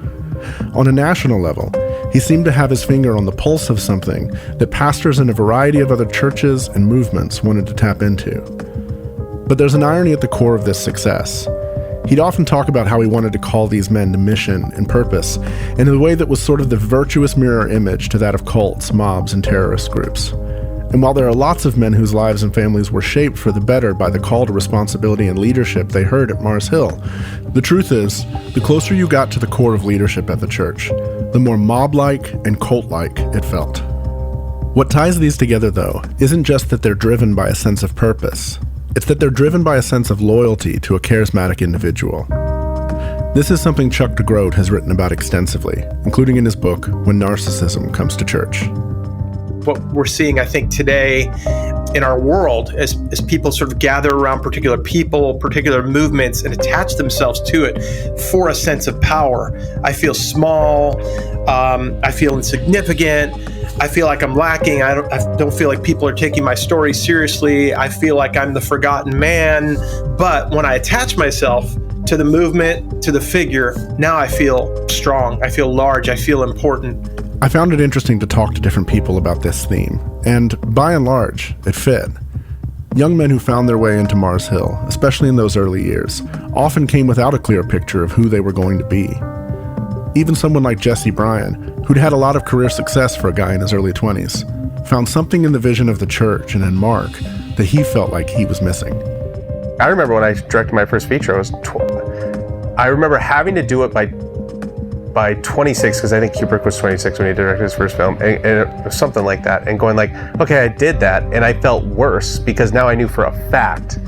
On a national level, he seemed to have his finger on the pulse of something that pastors in a variety of other churches and movements wanted to tap into. But there's an irony at the core of this success. He'd often talk about how he wanted to call these men to mission and purpose in a way that was sort of the virtuous mirror image to that of cults, mobs, and terrorist groups. And while there are lots of men whose lives and families were shaped for the better by the call to responsibility and leadership they heard at Mars Hill, the truth is, the closer you got to the core of leadership at the church, the more mob-like and cult-like it felt. What ties these together, though, isn't just that they're driven by a sense of purpose. It's that they're driven by a sense of loyalty to a charismatic individual. This is something Chuck DeGroat has written about extensively, including in his book, When Narcissism Comes to Church. What we're seeing, I think, today in our world as people sort of gather around particular people, particular movements, and attach themselves to it for a sense of power. I feel small. I feel insignificant. I feel like I'm lacking. I don't feel like people are taking my story seriously. I feel like I'm the forgotten man. But when I attach myself to the movement, to the figure, now I feel strong. I feel large. I feel important. I found it interesting to talk to different people about this theme, and by and large, it fit. Young men who found their way into Mars Hill, especially in those early years, often came without a clear picture of who they were going to be. Even someone like Jesse Bryan, who'd had a lot of career success for a guy in his early 20s, found something in the vision of the church and in Mark that he felt like he was missing. I remember when I directed my first feature, I remember having to do it by 26, because I think Kubrick was 26 when he directed his first film, and it was something like that, and going like, okay, I did that, and I felt worse because now I knew for a fact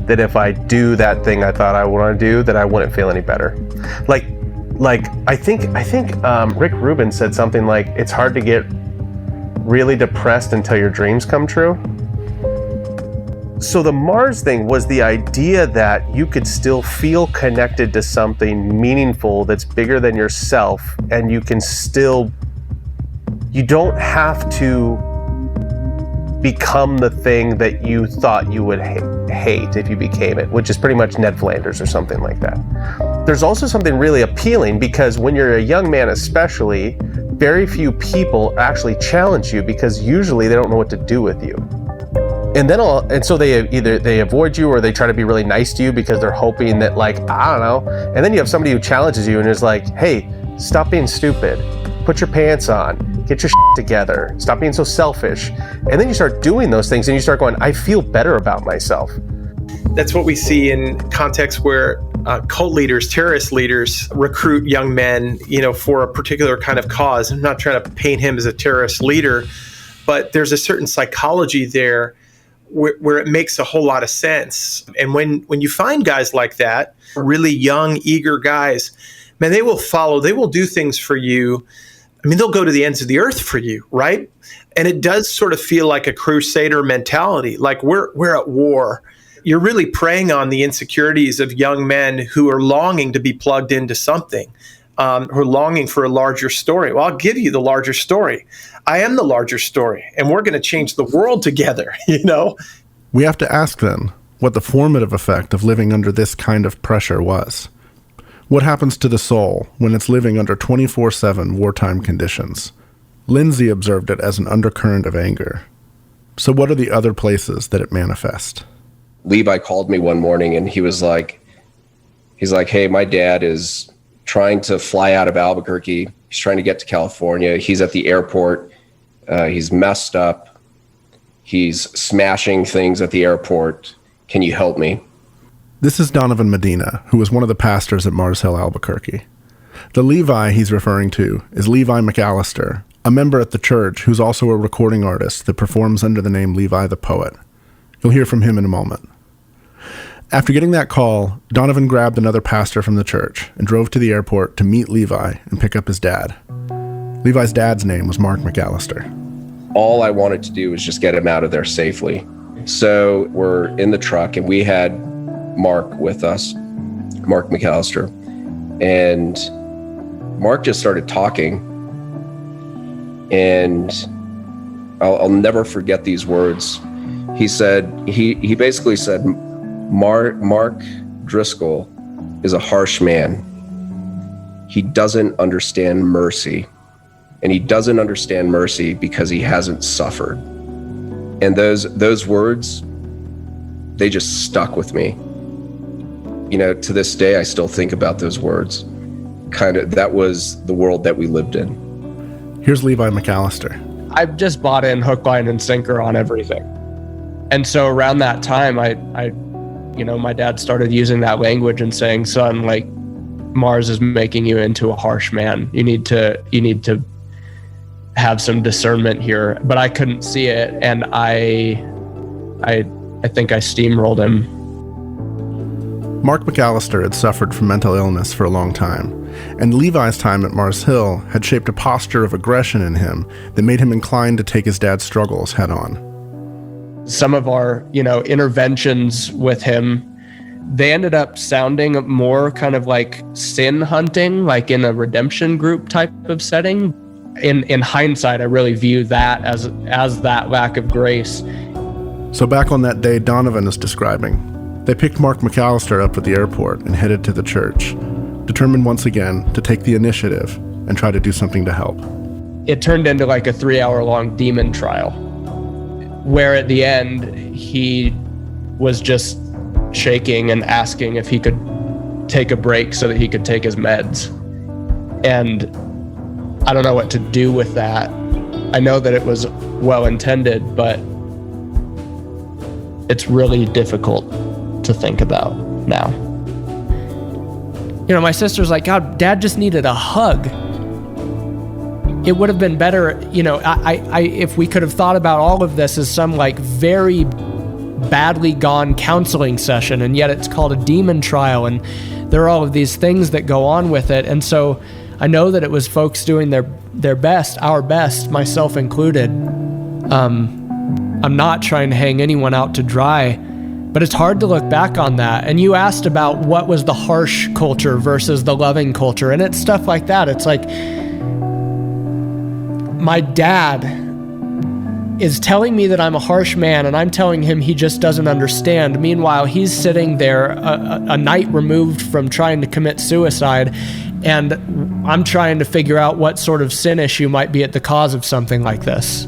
that if I do that thing I thought I want to do, that I wouldn't feel any better. Like I think Rick Rubin said something like, it's hard to get really depressed until your dreams come true. So the Mars thing was the idea that you could still feel connected to something meaningful that's bigger than yourself, and you don't have to become the thing that you thought you would hate if you became it, which is pretty much Ned Flanders or something like that. There's also something really appealing, because when you're a young man especially, very few people actually challenge you, because usually they don't know what to do with you. And so they avoid you, or they try to be really nice to you because they're hoping that, like, I don't know. And then you have somebody who challenges you and is like, hey, stop being stupid. Put your pants on. Get your shit together. Stop being so selfish. And then you start doing those things and you start going, I feel better about myself. That's what we see in contexts where cult leaders, terrorist leaders recruit young men, for a particular kind of cause. I'm not trying to paint him as a terrorist leader, but there's a certain psychology there where it makes a whole lot of sense. And when you find guys like that, really young, eager guys, man, they will do things for you. I mean, they'll go to the ends of the earth for you, right? And it does sort of feel like a crusader mentality, like we're at war. You're really preying on the insecurities of young men who are longing to be plugged into something, who are longing for a larger story. Well, I'll give you the larger story. I am the larger story, and we're going to change the world together, We have to ask then what the formative effect of living under this kind of pressure was. What happens to the soul when it's living under 24/7 wartime conditions? Lindsay observed it as an undercurrent of anger. So what are the other places that it manifests? Levi called me one morning and he's like, hey, my dad is trying to fly out of Albuquerque. He's trying to get to California. He's at the airport. He's messed up. He's smashing things at the airport. Can you help me? This is Donovan Medina, who was one of the pastors at Mars Hill, Albuquerque. The Levi he's referring to is Levi McAllister, a member at the church who's also a recording artist that performs under the name Levi the Poet. You'll hear from him in a moment. After getting that call, Donovan grabbed another pastor from the church and drove to the airport to meet Levi and pick up his dad. Levi's dad's name was Mark McAllister. All I wanted to do was just get him out of there safely. So we're in the truck and we had Mark with us, Mark McAllister, and Mark just started talking, and I'll never forget these words. He said, he basically said, Mark Driscoll is a harsh man. He doesn't understand mercy. And he doesn't understand mercy because he hasn't suffered. And those words, they just stuck with me. To this day, I still think about those words. That was the world that we lived in. Here's Levi McAllister. I've just bought in hook, line, and sinker on everything. And so around that time, my dad started using that language and saying, son, like, Mars is making you into a harsh man. You need to have some discernment here. But I couldn't see it, and I think I steamrolled him. Mark McAllister had suffered from mental illness for a long time, and Levi's time at Mars Hill had shaped a posture of aggression in him that made him inclined to take his dad's struggles head on. some of our, interventions with him, they ended up sounding more kind of like sin hunting, like in a redemption group type of setting. In hindsight, I really view that as that lack of grace. So back on that day Donovan is describing, they picked Mark McAllister up at the airport and headed to the church, determined once again to take the initiative and try to do something to help. It turned into like a 3-hour-long demon trial, where at the end, he was just shaking and asking if he could take a break so that he could take his meds. And I don't know what to do with that. I know that it was well intended, but it's really difficult to think about now. My sister's like, God, Dad just needed a hug. It would have been better, if we could have thought about all of this as some like very badly gone counseling session, and yet it's called a demon trial, and there are all of these things that go on with it. And so I know that it was folks doing their best, our best, myself included. I'm not trying to hang anyone out to dry, but it's hard to look back on that. And you asked about what was the harsh culture versus the loving culture, and it's stuff like that. It's like, my dad is telling me that I'm a harsh man, and I'm telling him he just doesn't understand. Meanwhile, he's sitting there a night removed from trying to commit suicide, and I'm trying to figure out what sort of sin issue might be at the cause of something like this.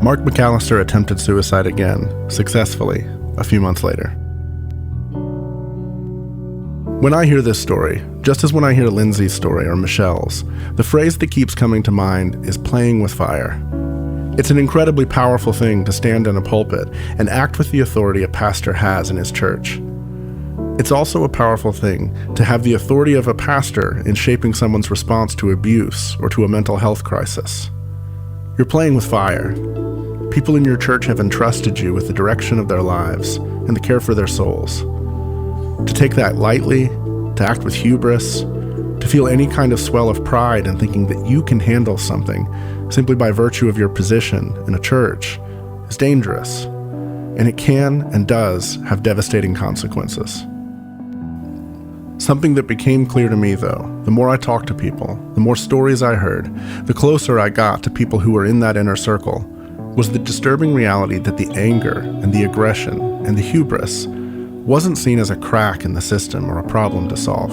Mark McAllister attempted suicide again, successfully, a few months later. When I hear this story, just as when I hear Lindsay's story or Michelle's, the phrase that keeps coming to mind is playing with fire. It's an incredibly powerful thing to stand in a pulpit and act with the authority a pastor has in his church. It's also a powerful thing to have the authority of a pastor in shaping someone's response to abuse or to a mental health crisis. You're playing with fire. People in your church have entrusted you with the direction of their lives and the care for their souls. To take that lightly, to act with hubris, to feel any kind of swell of pride in thinking that you can handle something simply by virtue of your position in a church is dangerous, and it can and does have devastating consequences. Something that became clear to me, though, the more I talked to people, the more stories I heard, the closer I got to people who were in that inner circle, was the disturbing reality that the anger and the aggression and the hubris wasn't seen as a crack in the system or a problem to solve.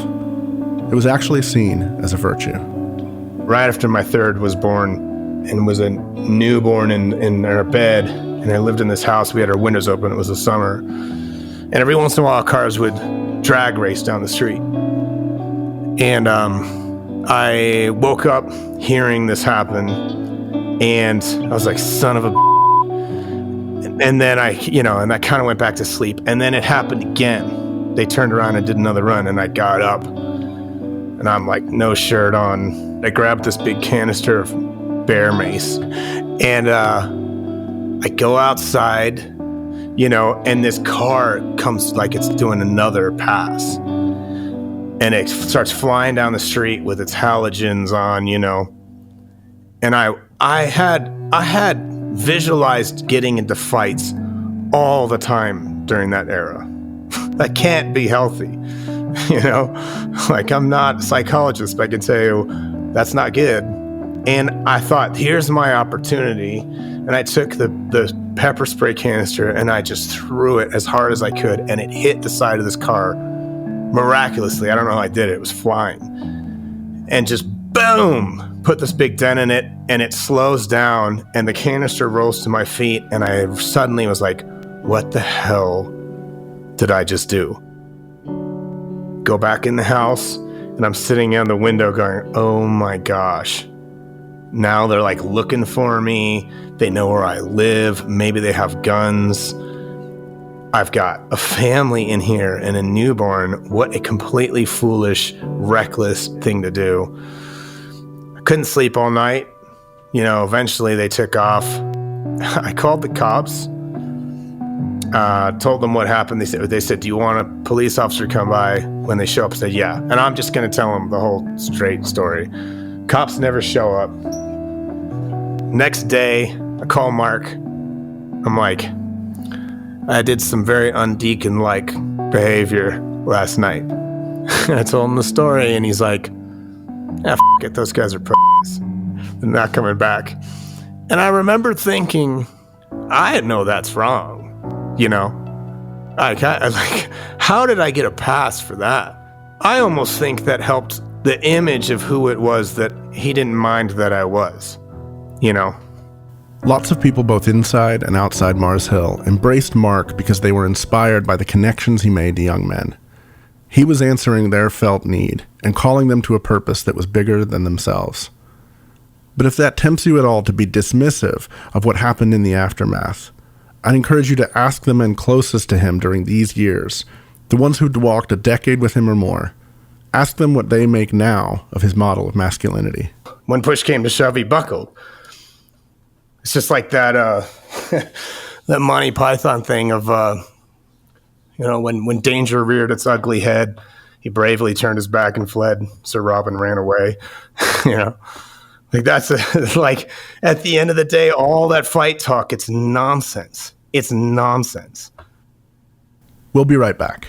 It was actually seen as a virtue. Right after my third was born and was a newborn in our bed, and I lived in this house, we had our windows open, it was the summer, and every once in a while cars would drag race down the street. And I woke up hearing this happen, and I was like, son of a and then I kind of went back to sleep. And then it happened again. They turned around and did another run, and I got up, and I'm like, no shirt on. I grabbed this big canister of bear mace, and I go outside, and this car comes like it's doing another pass, and it starts flying down the street with its halogens on, and I had visualized getting into fights all the time during that era. That can't be healthy, like I'm not a psychologist, but I can tell you that's not good. And I thought, here's my opportunity. And I took the pepper spray canister and I just threw it as hard as I could, and it hit the side of this car miraculously. I don't know how I did it. It was flying. And just boom, put this big dent in it, and it slows down, and the canister rolls to my feet, and I suddenly was like, what the hell did I just do? Go back in the house, and I'm sitting out the window going, oh my gosh. Now they're like looking for me. They know where I live. Maybe they have guns. I've got a family in here and a newborn. What a completely foolish, reckless thing to do. I couldn't sleep all night. Eventually they took off. I called the cops, told them what happened. They said, do you want a police officer to come by? When they show up, I said, yeah. And I'm just going to tell them the whole straight story. Cops never show up. Next day, I call Mark, I'm like, I did some very undeacon-like behavior last night. I told him the story, and he's like, f it, those guys are p***s. They're not coming back. And I remember thinking, I know that's wrong, you know? Like, how did I get a pass for that? I almost think that helped the image of who it was that he didn't mind that I was, you know? Lots of people both inside and outside Mars Hill embraced Mark because they were inspired by the connections he made to young men. He was answering their felt need and calling them to a purpose that was bigger than themselves. But if that tempts you at all to be dismissive of what happened in the aftermath, I'd encourage you to ask the men closest to him during these years, the ones who'd walked a decade with him or more. Ask them what they make now of his model of masculinity. When push came to shove, he buckled. It's just like that that Monty Python thing of, when danger reared its ugly head, he bravely turned his back and fled. Sir Robin ran away. Like that's like at the end of the day, all that fight talk, it's nonsense. It's nonsense. We'll be right back.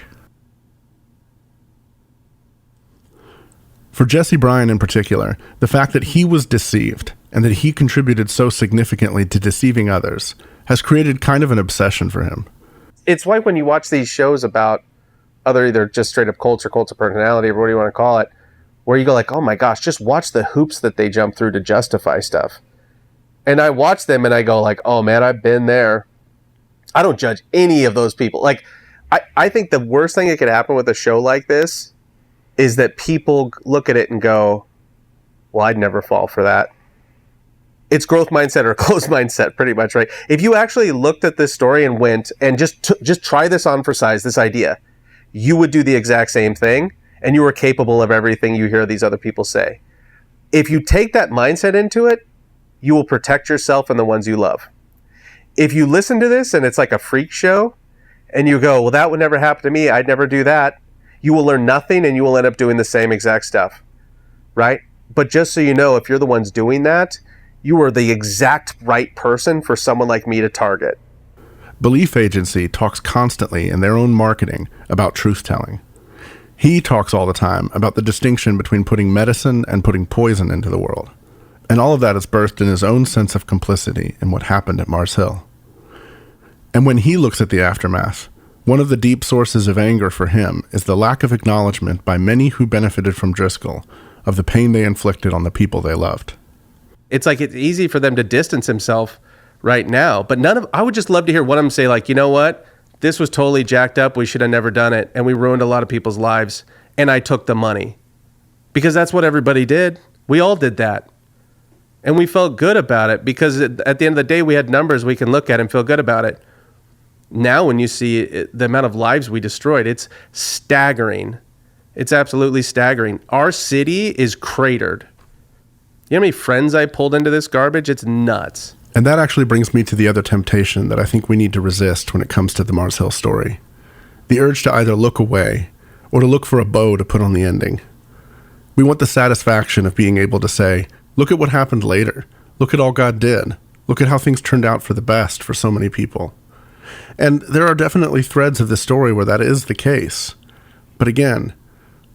For Jesse Bryan in particular, the fact that he was deceived and that he contributed so significantly to deceiving others has created kind of an obsession for him. It's like when you watch these shows about other either just straight up cults or cult of personality or what do you want to call it, where you go like, oh my gosh, just watch the hoops that they jump through to justify stuff. And I watch them and I go like, oh man, I've been there. I don't judge any of those people. Like, I think the worst thing that could happen with a show like this is that people look at it and go, well, I'd never fall for that. It's growth mindset or closed mindset, pretty much, right? If you actually looked at this story and went and just try this on for size, this idea, you would do the exact same thing, and you are capable of everything you hear these other people say. If you take that mindset into it, you will protect yourself and the ones you love. If you listen to this and it's like a freak show, and you go, well, that would never happen to me, I'd never do that, you will learn nothing and you will end up doing the same exact stuff, right? But just so you know, if you're the ones doing that, you are the exact right person for someone like me to target. Belief Agency talks constantly in their own marketing about truth-telling. He talks all the time about the distinction between putting medicine and putting poison into the world. And all of that is birthed in his own sense of complicity in what happened at Mars Hill. And when he looks at the aftermath, one of the deep sources of anger for him is the lack of acknowledgement by many who benefited from Driscoll of the pain they inflicted on the people they loved. It's like it's easy for them to distance himself right now, but I would just love to hear one of them say like, you know what? This was totally jacked up. We should have never done it. And we ruined a lot of people's lives. And I took the money. Because that's what everybody did. We all did that. And we felt good about it because at the end of the day, we had numbers we can look at and feel good about it. Now, when you see the amount of lives we destroyed, it's staggering. It's absolutely staggering. Our city is cratered. You know how many friends I pulled into this garbage? It's nuts. And that actually brings me to the other temptation that I think we need to resist when it comes to the Mars Hill story. The urge to either look away or to look for a bow to put on the ending. We want the satisfaction of being able to say, look at what happened later. Look at all God did. Look at how things turned out for the best for so many people. And there are definitely threads of this story where that is the case. But again,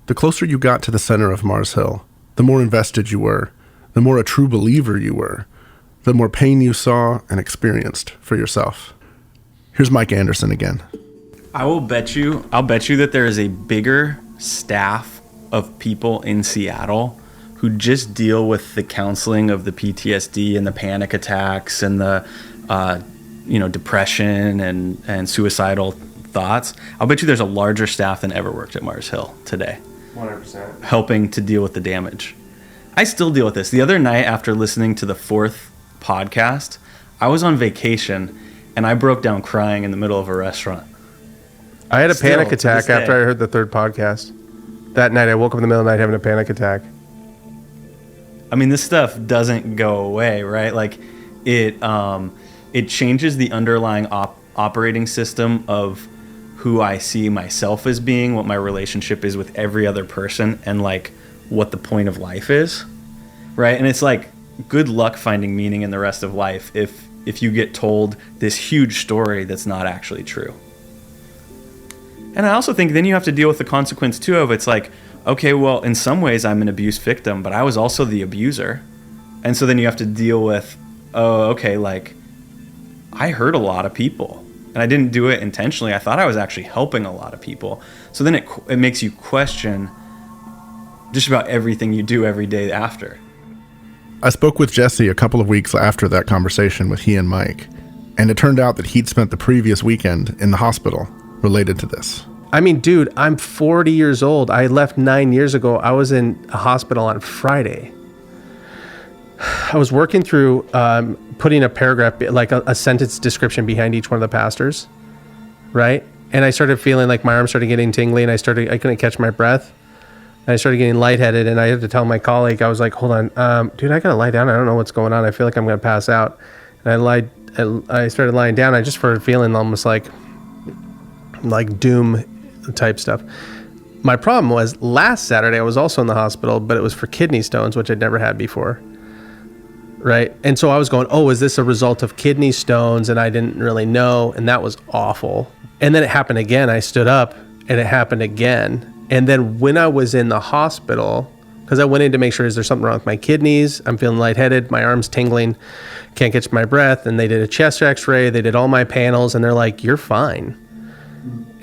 the closer you got to the center of Mars Hill, the more invested you were, the more a true believer you were, the more pain you saw and experienced for yourself. Here's Mike Anderson again. I'll bet you that there is a bigger staff of people in Seattle who just deal with the counseling of the PTSD and the panic attacks and the depression and suicidal thoughts. I'll bet you there's a larger staff than ever worked at Mars Hill today. 100%. Helping to deal with the damage. I still deal with this. The other night after listening to the 4th podcast, I was on vacation and I broke down crying in the middle of a restaurant. I had a panic attack after I heard the 3rd podcast. That night I woke up in the middle of the night having a panic attack. I mean, this stuff doesn't go away, right? Like it changes the underlying operating system of who I see myself as being, what my relationship is with every other person, and like what the point of life is, right? And it's like, good luck finding meaning in the rest of life if if you get told this huge story that's not actually true. And I also think then you have to deal with the consequence too of it's like, okay, well, in some ways I'm an abuse victim, but I was also the abuser. And so then you have to deal with, oh, okay, like I hurt a lot of people and I didn't do it intentionally. I thought I was actually helping a lot of people. So then it makes you question just about everything you do every day after. I spoke with Jesse a couple of weeks after that conversation with he and Mike, and it turned out that he'd spent the previous weekend in the hospital related to this. I mean, dude, I'm 40 years old. I left 9 years ago. I was in a hospital on Friday. I was working through putting a paragraph, like a sentence description behind each one of the pastors, right? And I started feeling like my arms started getting tingly, and I couldn't catch my breath. And I started getting lightheaded, and I had to tell my colleague, I was like, hold on, dude, I gotta lie down. I don't know what's going on. I feel like I'm gonna pass out. And I started lying down. I just started feeling almost like doom type stuff. My problem was last Saturday I was also in the hospital, but it was for kidney stones, which I'd never had before. Right. And so I was going, oh, is this a result of kidney stones? And I didn't really know. And that was awful. And then it happened again. I stood up and it happened again. And then when I was in the hospital, because I went in to make sure, is there something wrong with my kidneys? I'm feeling lightheaded. My arm's tingling. Can't catch my breath. And they did a chest x-ray. They did all my panels. And they're like, you're fine.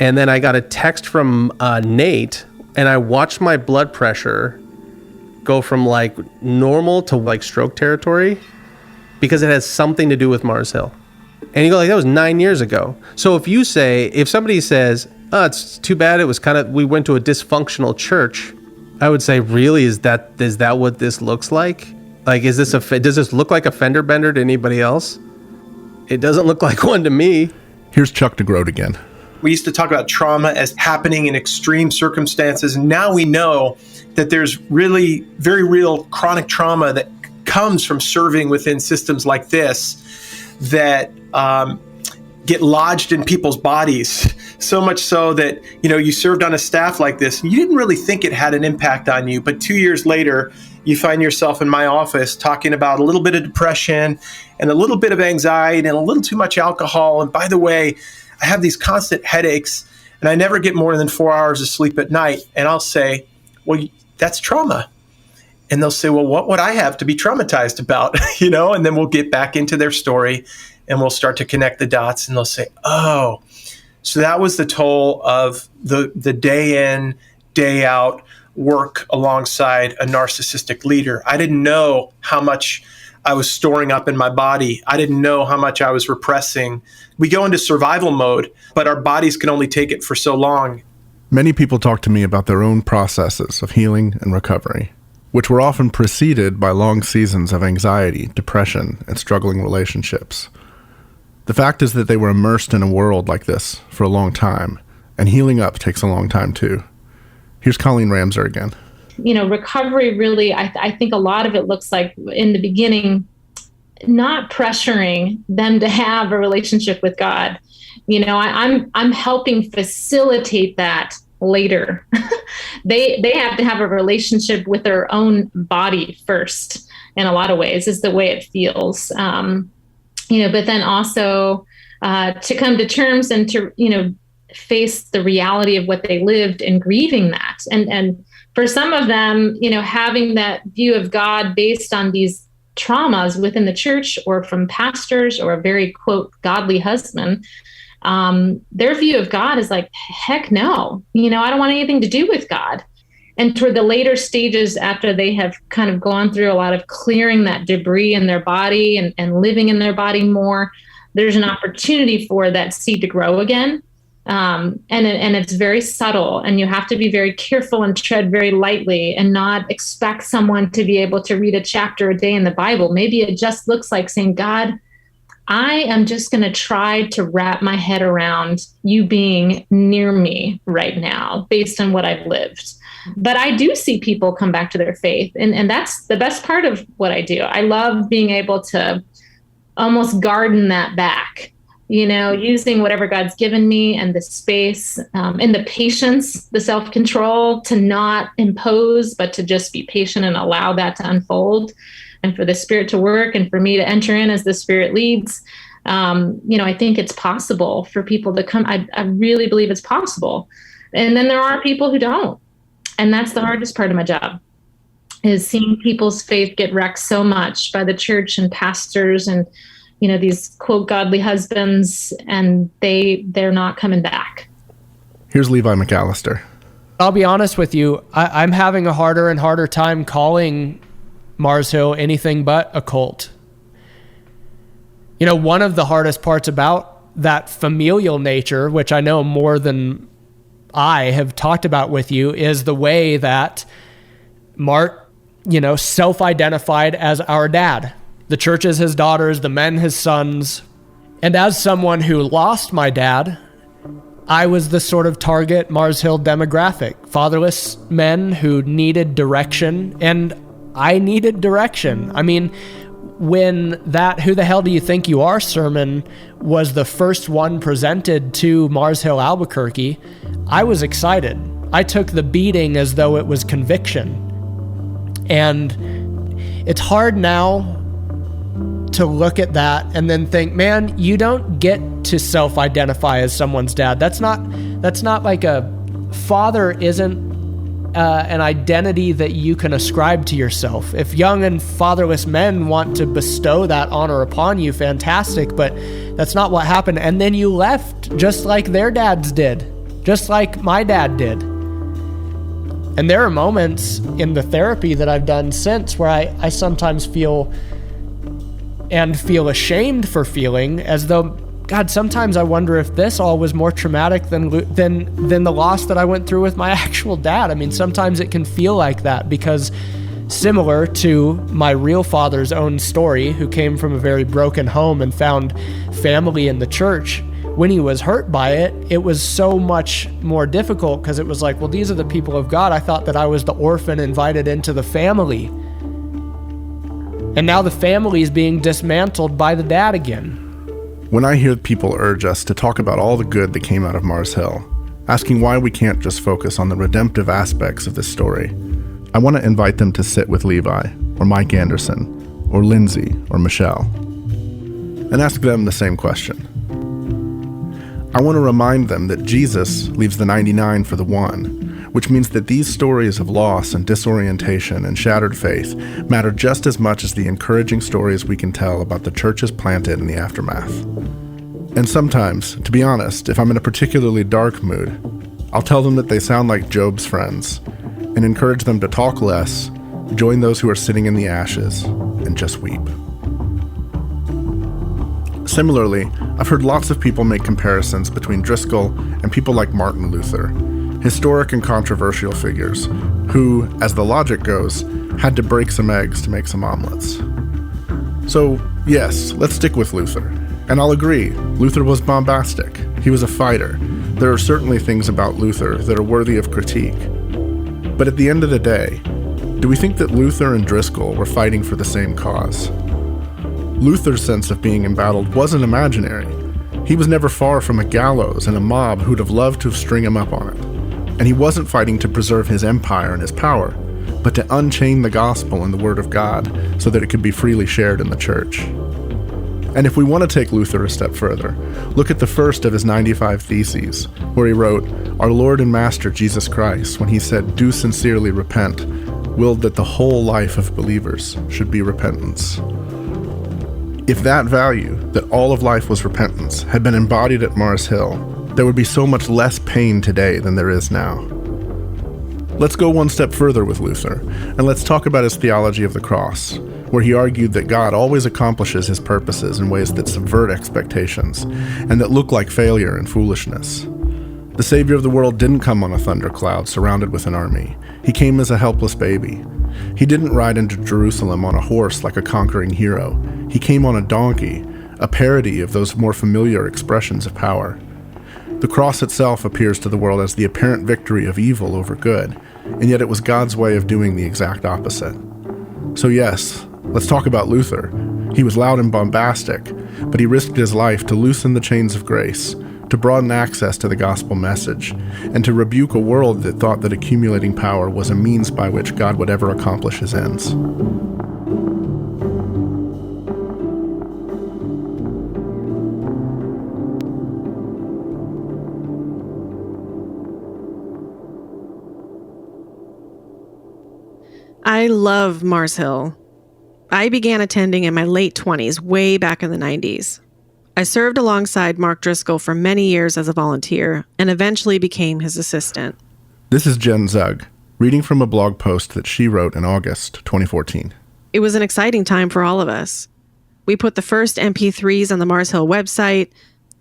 And then I got a text from Nate, and I watched my blood pressure go from like normal to like stroke territory because it has something to do with Mars Hill. And you go like, that was 9 years ago. So if somebody says, oh, it's too bad it was we went to a dysfunctional church, I would say, really, is that what this looks like? Like, does this look like a fender bender to anybody else? It doesn't look like one to me. Here's Chuck DeGroat again. We used to talk about trauma as happening in extreme circumstances. And now we know that there's really very real chronic trauma that comes from serving within systems like this that get lodged in people's bodies. So much so that, you served on a staff like this and you didn't really think it had an impact on you. But 2 years later, you find yourself in my office talking about a little bit of depression and a little bit of anxiety and a little too much alcohol. And by the way, I have these constant headaches and I never get more than 4 hours of sleep at night. And I'll say, well, that's trauma. And they'll say, well, what would I have to be traumatized about? And then we'll get back into their story and we'll start to connect the dots and they'll say, oh, so that was the toll of the day in, day out work alongside a narcissistic leader. I didn't know how much I was storing up in my body. I didn't know how much I was repressing. We go into survival mode, but our bodies can only take it for so long. Many people talk to me about their own processes of healing and recovery, which were often preceded by long seasons of anxiety, depression, and struggling relationships. The fact is that they were immersed in a world like this for a long time, and healing up takes a long time too. Here's Colleen Ramser again. Recovery really, I think a lot of it looks like in the beginning, not pressuring them to have a relationship with God. I'm helping facilitate that later. They have to have a relationship with their own body first. In a lot of ways, is the way it feels. But then also to come to terms and to face the reality of what they lived and grieving that. And for some of them, having that view of God based on these traumas within the church or from pastors or a very, quote, godly husband, their view of God is like, heck no, I don't want anything to do with God. And toward the later stages, after they have kind of gone through a lot of clearing that debris in their body and living in their body more, there's an opportunity for that seed to grow again. And it's very subtle, and you have to be very careful and tread very lightly and not expect someone to be able to read a chapter a day in the Bible. Maybe it just looks like saying, God, I am just going to try to wrap my head around you being near me right now based on what I've lived. But I do see people come back to their faith. And that's the best part of what I do. I love being able to almost garden that back, using whatever God's given me and the space and the patience, the self-control to not impose, but to just be patient and allow that to unfold, and for the Spirit to work and for me to enter in as the Spirit leads. I think it's possible for people to come. I really believe it's possible. And then there are people who don't. And that's the hardest part of my job, is seeing people's faith get wrecked so much by the church and pastors and, these quote godly husbands, and they're not coming back. Here's Levi McAllister. I'll be honest with you. I'm having a harder and harder time calling Mars Hill anything but a cult. One of the hardest parts about that familial nature, which I know more than I have talked about with you, is the way that Mark, self-identified as our dad. The church is his daughters, the men his sons. And as someone who lost my dad, I was the sort of target Mars Hill demographic. Fatherless men who needed direction, and I needed direction. I mean, when that "Who the hell do you think you are" sermon was the first one presented to Mars Hill Albuquerque, I was excited. I took the beating as though it was conviction. And it's hard now to look at that and then think, man, you don't get to self-identify as someone's dad. That's not like a father isn't an identity that you can ascribe to yourself. If young and fatherless men want to bestow that honor upon you, fantastic, but that's not what happened. And then you left just like their dads did, just like my dad did. And there are moments in the therapy that I've done since where I sometimes feel ashamed for feeling as though, God, sometimes I wonder if this all was more traumatic than the loss that I went through with my actual dad. I mean, sometimes it can feel like that, because similar to my real father's own story, who came from a very broken home and found family in the church, when he was hurt by it, it was so much more difficult, because it was like, well, these are the people of God. I thought that I was the orphan invited into the family. And now the family is being dismantled by the dad again. When I hear people urge us to talk about all the good that came out of Mars Hill, asking why we can't just focus on the redemptive aspects of this story, I want to invite them to sit with Levi, or Mike Anderson, or Lindsay, or Michelle, and ask them the same question. I want to remind them that Jesus leaves the 99 for the one, which means that these stories of loss and disorientation and shattered faith matter just as much as the encouraging stories we can tell about the churches planted in the aftermath. And sometimes, to be honest, if I'm in a particularly dark mood, I'll tell them that they sound like Job's friends and encourage them to talk less, join those who are sitting in the ashes, and just weep. Similarly, I've heard lots of people make comparisons between Driscoll and people like Martin Luther, historic and controversial figures who, as the logic goes, had to break some eggs to make some omelets. So, yes, let's stick with Luther. And I'll agree, Luther was bombastic. He was a fighter. There are certainly things about Luther that are worthy of critique. But at the end of the day, do we think that Luther and Driscoll were fighting for the same cause? Luther's sense of being embattled wasn't imaginary. He was never far from a gallows and a mob who'd have loved to string him up on it. And he wasn't fighting to preserve his empire and his power, but to unchain the gospel and the word of God so that it could be freely shared in the church. And if we want to take Luther a step further, look at the first of his 95 Theses, where he wrote, "Our Lord and Master Jesus Christ, when he said, 'Do sincerely repent,' willed that the whole life of believers should be repentance." If that value, that all of life was repentance, had been embodied at Mars Hill, there would be so much less pain today than there is now. Let's go one step further with Luther, and let's talk about his theology of the cross, where he argued that God always accomplishes his purposes in ways that subvert expectations, and that look like failure and foolishness. The Savior of the world didn't come on a thundercloud surrounded with an army. He came as a helpless baby. He didn't ride into Jerusalem on a horse like a conquering hero. He came on a donkey, a parody of those more familiar expressions of power. The cross itself appears to the world as the apparent victory of evil over good, and yet it was God's way of doing the exact opposite. So yes, let's talk about Luther, He was loud and bombastic, but he risked his life to loosen the chains of grace, to broaden access to the gospel message, and to rebuke a world that thought that accumulating power was a means by which God would ever accomplish his ends. I love Mars Hill. I began attending in my late 20s, way back in the 90s. I served alongside Mark Driscoll for many years as a volunteer and eventually became his assistant. This is Jen Zug, reading from a blog post that she wrote in August 2014. It was an exciting time for all of us. We put the first MP3s on the Mars Hill website.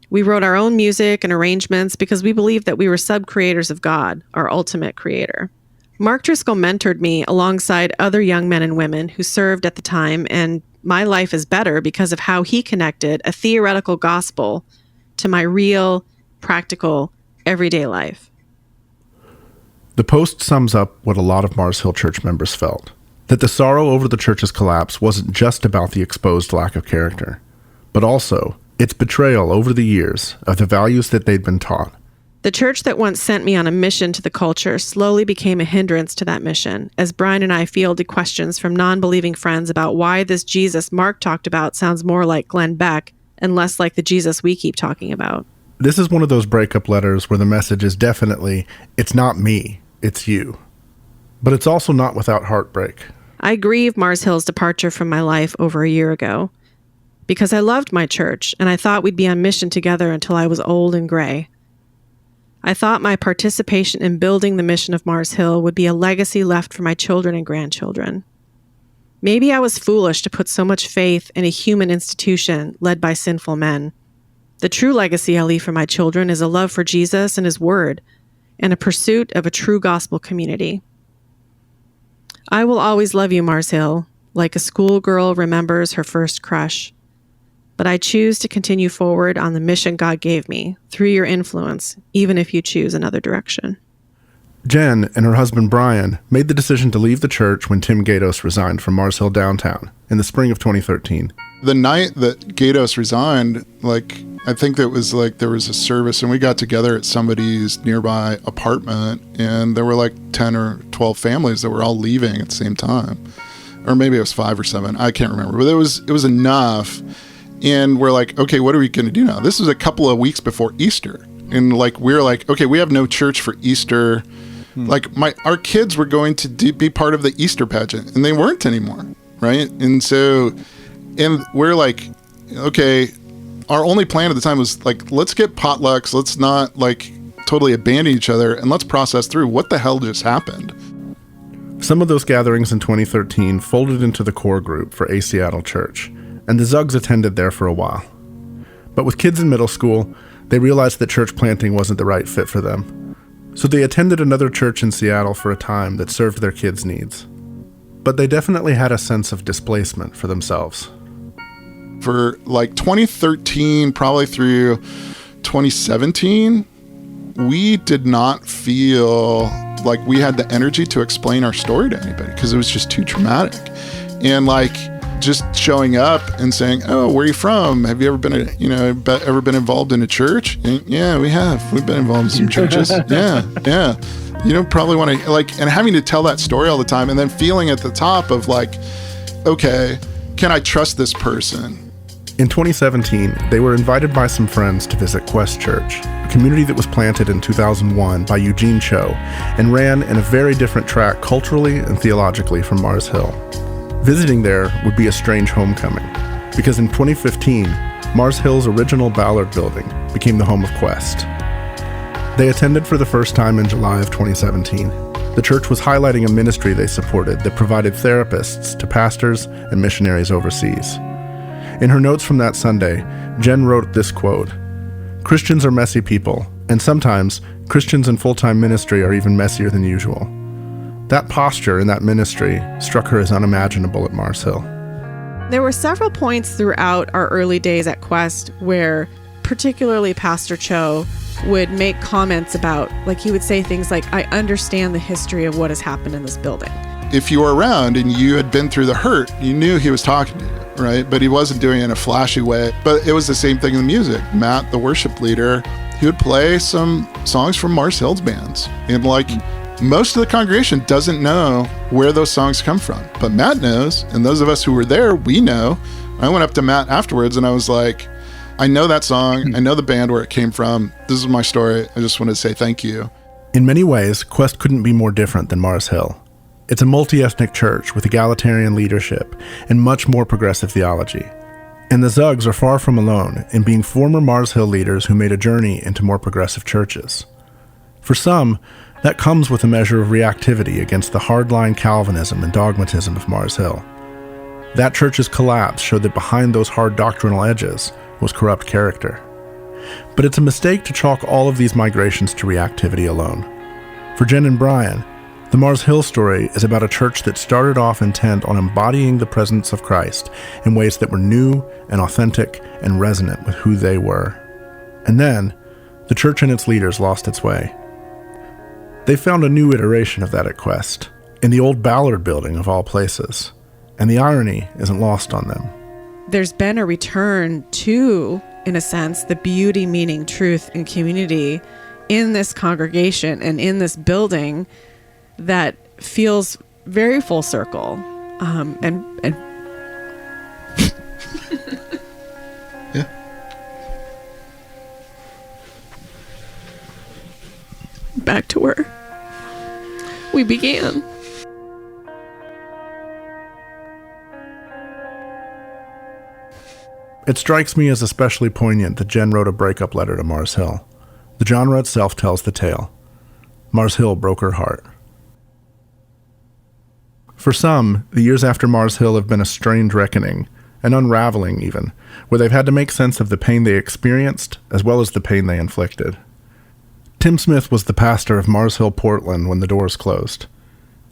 We wrote our own music and arrangements because we believed that we were sub-creators of God, our ultimate creator. Mark Driscoll mentored me alongside other young men and women who served at the time, and my life is better because of how he connected a theoretical gospel to my real, practical, everyday life. The post sums up what a lot of Mars Hill church members felt, that the sorrow over the church's collapse wasn't just about the exposed lack of character, but also its betrayal over the years of the values that they'd been taught. The church that once sent me on a mission to the culture slowly became a hindrance to that mission, as Brian and I fielded questions from non-believing friends about why this Jesus Mark talked about sounds more like Glenn Beck and less like the Jesus we keep talking about. This is one of those breakup letters where the message is definitely, it's not me, it's you. But it's also not without heartbreak. I grieve Mars Hill's departure from my life over a year ago because I loved my church and I thought we'd be on mission together until I was old and gray. I thought my participation in building the mission of Mars Hill would be a legacy left for my children and grandchildren. Maybe I was foolish to put so much faith in a human institution led by sinful men. The true legacy I leave for my children is a love for Jesus and his word, and a pursuit of a true gospel community. I will always love you, Mars Hill, like a schoolgirl remembers her first crush. But I choose to continue forward on the mission God gave me through your influence, even if you choose another direction. Jen and her husband Brian made the decision to leave the church when Tim Gatos resigned from Mars Hill downtown in the spring of 2013. The night that Gatos resigned, I think that was there was a service and we got together at somebody's nearby apartment and there were 10 or 12 families that were all leaving at the same time. Or maybe it was 5 or 7, I can't remember, but it was enough. And we're like, okay, what are we going to do now? This was a couple of weeks before Easter. And we're like, okay, we have no church for Easter. Our kids were going to be part of the Easter pageant and they weren't anymore. Right. And we're like, okay, our only plan at the time was let's get potlucks. Let's not totally abandon each other and let's process through what the hell just happened. Some of those gatherings in 2013 folded into the core group for A Seattle Church, and the Zugs attended there for a while. But with kids in middle school, they realized that church planting wasn't the right fit for them. So they attended another church in Seattle for a time that served their kids' needs. But they definitely had a sense of displacement for themselves. For 2013, probably through 2017, we did not feel like we had the energy to explain our story to anybody because it was just too traumatic. And just showing up and saying, "Oh, where are you from? Have you ever been involved in a church?" And, yeah, we have. We've been involved in some churches. Yeah. Probably want to and having to tell that story all the time, and then feeling at the top of okay, can I trust this person? In 2017, they were invited by some friends to visit Quest Church, a community that was planted in 2001 by Eugene Cho and ran in a very different track culturally and theologically from Mars Hill. Visiting there would be a strange homecoming, because in 2015, Mars Hill's original Ballard building became the home of Quest. They attended for the first time in July of 2017. The church was highlighting a ministry they supported that provided therapists to pastors and missionaries overseas. In her notes from that Sunday, Jen wrote this quote, "Christians are messy people, and sometimes Christians in full-time ministry are even messier than usual." That posture in that ministry struck her as unimaginable at Mars Hill. There were several points throughout our early days at Quest where particularly Pastor Cho would make comments about, he would say things like, "I understand the history of what has happened in this building." if you were around and you had been through the hurt, you knew he was talking to you, right? But he wasn't doing it in a flashy way. But it was the same thing in the music. Matt, the worship leader, he would play some songs from Mars Hill's bands. And like most of the congregation doesn't know where those songs come from. But Matt knows, and those of us who were there, we know. I went up to Matt afterwards and I was like, I know that song. I know the band where it came from. This is my story. I just wanted to say thank you. In many ways, Quest couldn't be more different than Mars Hill. It's a multi-ethnic church with egalitarian leadership and much more progressive theology. And the Zuggs are far from alone in being former Mars Hill leaders who made a journey into more progressive churches. For some, that comes with a measure of reactivity against the hardline Calvinism and dogmatism of Mars Hill. That church's collapse showed that behind those hard doctrinal edges was corrupt character. But it's a mistake to chalk all of these migrations to reactivity alone. For Jen and Brian, the Mars Hill story is about a church that started off intent on embodying the presence of Christ in ways that were new and authentic and resonant with who they were. And then, the church and its leaders lost its way. They found a new iteration of that at Quest, in the old Ballard building of all places. And the irony isn't lost on them. There's been a return to, in a sense, the beauty, meaning, truth, and community in this congregation and in this building that feels very full circle. And yeah. Back to where we began. It strikes me as especially poignant that Jen wrote a breakup letter to Mars Hill. The genre itself tells the tale. Mars Hill broke her heart. For some, the years after Mars Hill have been a strange reckoning, an unraveling even, where they've had to make sense of the pain they experienced as well as the pain they inflicted. Tim Smith was the pastor of Mars Hill, Portland when the doors closed.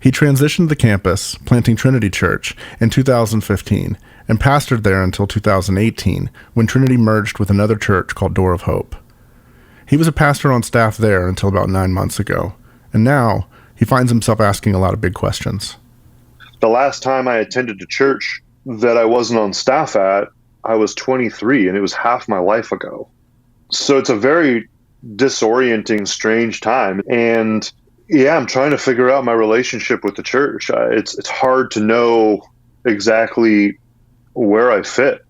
He transitioned the campus, planting Trinity Church, in 2015, and pastored there until 2018, when Trinity merged with another church called Door of Hope. He was a pastor on staff there until about 9 months ago, and now he finds himself asking a lot of big questions. The last time I attended a church that I wasn't on staff at, I was 23, and it was half my life ago. So it's a very disorienting, strange time, and yeah, I'm trying to figure out my relationship with the church. It's hard to know exactly where I fit.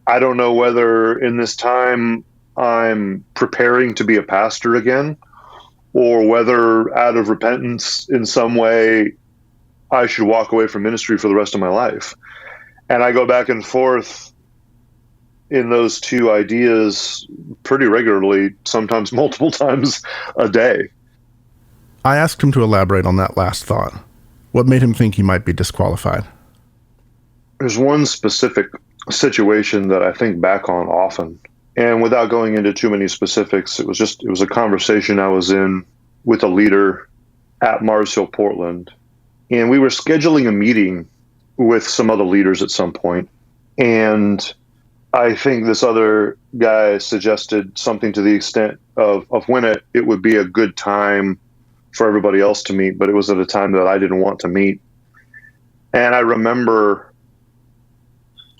I don't know whether in this time I'm preparing to be a pastor again, or whether out of repentance in some way I should walk away from ministry for the rest of my life. And I go back and forth in those two ideas pretty regularly, sometimes multiple times a day. I asked him to elaborate on that last thought. What made him think he might be disqualified? There's one specific situation that I think back on often. And without going into too many specifics, it was a conversation I was in with a leader at Mars Hill, Portland. And we were scheduling a meeting with some other leaders at some point. And I think this other guy suggested something to the extent of when it would be a good time for everybody else to meet, but it was at a time that I didn't want to meet. And I remember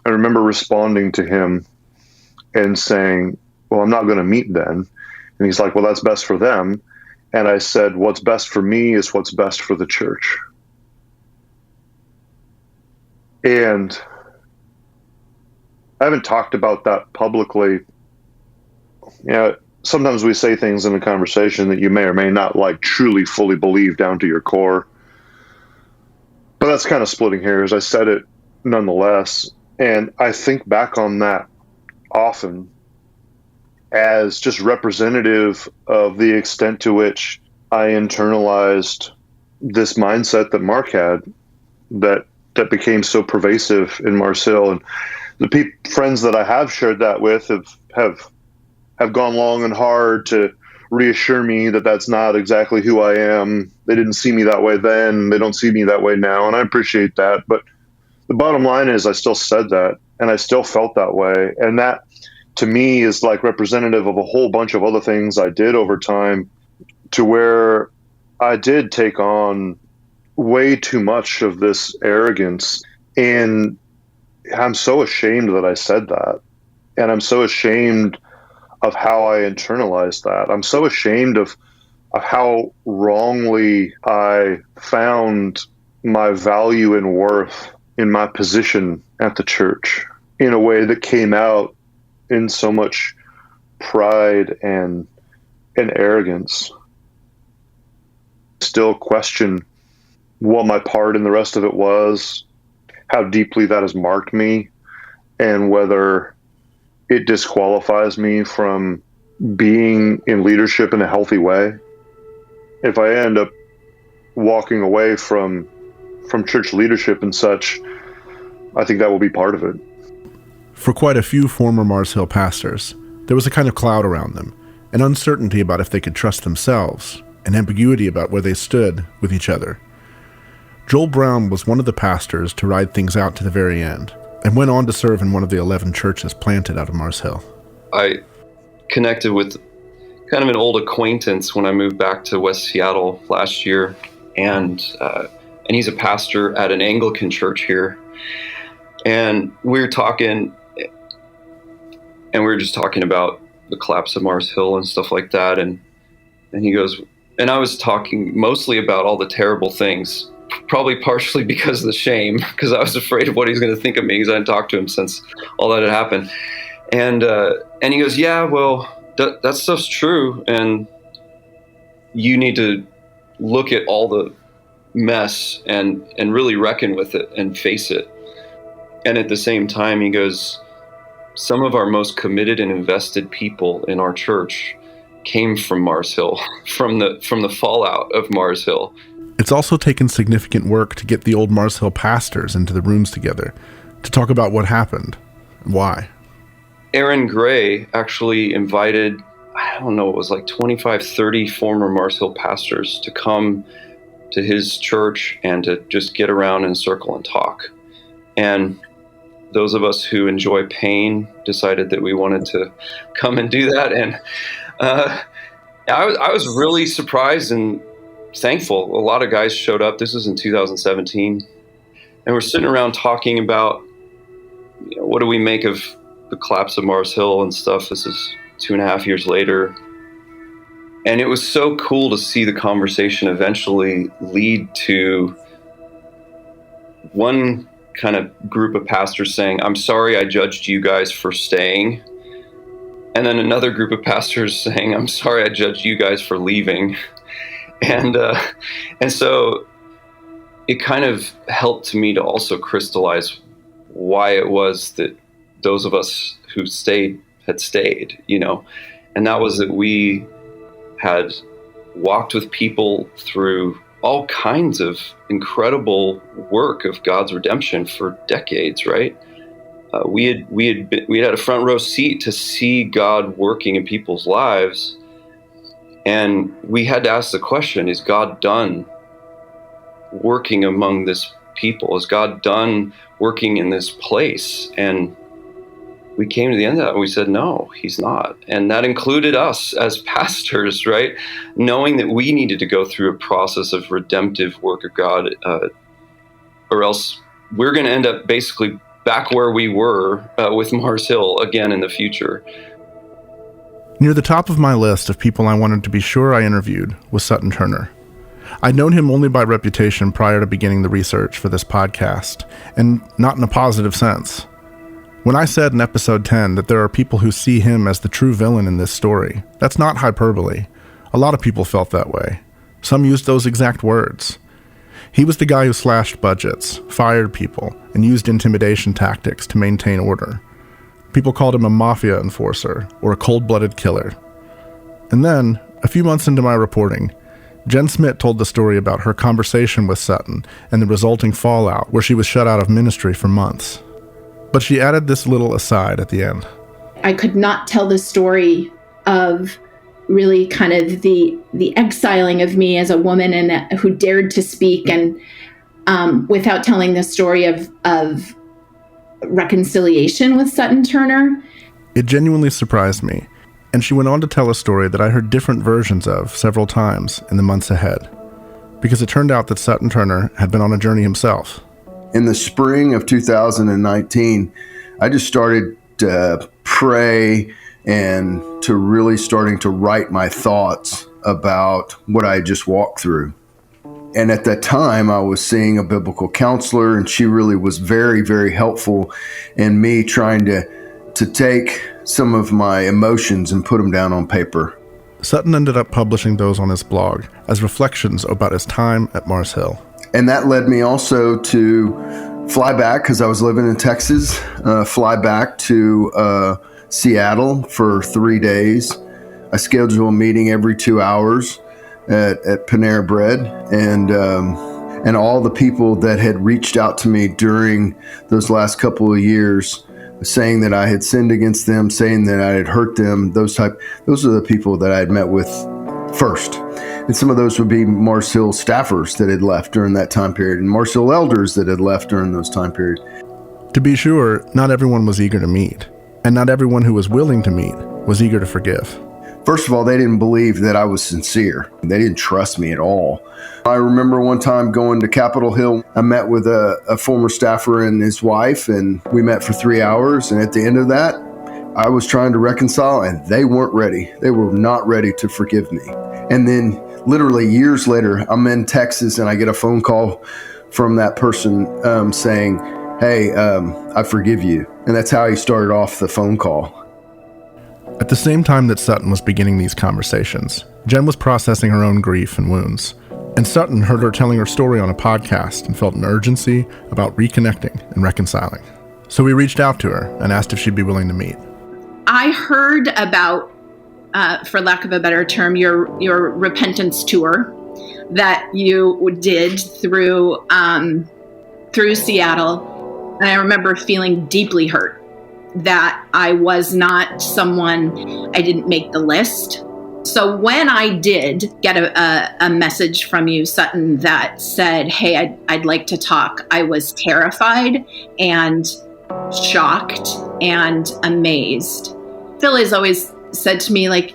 responding to him and saying, well, I'm not going to meet then. And he's like, well, that's best for them. And I said, what's best for me is what's best for the church. And I haven't talked about that publicly. You know, sometimes we say things in a conversation that you may or may not like truly fully believe down to your core. But that's kind of splitting hairs. I said it nonetheless. And I think back on that often as just representative of the extent to which I internalized this mindset that Mark had that became so pervasive in Mars Hill. And the friends that I have shared that with have gone long and hard to reassure me that that's not exactly who I am. They didn't see me that way then. They don't see me that way now. And I appreciate that. But the bottom line is I still said that and I still felt that way. And that to me is like representative of a whole bunch of other things I did over time, to where I did take on way too much of this arrogance. And I'm so ashamed that I said that. And I'm so ashamed of how I internalized that. I'm so ashamed of how wrongly I found my value and worth in my position at the church in a way that came out in so much pride and arrogance. Still question what my part in the rest of it was, how deeply that has marked me, and whether it disqualifies me from being in leadership in a healthy way. If I end up walking away from church leadership and such, I think that will be part of it. For quite a few former Mars Hill pastors, there was a kind of cloud around them, an uncertainty about if they could trust themselves, an ambiguity about where they stood with each other. Joel Brown was one of the pastors to ride things out to the very end, and went on to serve in one of the 11 churches planted out of Mars Hill. I connected with kind of an old acquaintance when I moved back to West Seattle last year, and he's a pastor at an Anglican church here. And we were talking, and we were just talking about the collapse of Mars Hill and stuff like that. And he goes, and I was talking mostly about all the terrible things, probably partially because of the shame, because I was afraid of what he's going to think of me, because I hadn't talked to him since all that had happened. And he goes, yeah, well, that stuff's true. And you need to look at all the mess and really reckon with it and face it. And at the same time, he goes, some of our most committed and invested people in our church came from Mars Hill, from the fallout of Mars Hill. It's also taken significant work to get the old Mars Hill pastors into the rooms together to talk about what happened and why. Aaron Gray actually invited, I don't know, it was like 25, 30 former Mars Hill pastors to come to his church and to just get around in a circle and talk. And those of us who enjoy pain decided that we wanted to come and do that. And I was really surprised and thankful. A lot of guys showed up. This was in 2017. And we're sitting around talking about, what do we make of the collapse of Mars Hill and stuff. This is 2.5 years later. And it was so cool to see the conversation eventually lead to one kind of group of pastors saying, I'm sorry I judged you guys for staying. And then another group of pastors saying, I'm sorry I judged you guys for leaving. And so it kind of helped me to also crystallize why it was that those of us who stayed had stayed, and that was that we had walked with people through all kinds of incredible work of God's redemption for decades, right? We had a front row seat to see God working in people's lives, and we had to ask the question: is God done working among this people? Is God done working in this place? And we came to the end of that and we said, no, he's not. And that included us as pastors, right? Knowing that we needed to go through a process of redemptive work of God, or else we're going to end up basically back where we were with Mars Hill again in the future. Near the top of my list of people I wanted to be sure I interviewed was Sutton Turner. I'd known him only by reputation prior to beginning the research for this podcast, and not in a positive sense. When I said in episode 10 that there are people who see him as the true villain in this story, that's not hyperbole. A lot of people felt that way. Some used those exact words. He was the guy who slashed budgets, fired people, and used intimidation tactics to maintain order. People called him a mafia enforcer or a cold-blooded killer. And then, a few months into my reporting, Jen Smith told the story about her conversation with Sutton and the resulting fallout where she was shut out of ministry for months. But she added this little aside at the end. I could not tell the story of really kind of the exiling of me as a woman and who dared to speak, and without telling the story of reconciliation with Sutton Turner. It genuinely surprised me, and she went on to tell a story that I heard different versions of several times in the months ahead. because it turned out that Sutton Turner had been on a journey himself. In the spring of 2019, I just started to pray and to really starting to write my thoughts about what I just walked through. And at that time, I was seeing a biblical counselor, and she really was very, very helpful in me trying to take some of my emotions and put them down on paper. Sutton ended up publishing those on his blog as reflections about his time at Mars Hill. And that led me also to fly back, because I was living in Texas, fly back to Seattle for 3 days. I schedule a meeting every 2 hours at Panera Bread, and all the people that had reached out to me during those last couple of years, saying that I had sinned against them, saying that I had hurt them, those are the people that I had met with first. And some of those would be Mars Hill staffers that had left during that time period, and Mars Hill elders that had left during those time periods. To be sure, not everyone was eager to meet, and not everyone who was willing to meet was eager to forgive. First of all, they didn't believe that I was sincere. They didn't trust me at all. I remember one time going to Capitol Hill. I met with a former staffer and his wife, and we met for 3 hours. And at the end of that, I was trying to reconcile, and they weren't ready. They were not ready to forgive me. And then literally years later, I'm in Texas, and I get a phone call from that person saying, "Hey, I forgive you." And that's how he started off the phone call. At the same time that Sutton was beginning these conversations, Jen was processing her own grief and wounds. And Sutton heard her telling her story on a podcast and felt an urgency about reconnecting and reconciling. So we reached out to her and asked if she'd be willing to meet. I heard about, for lack of a better term, your repentance tour that you did through Seattle. And I remember feeling deeply hurt that I was not someone, I didn't make the list. So when I did get a message from you, Sutton, that said, "Hey, I'd like to talk," I was terrified and shocked and amazed. Phil has always said to me, like,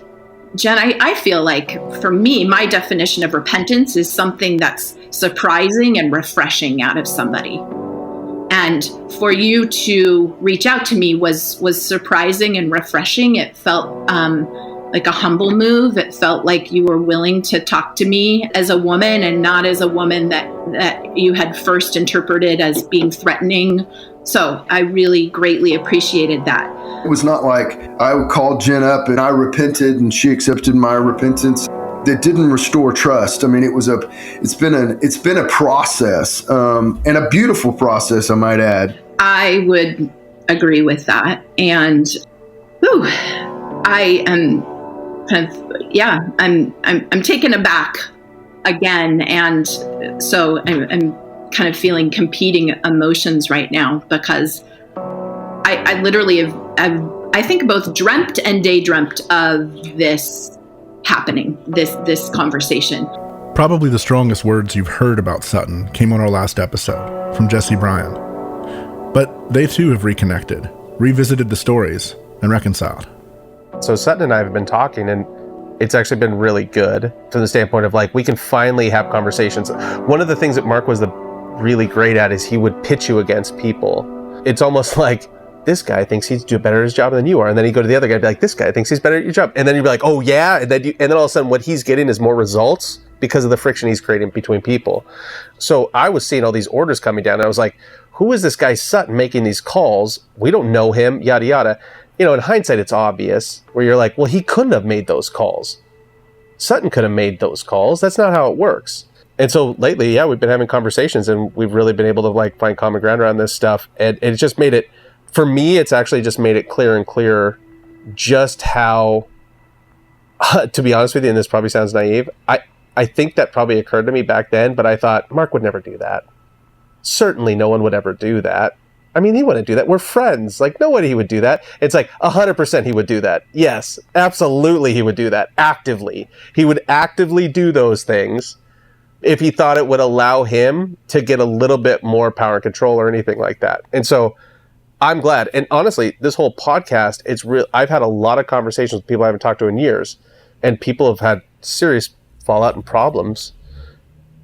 Jen, I feel like for me, my definition of repentance is something that's surprising and refreshing out of somebody. And for you to reach out to me was surprising and refreshing. It felt like a humble move. It felt like you were willing to talk to me as a woman and not as a woman that you had first interpreted as being threatening. So I really greatly appreciated that. It was not like I called Jen up and I repented and she accepted my repentance. That didn't restore trust. I mean, it's been a process, and a beautiful process, I might add. I would agree with that, and I am kind of I'm taken aback again, and so I'm kind of feeling competing emotions right now because I literally have I think both dreamt and daydreamt of this happening, this conversation. Probably the strongest words you've heard about Sutton came on our last episode from Jesse Bryan. But they too have reconnected, revisited the stories, and reconciled. So Sutton and I have been talking, and it's actually been really good from the standpoint of like, we can finally have conversations. One of the things that Mark was really great at is he would pitch you against people. It's almost like, this guy thinks he's doing better at his job than you are. And then he'd go to the other guy and be like, this guy thinks he's better at your job. And then you'd be like, oh yeah. And then all of a sudden what he's getting is more results because of the friction he's creating between people. So I was seeing all these orders coming down and I was like, who is this guy Sutton making these calls? We don't know him, yada, yada. You know, in hindsight, it's obvious where you're like, well, he couldn't have made those calls. Sutton could have made those calls. That's not how it works. And so lately, yeah, we've been having conversations and we've really been able to like find common ground around this stuff. And it just made it, for me, it's actually just made it clearer and clearer just how, to be honest with you, and this probably sounds naive, I think that probably occurred to me back then, but I thought, Mark would never do that. Certainly no one would ever do that. I mean, he wouldn't do that. We're friends. Like, no way he would do that. It's like 100% he would do that. Yes, absolutely he would do that. Actively. He would actively do those things if he thought it would allow him to get a little bit more power and control or anything like that. And so I'm glad. And honestly, this whole podcast, it's real. I've had a lot of conversations with people I haven't talked to in years, and people have had serious fallout and problems.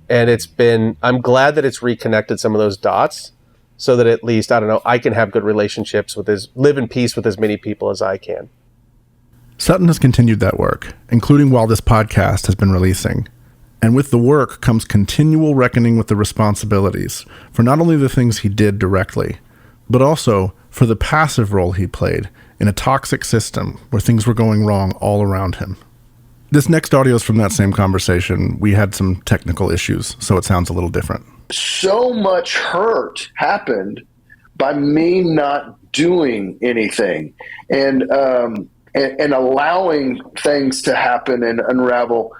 And I'm glad that it's reconnected some of those dots so that at least, I don't know, I can have good relationships live in peace with as many people as I can. Sutton has continued that work, including while this podcast has been releasing. And with the work comes continual reckoning with the responsibilities for not only the things he did directly, but also for the passive role he played in a toxic system where things were going wrong all around him. This next audio is from that same conversation. We had some technical issues, so it sounds a little different. So much hurt happened by me not doing anything and allowing things to happen and unravel.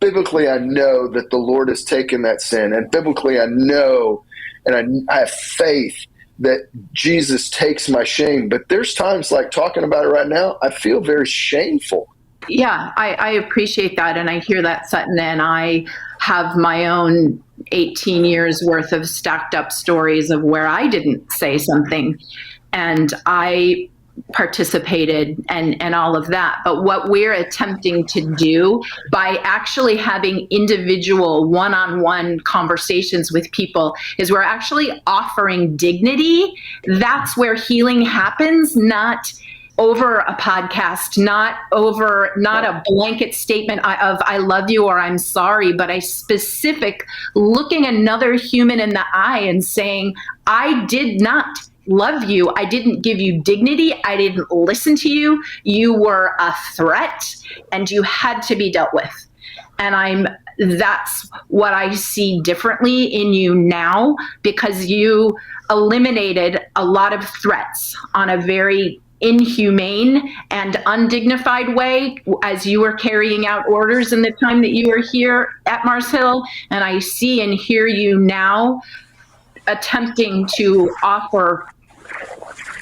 Biblically, I know that the Lord has taken that sin, and biblically, I know and I have faith that Jesus takes my shame. But there's times, like talking about it right now, I feel very shameful. Yeah, I appreciate that. And I hear that, Sutton, and I have my own 18 years worth of stacked up stories of where I didn't say something and I participated and all of that. But what we're attempting to do by actually having individual one-on-one conversations with people is we're actually offering dignity. That's where healing happens, not over a podcast, not a blanket statement of I love you or I'm sorry, but a specific looking another human in the eye and saying, I did not love you. I didn't give you dignity. I didn't listen to you. You were a threat and you had to be dealt with. And that's what I see differently in you now, because you eliminated a lot of threats on a very inhumane and undignified way as you were carrying out orders in the time that you were here at Mars Hill. And I see and hear you now attempting to offer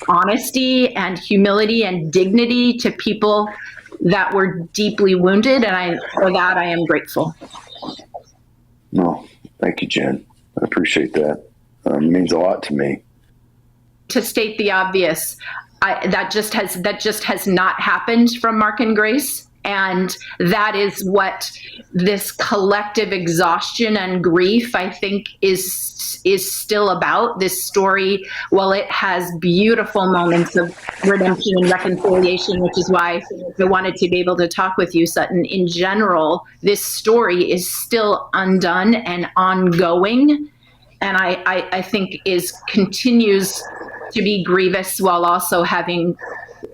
honesty and humility and dignity to people that were deeply wounded. And for that, I am grateful. No, thank you, Jen. I appreciate that. It means a lot to me. To state the obvious, that just has not happened from Mark and Grace. And that is what this collective exhaustion and grief, I think, is still about. This story, while it has beautiful moments of redemption and reconciliation, which is why I wanted to be able to talk with you, Sutton, in general, this story is still undone and ongoing. And I think continues to be grievous while also having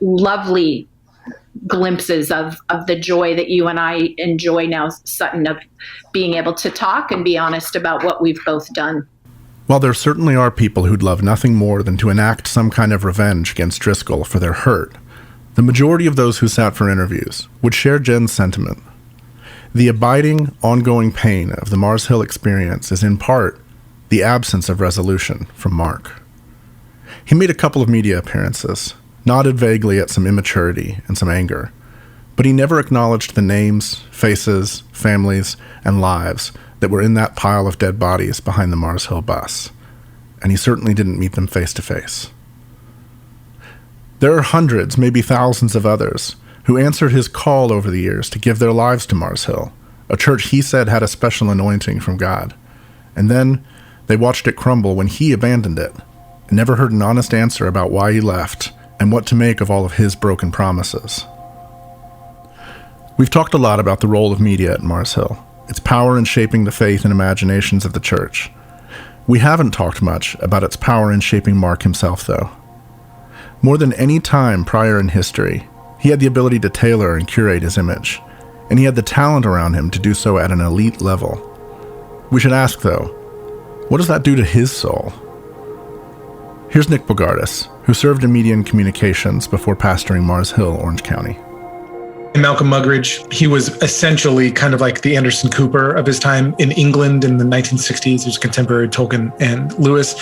lovely glimpses of the joy that you and I enjoy now, Sutton, of being able to talk and be honest about what we've both done. While there certainly are people who'd love nothing more than to enact some kind of revenge against Driscoll for their hurt, the majority of those who sat for interviews would share Jen's sentiment. The abiding, ongoing pain of the Mars Hill experience is in part the absence of resolution from Mark. He made a couple of media appearances, nodded vaguely at some immaturity and some anger, but he never acknowledged the names, faces, families, and lives that were in that pile of dead bodies behind the Mars Hill bus, and he certainly didn't meet them face to face. There are hundreds, maybe thousands of others who answered his call over the years to give their lives to Mars Hill, a church he said had a special anointing from God, and then they watched it crumble when he abandoned it, and never heard an honest answer about why he left and what to make of all of his broken promises. We've talked a lot about the role of media at Mars Hill, its power in shaping the faith and imaginations of the church. We haven't talked much about its power in shaping Mark himself, though. More than any time prior in history, he had the ability to tailor and curate his image, and he had the talent around him to do so at an elite level. We should ask, though, what does that do to his soul? Here's Nick Bogardus, who served in media and communications before pastoring Mars Hill, Orange County. Malcolm Muggeridge, he was essentially kind of like the Anderson Cooper of his time in England in the 1960s. He was contemporary Tolkien and Lewis.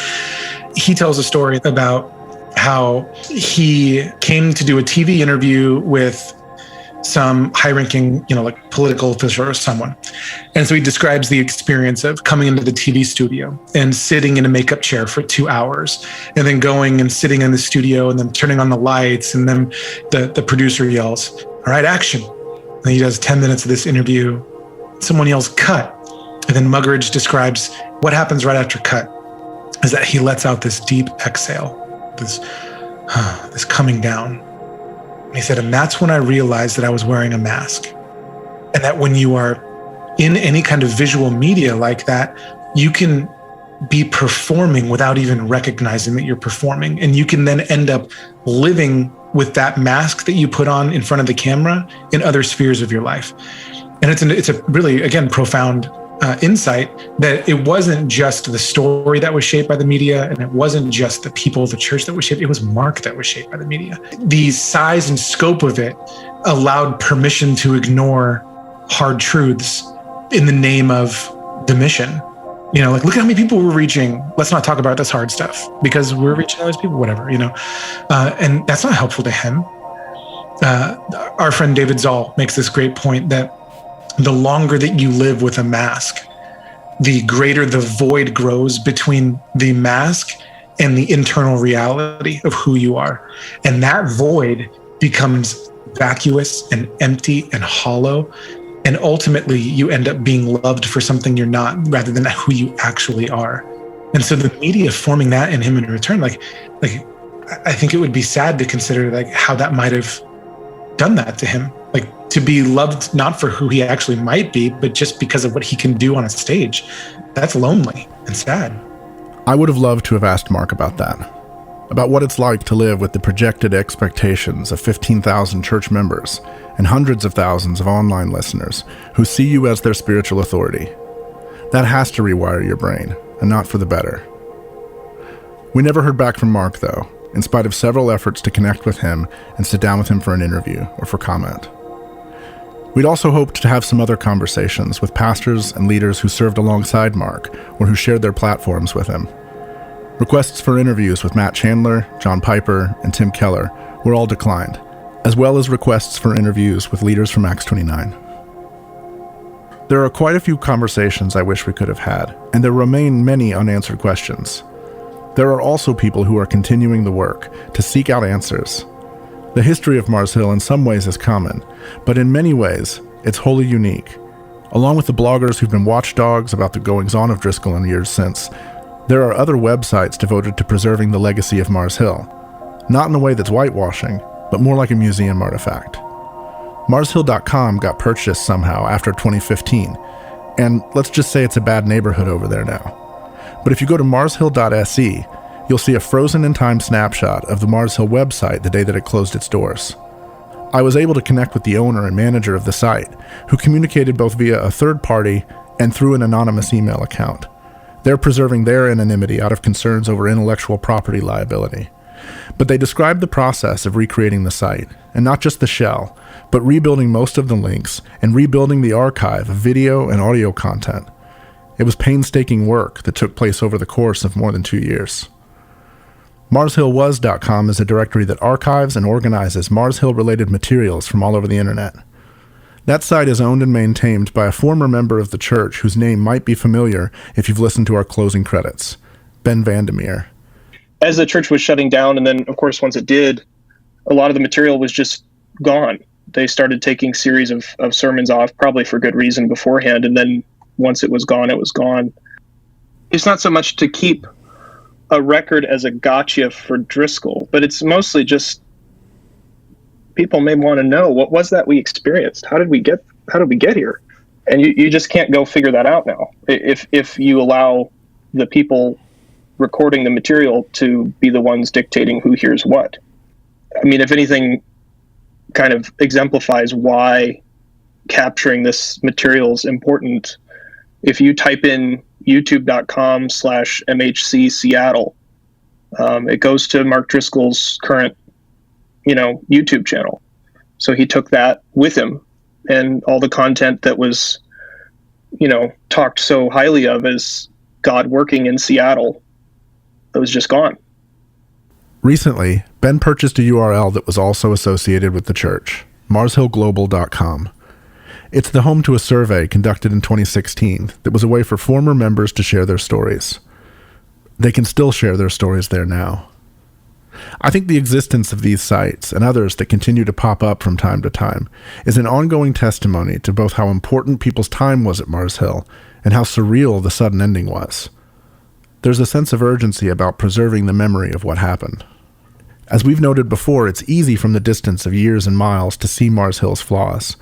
He tells a story about how he came to do a TV interview with some high-ranking, like political official or someone. And so he describes the experience of coming into the TV studio and sitting in a makeup chair for 2 hours, and then going and sitting in the studio and then turning on the lights, and then the producer yells, "All right, action." And he does 10 minutes of this interview. Someone yells, "Cut." And then Muggeridge describes what happens right after cut is that he lets out this deep exhale, this coming down. And he said, and that's when I realized that I was wearing a mask. And that when you are in any kind of visual media like that, you can be performing without even recognizing that you're performing. And you can then end up living with that mask that you put on in front of the camera in other spheres of your life. And it's a really, again, profound insight that it wasn't just the story that was shaped by the media, and it wasn't just the people of the church that was shaped. It was Mark that was shaped by the media. The size and scope of it allowed permission to ignore hard truths in the name of the mission. You know, like, look at how many people we're reaching. Let's not talk about this hard stuff because we're reaching all those people, whatever, you know. And that's not helpful to him. Our friend David Zoll makes this great point that the longer that you live with a mask, the greater the void grows between the mask and the internal reality of who you are. And that void becomes vacuous and empty and hollow. And ultimately, you end up being loved for something you're not, rather than who you actually are. And so the media forming that in him in return, like I think it would be sad to consider like how that might have done that to him. Like, to be loved not for who he actually might be, but just because of what he can do on a stage. That's lonely and sad. I would have loved to have asked Mark about that. About what it's like to live with the projected expectations of 15,000 church members and hundreds of thousands of online listeners who see you as their spiritual authority. That has to rewire your brain, and not for the better. We never heard back from Mark, though, in spite of several efforts to connect with him and sit down with him for an interview or for comment. We'd also hoped to have some other conversations with pastors and leaders who served alongside Mark or who shared their platforms with him. Requests for interviews with Matt Chandler, John Piper, and Tim Keller were all declined, as well as requests for interviews with leaders from Acts 29. There are quite a few conversations I wish we could have had, and there remain many unanswered questions. There are also people who are continuing the work to seek out answers. The history of Mars Hill in some ways is common, but in many ways, it's wholly unique. Along with the bloggers who've been watchdogs about the goings-on of Driscoll in years since, there are other websites devoted to preserving the legacy of Mars Hill, not in a way that's whitewashing, but more like a museum artifact. MarsHill.com got purchased somehow after 2015, and let's just say it's a bad neighborhood over there now. But if you go to marshill.se, you'll see a frozen-in-time snapshot of the Mars Hill website the day that it closed its doors. I was able to connect with the owner and manager of the site, who communicated both via a third party and through an anonymous email account. They're preserving their anonymity out of concerns over intellectual property liability. But they described the process of recreating the site, and not just the shell, but rebuilding most of the links and rebuilding the archive of video and audio content. It was painstaking work that took place over the course of more than 2 years. MarsHillWas.com is a directory that archives and organizes Mars Hill-related materials from all over the internet. That site is owned and maintained by a former member of the church whose name might be familiar if you've listened to our closing credits, Ben Vandermeer. As the church was shutting down, and then, of course, once it did, a lot of the material was just gone. They started taking series of sermons off, probably for good reason beforehand, and then once it was gone, it was gone. It's not so much to keep a record as a gotcha for Driscoll, but it's mostly just people may want to know, what was that we experienced? How did we get here? And you just can't go figure that out now if you allow the people recording the material to be the ones dictating who hears what. I mean, if anything kind of exemplifies why capturing this material is important, if you type in youtube.com/MHC Seattle, it goes to Mark Driscoll's current, YouTube channel. So he took that with him, and all the content that was, talked so highly of as God working in Seattle, it was just gone. Recently, Ben purchased a URL that was also associated with the church, marshillglobal.com. It's the home to a survey conducted in 2016 that was a way for former members to share their stories. They can still share their stories there now. I think the existence of these sites, and others that continue to pop up from time to time, is an ongoing testimony to both how important people's time was at Mars Hill and how surreal the sudden ending was. There's a sense of urgency about preserving the memory of what happened. As we've noted before, it's easy from the distance of years and miles to see Mars Hill's flaws.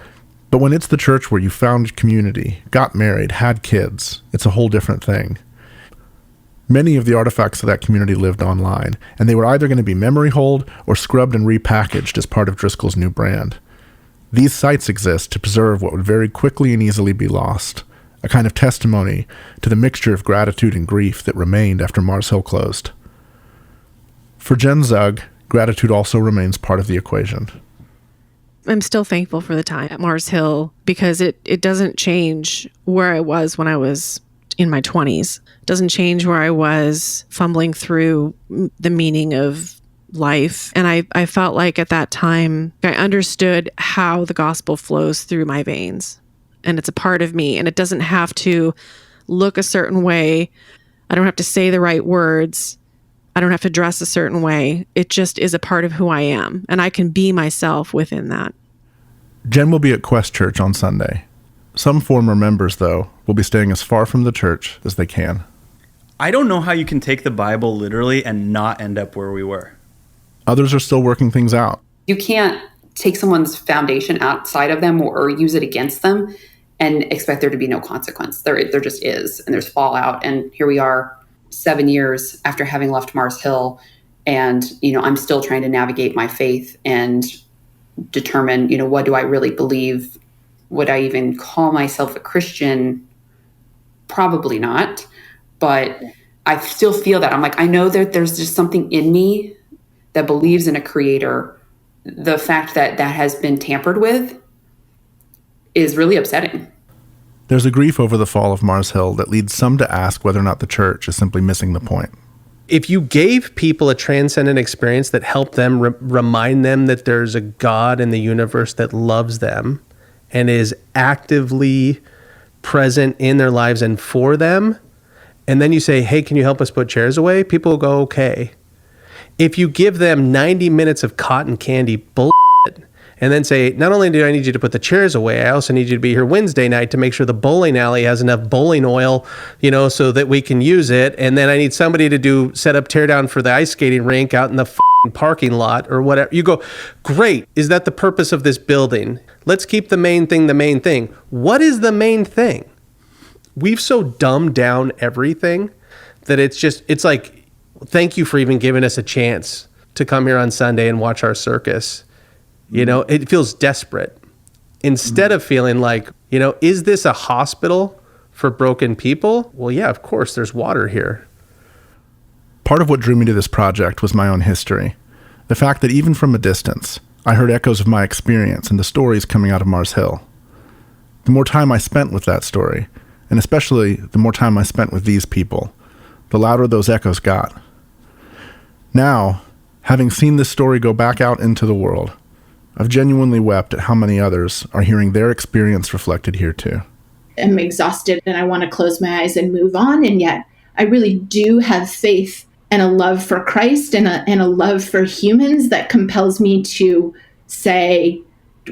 But when it's the church where you found community, got married, had kids, it's a whole different thing. Many of the artifacts of that community lived online, and they were either going to be memory hold or scrubbed and repackaged as part of Driscoll's new brand. These sites exist to preserve what would very quickly and easily be lost, a kind of testimony to the mixture of gratitude and grief that remained after Mars Hill closed. For Jen Zug, gratitude also remains part of the equation. I'm still thankful for the time at Mars Hill because it doesn't change where I was when I was in my 20s. It doesn't change where I was fumbling through the meaning of life. And I felt like at that time, I understood how the gospel flows through my veins. And it's a part of me. And it doesn't have to look a certain way. I don't have to say the right words. I don't have to dress a certain way. It just is a part of who I am. And I can be myself within that. Jen will be at Quest Church on Sunday. Some former members, though, will be staying as far from the church as they can. I don't know how you can take the Bible literally and not end up where we were. Others are still working things out. You can't take someone's foundation outside of them or use it against them and expect there to be no consequence. There just is, and there's fallout. And here we are 7 years after having left Mars Hill, and I'm still trying to navigate my faith and determine, what do I really believe? Would I even call myself a Christian? Probably not. But I still feel that. I'm like, I know that there's just something in me that believes in a creator. The fact that that has been tampered with is really upsetting. There's a grief over the fall of Mars Hill that leads some to ask whether or not the church is simply missing the point. If you gave people a transcendent experience that helped them remind them that there's a God in the universe that loves them and is actively present in their lives and for them, and then you say, hey, can you help us put chairs away? People will go, okay. If you give them 90 minutes of cotton candy bullshit, and then say, not only do I need you to put the chairs away, I also need you to be here Wednesday night to make sure the bowling alley has enough bowling oil, so that we can use it. And then I need somebody to set up tear down for the ice skating rink out in the parking lot or whatever. You go, great. Is that the purpose of this building? Let's keep the main thing the main thing. What is the main thing? We've so dumbed down everything that it's like, thank you for even giving us a chance to come here on Sunday and watch our circus. It feels desperate. Instead of feeling like, is this a hospital for broken people? Well, yeah, of course, there's water here. Part of what drew me to this project was my own history. The fact that even from a distance, I heard echoes of my experience and the stories coming out of Mars Hill. The more time I spent with that story, and especially the more time I spent with these people, the louder those echoes got. Now, having seen this story go back out into the world, I've genuinely wept at how many others are hearing their experience reflected here too. I'm exhausted and I want to close my eyes and move on. And yet I really do have faith and a love for Christ and a love for humans that compels me to say,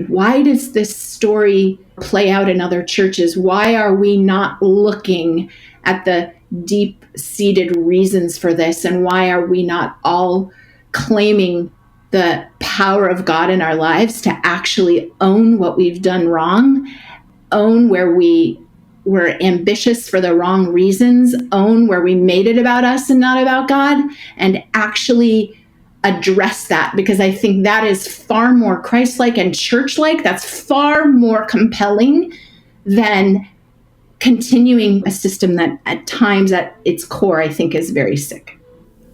why does this story play out in other churches? Why are we not looking at the deep-seated reasons for this? And why are we not all claiming the power of God in our lives to actually own what we've done wrong, own where we were ambitious for the wrong reasons, own where we made it about us and not about God, and actually address that? Because I think that is far more Christ-like and church-like. That's far more compelling than continuing a system that at times at its core, I think, is very sick.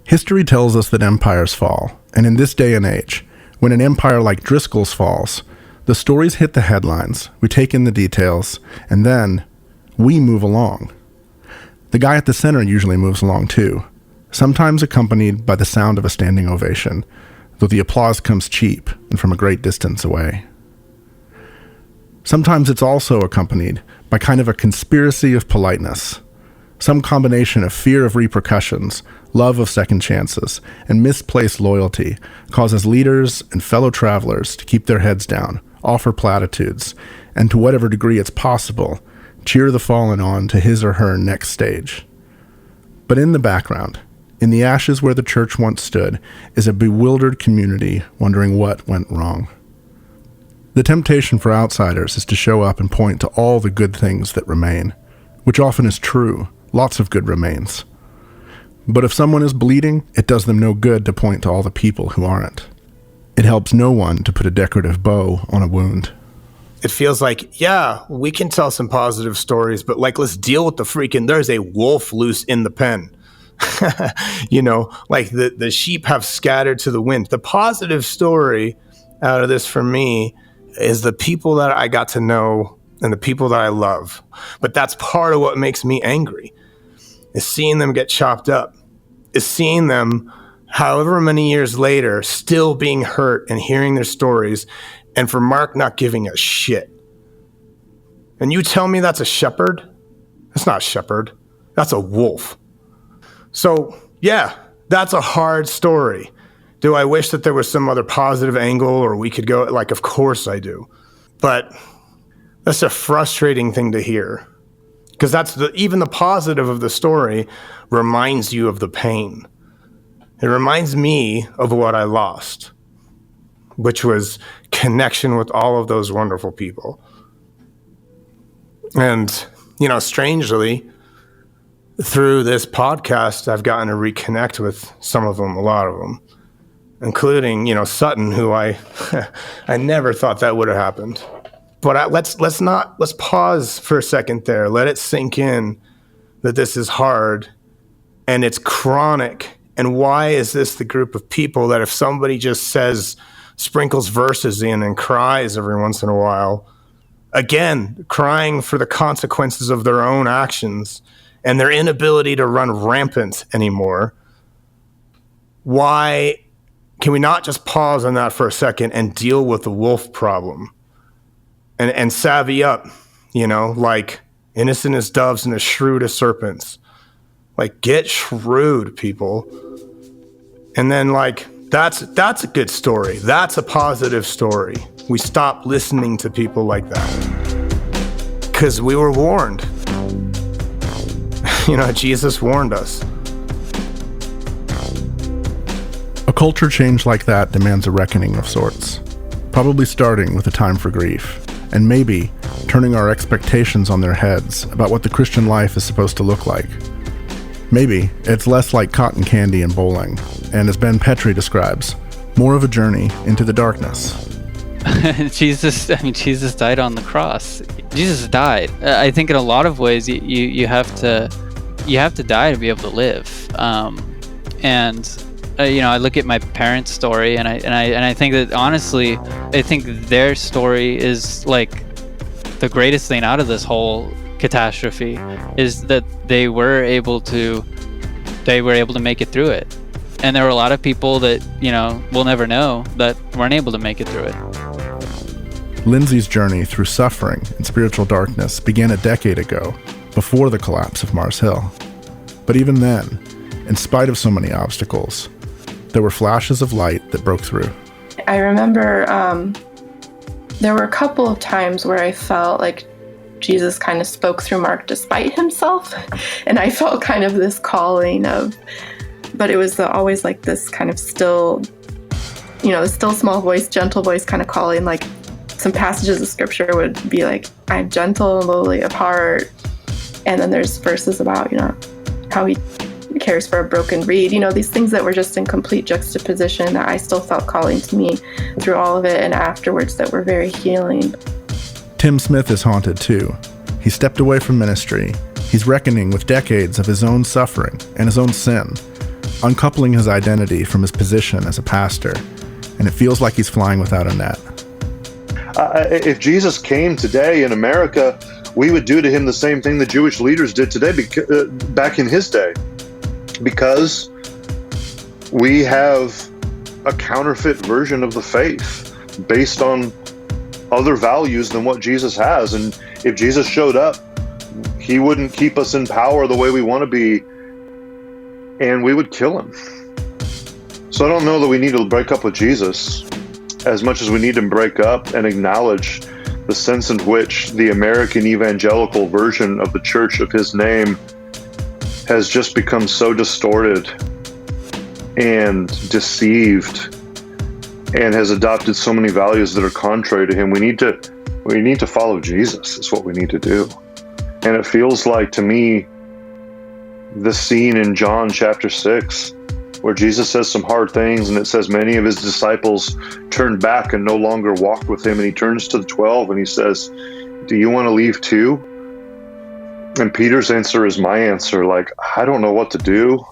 History tells us that empires fall, and in this day and age, when an empire like Driscoll's falls, the stories hit the headlines, we take in the details, and then we move along. The guy at the center usually moves along too, sometimes accompanied by the sound of a standing ovation, though the applause comes cheap and from a great distance away. Sometimes it's also accompanied by kind of a conspiracy of politeness, Some combination of fear of repercussions, love of second chances, and misplaced loyalty causes leaders and fellow travelers to keep their heads down, offer platitudes, and to whatever degree it's possible, cheer the fallen on to his or her next stage. But in the background, in the ashes where the church once stood, is a bewildered community wondering what went wrong. The temptation for outsiders is to show up and point to all the good things that remain, which often is true. Lots of good remains. But if someone is bleeding, it does them no good to point to all the people who aren't. It helps no one to put a decorative bow on a wound. It feels like, yeah, we can tell some positive stories, but like, let's deal with the freaking, there's a wolf loose in the pen. You know, like the sheep have scattered to the wind. The positive story out of this for me is the people that I got to know and the people that I love. But that's part of what makes me angry, is seeing them get chopped up, is seeing them however many years later still being hurt and hearing their stories, and for Mark not giving a shit. And you tell me that's a shepherd? That's not a shepherd. That's a wolf. So, yeah, that's a hard story. Do I wish that there was some other positive angle or we could go, like, of course I do. But that's a frustrating thing to hear. Because even the positive of the story reminds you of the pain. It reminds me of what I lost, which was connection with all of those wonderful people. And, you know, strangely, through this podcast, I've gotten to reconnect with some of them, a lot of them, including, you know, Sutton, who I never thought that would have happened. But let's pause for a second there. Let it sink in that this is hard and it's chronic. And why is this the group of people that if somebody just sprinkles verses in and cries every once in a while, again, crying for the consequences of their own actions and their inability to run rampant anymore, why can we not just pause on that for a second and deal with the wolf problem and savvy up, you know, like innocent as doves and as shrewd as serpents. Like, get shrewd, people. And then, like, that's a good story. That's a positive story. We stop listening to people like that because we were warned. You know, Jesus warned us. A culture change like that demands a reckoning of sorts, probably starting with a time for grief, and maybe turning our expectations on their heads about what the Christian life is supposed to look like. Maybe it's less like cotton candy and bowling, and as Ben Petrie describes, more of a journey into the darkness. Jesus died on the cross. Jesus died. I think in a lot of ways you have to die to be able to live. You know, I look at my parents' story, and I think that honestly, I think their story is like the greatest thing out of this whole catastrophe, is that they were able to make it through it. And there were a lot of people that, you know, we'll never know that weren't able to make it through it. Lindsay's journey through suffering and spiritual darkness began a decade ago, before the collapse of Mars Hill. But even then, in spite of so many obstacles, there were flashes of light that broke through. I remember there were a couple of times where I felt like Jesus kind of spoke through Mark despite himself. And I felt kind of this calling but it was always like this kind of still, you know, the still small voice, gentle voice kind of calling. Like some passages of scripture would be like, I'm gentle and lowly of heart. And then there's verses about, you know, how he cares for a broken reed, you know, these things that were just in complete juxtaposition that I still felt calling to me through all of it and afterwards that were very healing. Tim Smith is haunted too. He stepped away from ministry. He's reckoning with decades of his own suffering and his own sin, uncoupling his identity from his position as a pastor, and it feels like he's flying without a net. If Jesus came today in America, we would do to him the same thing the Jewish leaders did today, back in his day, because we have a counterfeit version of the faith based on other values than what Jesus has. And if Jesus showed up, he wouldn't keep us in power the way we want to be, and we would kill him. So I don't know that we need to break up with Jesus as much as we need to break up and acknowledge the sense in which the American evangelical version of the church of his name has just become so distorted and deceived and has adopted so many values that are contrary to him. We need to follow Jesus is what we need to do. And it feels like to me the scene in John chapter 6 where Jesus says some hard things, and it says many of his disciples turned back and no longer walked with him, and he turns to the 12 and he says, do you want to leave too? And Peter's answer is my answer, like, I don't know what to do,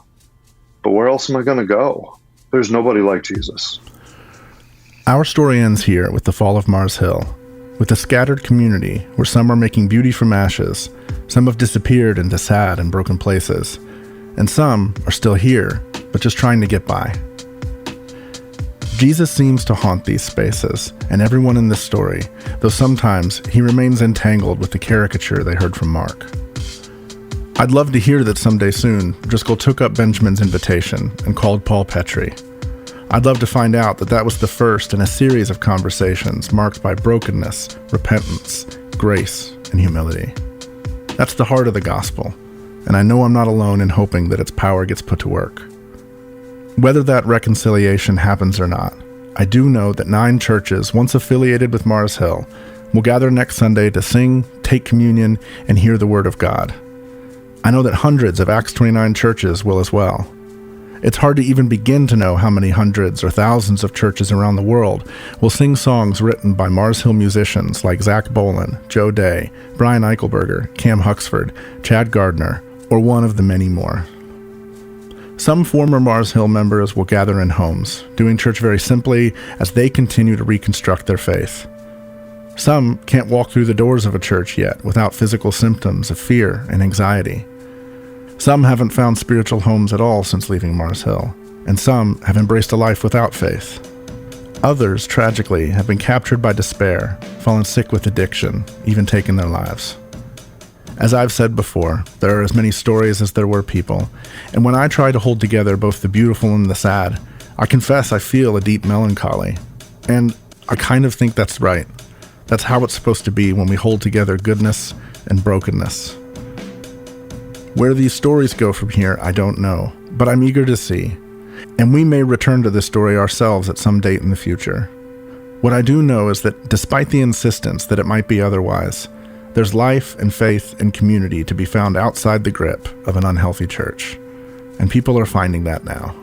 but where else am I going to go? There's nobody like Jesus. Our story ends here with the fall of Mars Hill, with a scattered community where some are making beauty from ashes, some have disappeared into sad and broken places, and some are still here, but just trying to get by. Jesus seems to haunt these spaces, and everyone in this story, though sometimes he remains entangled with the caricature they heard from Mark. I'd love to hear that someday soon, Driscoll took up Benjamin's invitation and called Paul Petrie. I'd love to find out that was the first in a series of conversations marked by brokenness, repentance, grace, and humility. That's the heart of the gospel, and I know I'm not alone in hoping that its power gets put to work. Whether that reconciliation happens or not, I do know that 9 churches, once affiliated with Mars Hill, will gather next Sunday to sing, take communion, and hear the Word of God. I know that hundreds of Acts 29 churches will as well. It's hard to even begin to know how many hundreds or thousands of churches around the world will sing songs written by Mars Hill musicians like Zach Bolin, Joe Day, Brian Eichelberger, Cam Huxford, Chad Gardner, or one of the many more. Some former Mars Hill members will gather in homes, doing church very simply as they continue to reconstruct their faith. Some can't walk through the doors of a church yet without physical symptoms of fear and anxiety. Some haven't found spiritual homes at all since leaving Mars Hill, and some have embraced a life without faith. Others, tragically, have been captured by despair, fallen sick with addiction, even taken their lives. As I've said before, there are as many stories as there were people, and when I try to hold together both the beautiful and the sad, I confess I feel a deep melancholy. And I kind of think that's right. That's how it's supposed to be when we hold together goodness and brokenness. Where these stories go from here, I don't know, but I'm eager to see. And we may return to this story ourselves at some date in the future. What I do know is that despite the insistence that it might be otherwise, there's life and faith and community to be found outside the grip of an unhealthy church. And people are finding that now.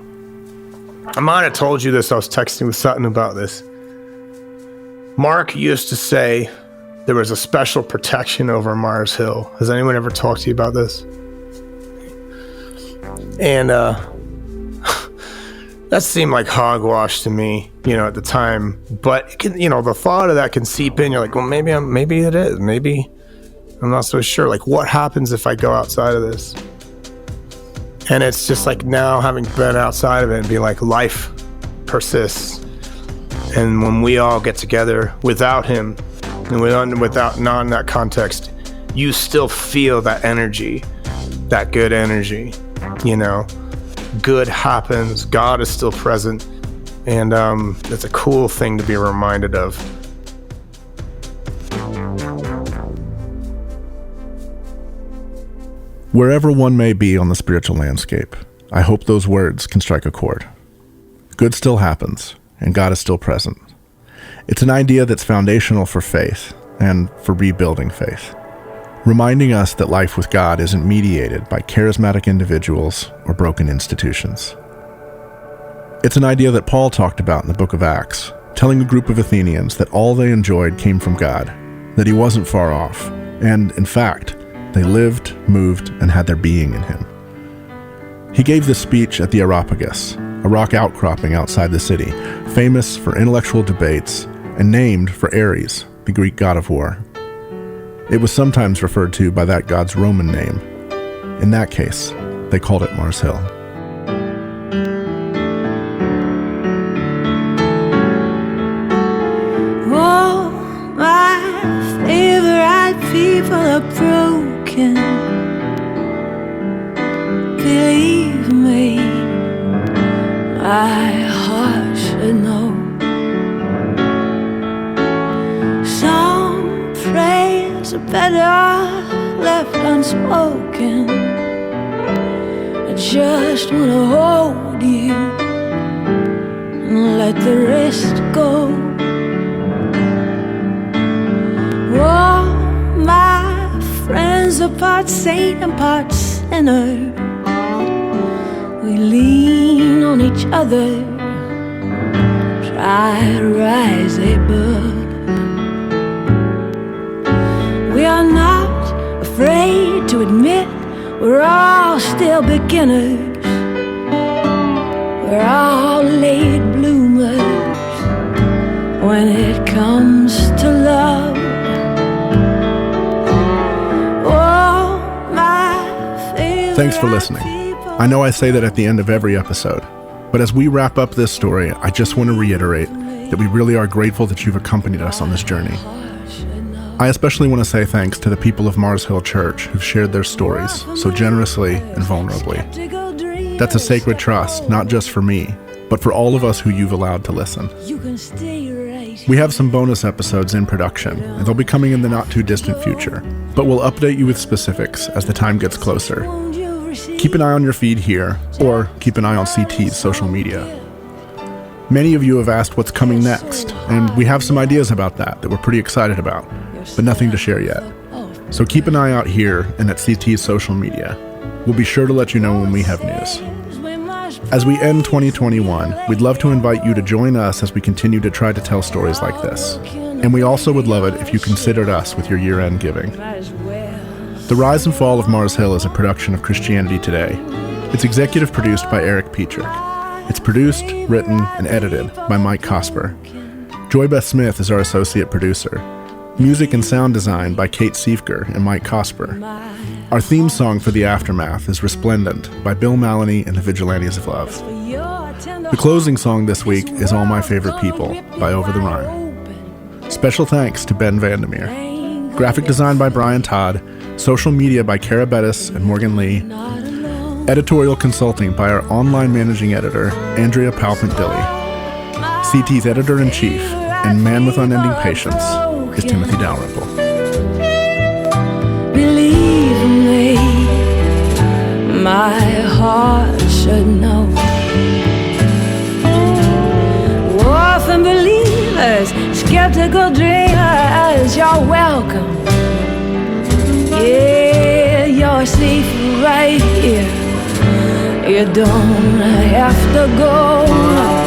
I might have told you this. I was texting with Sutton about this. Mark used to say there was a special protection over Mars Hill. Has anyone ever talked to you about this? And that seemed like hogwash to me, at the time. But it can, the thought of that can seep in. You're like, well, maybe it is. Maybe I'm not so sure. Like, what happens if I go outside of this? And it's just like now having been outside of it and be like, life persists. And when we all get together without him and without not in that context, you still feel that energy, that good energy. Good happens. God is still present. And it's a cool thing to be reminded of. Wherever one may be on the spiritual landscape, I hope those words can strike a chord. Good still happens, and God is still present. It's an idea that's foundational for faith and for rebuilding faith, reminding us that life with God isn't mediated by charismatic individuals or broken institutions. It's an idea that Paul talked about in the book of Acts, telling a group of Athenians that all they enjoyed came from God, that he wasn't far off, and, in fact, they lived, moved, and had their being in him. He gave this speech at the Areopagus, a rock outcropping outside the city, famous for intellectual debates and named for Ares, the Greek god of war. It was sometimes referred to by that god's Roman name. In that case, they called it Mars Hill. Oh, my favorite people are broken. my heart should know. Some prayers are better left unspoken. I just wanna hold you and let the rest go. Oh, my friends are part saint and part sinner. We lean on each other, try to rise above. We are not afraid to admit we're all still beginners. We're all late bloomers when it comes to love. Oh, my favorite. Thanks for listening. I know I say that at the end of every episode, but as we wrap up this story, I just want to reiterate that we really are grateful that you've accompanied us on this journey. I especially want to say thanks to the people of Mars Hill Church who've shared their stories so generously and vulnerably. That's a sacred trust, not just for me, but for all of us who you've allowed to listen. We have some bonus episodes in production, and they'll be coming in the not-too-distant future, but we'll update you with specifics as the time gets closer. Keep an eye on your feed here, or keep an eye on CT's social media. Many of you have asked what's coming next, and we have some ideas about that we're pretty excited about, but nothing to share yet. So keep an eye out here and at CT's social media. We'll be sure to let you know when we have news. As we end 2021, we'd love to invite you to join us as we continue to try to tell stories like this. And we also would love it if you considered us with your year-end giving. The Rise and Fall of Mars Hill is a production of Christianity Today. It's executive produced by Eric Petrick. It's produced, written, and edited by Mike Cosper. Joy Beth Smith is our associate producer. Music and sound design by Kate Siefker and Mike Cosper. Our theme song for The Aftermath is Resplendent by Bill Maloney and the Vigilantes of Love. The closing song this week is All My Favorite People by Over the Rhine. Special thanks to Ben Vandermeer. Graphic design by Brian Todd. Social media by Kara Bettis and Morgan Lee. Editorial consulting by our online managing editor, Andrea Palpant-Dilly. CT's editor-in-chief and man with unending patience is Timothy Dalrymple. Believe me, my heart should know. Orphan believers, skeptical dreamers, you're welcome. Yeah, you're safe right here. You don't have to go.